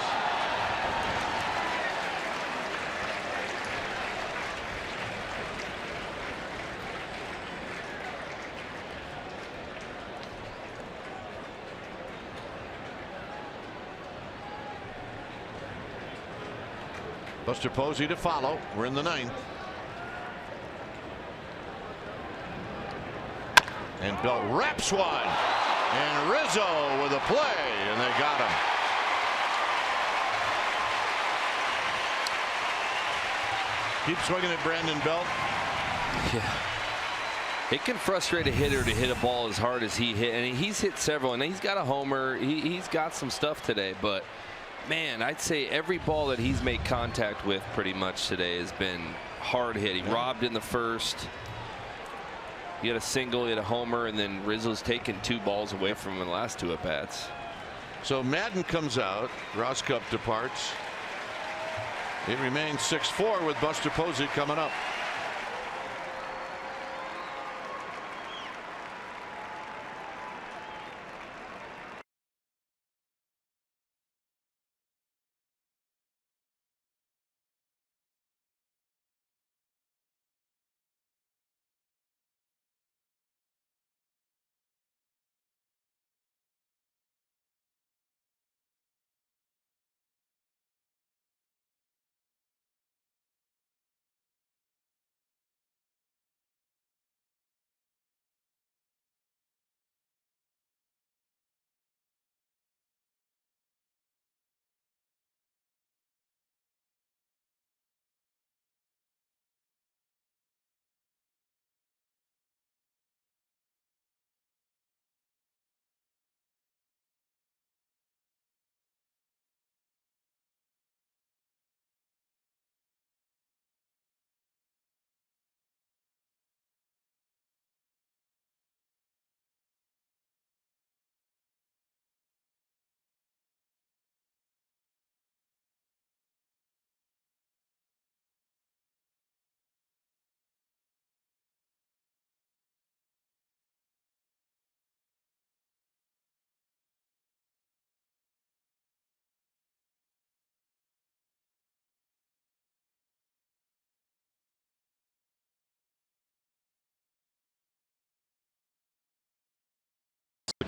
Buster Posey to follow. We're in the 9th. And Belt wraps one. And Rizzo with a play, and they got him. Keep swinging at Brandon Belt. Yeah. It can frustrate a hitter to hit a ball as hard as he hit. And he's hit several, and he's got a homer. He's got some stuff today, but man, I'd say every ball that he's made contact with pretty much today has been hard hit. He robbed in the first. He had a single, he had a homer, and then Rizzo's taken 2 balls away from him in the last 2 at-bats. So Madden comes out. Roskup departs. It remains 6-4 with Buster Posey coming up.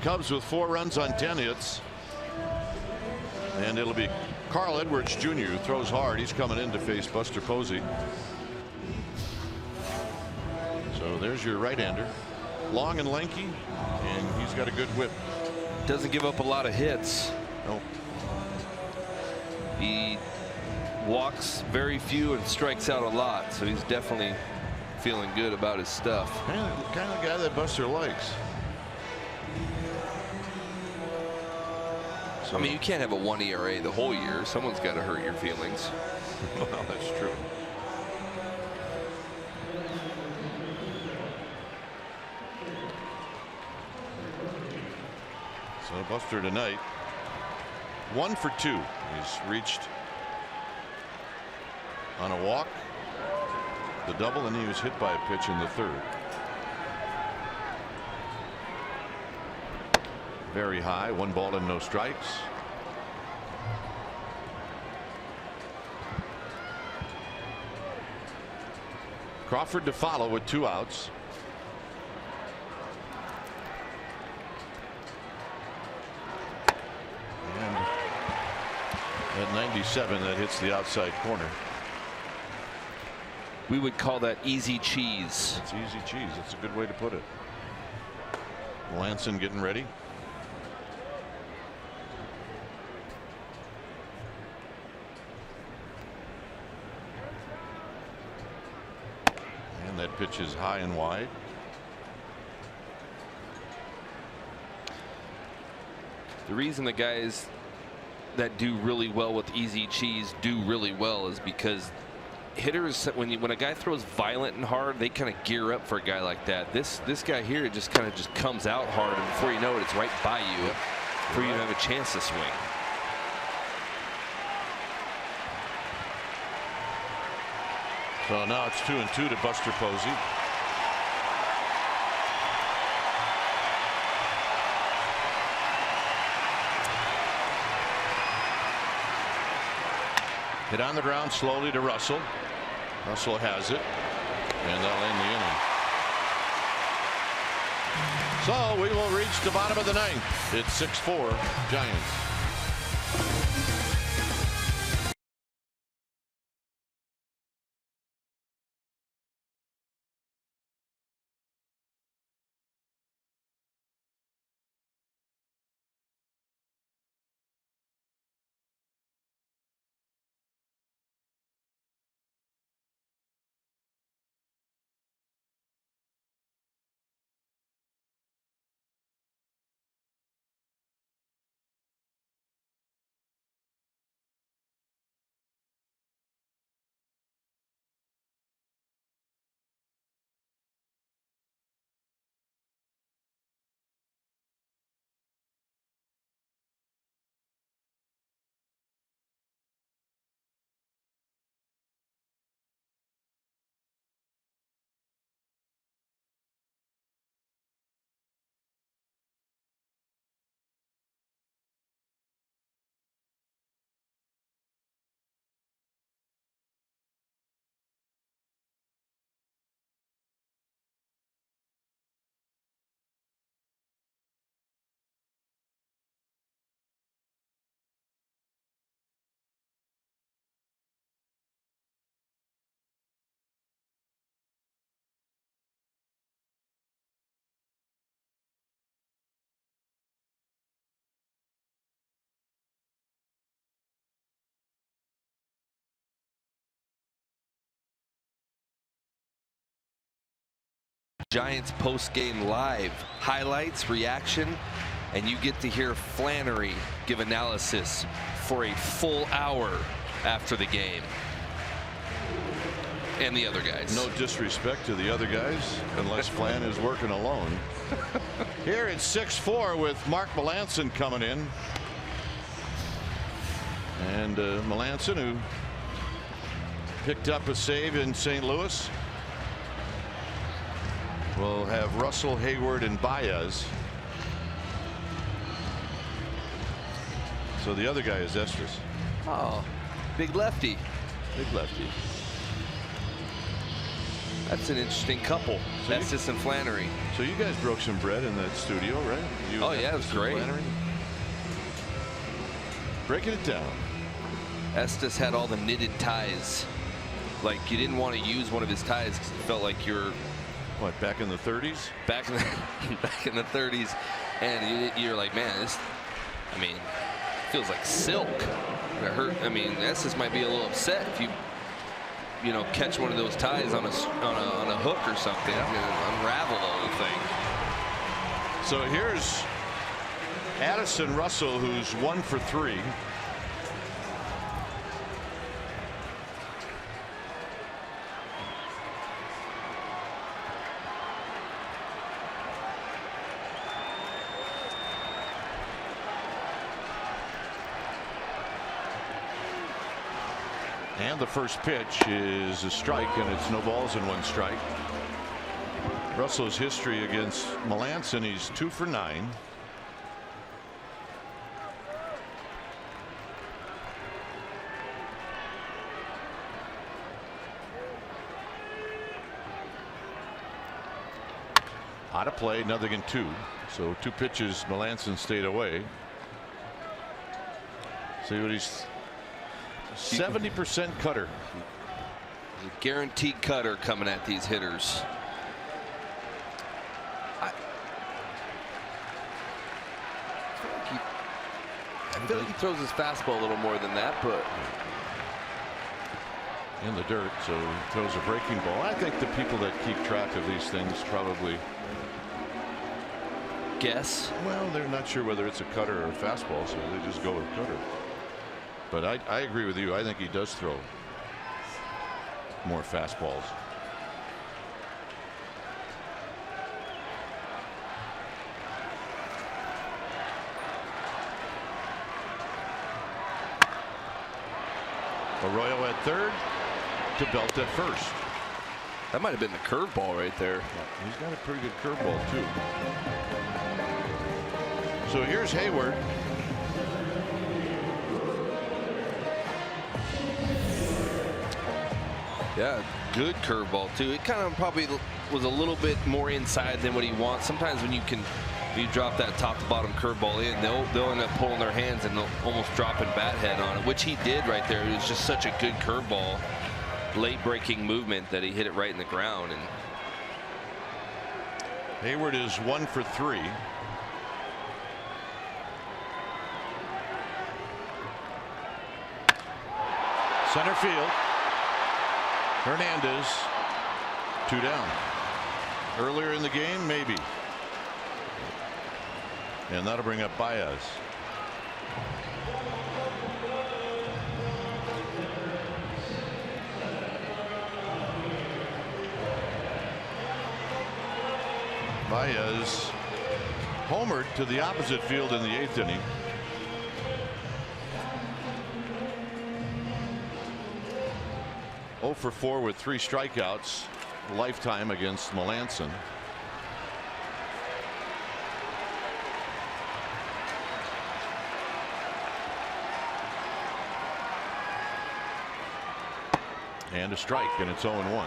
Cubs with 4 runs on 10 hits. And it'll be Carl Edwards Jr. who throws hard. He's coming in to face Buster Posey. So there's your right-hander. Long and lanky, and he's got a good whip. Doesn't give up a lot of hits. Nope. He walks very few and strikes out a lot, so he's definitely feeling good about his stuff. Man, the kind of guy that Buster likes. So, I mean, you can't have a 1 ERA the whole year. Someone's got to hurt your feelings. Well, that's true. So Buster tonight 1 for 2. He's reached on a walk, the double, and he was hit by a pitch in the 3rd. Very high, 1 ball and no strikes. Crawford to follow with 2 outs. And at 97, that hits the outside corner. We would call that easy cheese. It's easy cheese. That's a good way to put it. Melanson getting ready. And that pitch is high and wide. The reason the guys that do really well with easy cheese do really well is because hitters, when a guy throws violent and hard, they kind of gear up for a guy like that. This guy here just kind of comes out hard, and before you know it, it's right by you before you have a chance to swing. So now it's 2-2 to Buster Posey. Hit on the ground slowly to Russell. Russell has it, and that'll end the inning. So we will reach the bottom of the 9th. It's 6-4 Giants. Giants post-game live highlights, reaction, and you get to hear Flannery give analysis for a full hour after the game. And the other guys. No disrespect to the other guys, unless Flan is working alone. Here it's 6-4 with Mark Melanson coming in. And Melanson, who picked up a save in St. Louis, will have Russell, Hayward, and Baez. So the other guy is Estes. Oh, big lefty. Big lefty. That's an interesting couple. So Estes and Flannery. So you guys broke some bread in that studio, right? Oh yeah, it was great. Flannery? Breaking it down. Estes had all the knitted ties. Like you didn't want to use one of his ties because it felt like you're what, back in the 30s? Back in the 30s, and you're like, man, this. I mean, feels like silk. It hurt. I mean, Estes might be a little upset if you know, catch one of those ties on a hook or something and unravel the whole thing. So here's Addison Russell, who's 1 for 3. And the first pitch is a strike, and it's no balls and 1 strike. Russell's history against Melanson, he's 2 for 9. Out of play, 0-2. So 2 pitches, Melanson stayed away. See what he's 70% cutter. A guaranteed cutter coming at these hitters. I feel like he throws his fastball a little more than that, but in the dirt, so he throws a breaking ball. I think the people that keep track of these things probably guess. Well, they're not sure whether it's a cutter or a fastball, so they just go with cutter. But I agree with you. I think he does throw more fastballs. Arroyo at third to Belt at first. That might have been the curveball right there. Yeah, he's got a pretty good curveball too. So here's Hayward. Yeah, good curveball too. It kind of probably was a little bit more inside than what he wants. Sometimes when you drop that top to bottom curveball in, they'll end up pulling their hands and they'll almost dropping bat head on it, which he did right there. It was just such a good curveball, late breaking movement that he hit it right in the ground. And Hayward is 1 for 3. Center field. Hernandez, 2 down. Earlier in the game, maybe. And that'll bring up Baez. Baez homered to the opposite field in the 8th inning. For 4 with 3 strikeouts, lifetime against Melanson. And a strike, and it's 0-1.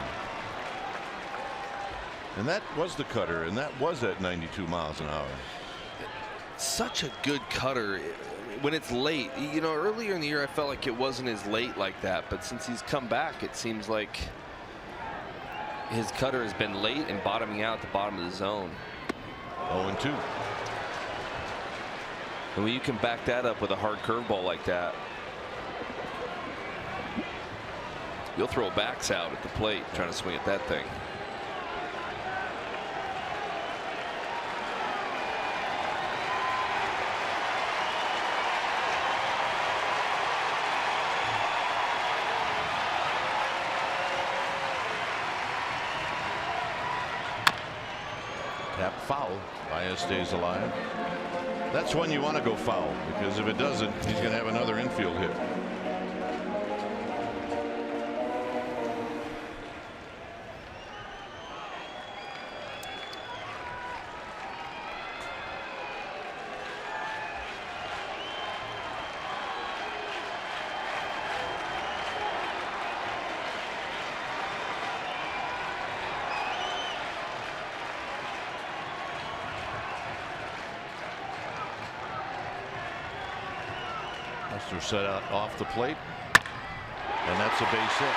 And that was the cutter, and that was at 92 miles an hour. Such a good cutter. When it's late, you know, earlier in the year I felt like it wasn't as late like that, but since he's come back, it seems like his cutter has been late and bottoming out at the bottom of the zone. 0-2. And when you can back that up with a hard curveball like that, you'll throw backs out at the plate trying to swing at that thing. Tap foul. Baez stays alive. That's when you want to go foul, because if it doesn't, he's going to have another infield hit. Buster set out off the plate, and that's a base hit.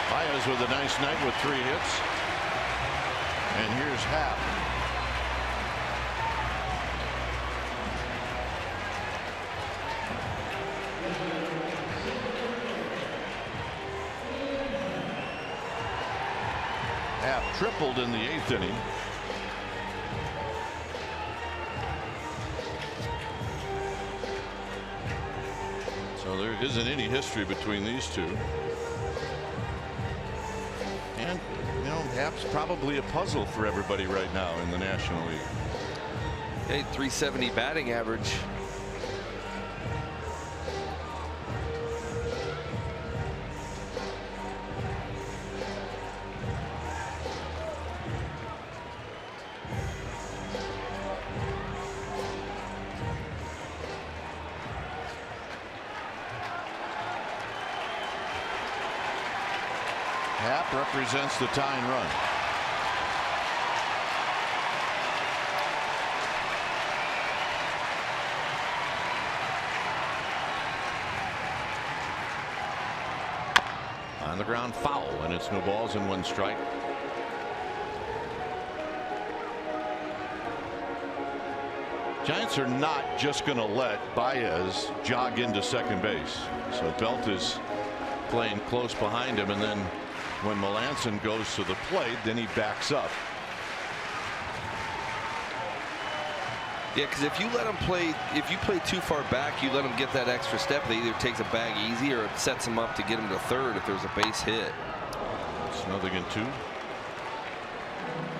Baez with a nice night with 3 hits. And here's Happ. Happ tripled in the 8th inning. So there isn't any history between these two. And, you know, Happ's probably a puzzle for everybody right now in the National League. Hey, 370 batting average. Happ represents the tying run. On the ground, foul, and it's no balls and 1 strike. Giants are not just going to let Baez jog into second base. So Belt is playing close behind him, and then when Melanson goes to the plate, then he backs up. Yeah, because if you let him play, if you play too far back, you let him get that extra step. They either takes a bag easy or it sets him up to get him to third if there's a base hit. It's 0-2.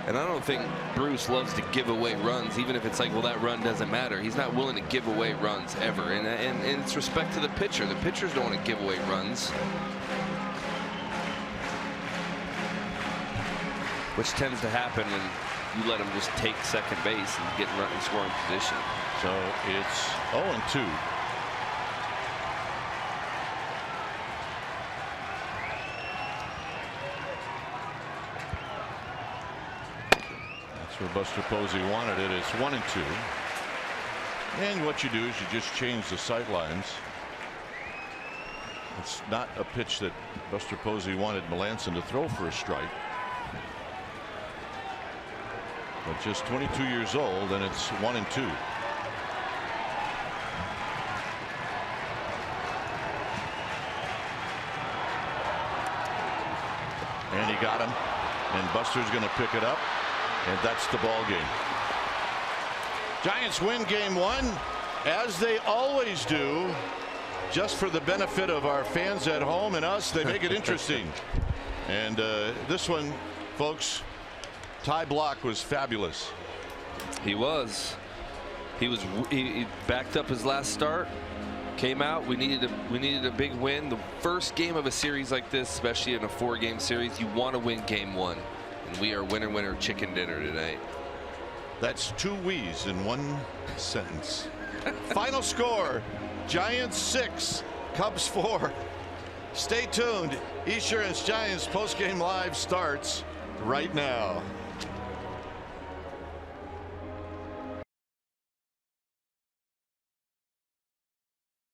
And I don't think Bruce loves to give away runs, even if it's like, well, that run doesn't matter. He's not willing to give away runs ever. And it's respect to the pitcher. The pitchers don't want to give away runs, which tends to happen when you let him just take second base and get in scoring position. So it's 0-2. That's where Buster Posey wanted it. It's 1-2. And what you do is you just change the sight lines. It's not a pitch that Buster Posey wanted Melanson to throw for a strike. But just 22 years old, and it's 1-2. And he got him, and Buster's going to pick it up, and that's the ball game. Giants win game 1, as they always do. Just for the benefit of our fans at home and us, they make it interesting. And this one, folks, Ty Blach was fabulous. He was. He backed up his last start, came out. We needed a big win. The first game of a series like this, especially in a 4-game series, you want to win game 1. And we are winner chicken dinner tonight. That's 2 wheeze in 1 sentence. Final score: Giants 6, Cubs 4. Stay tuned. Esurance Giants postgame live starts right now.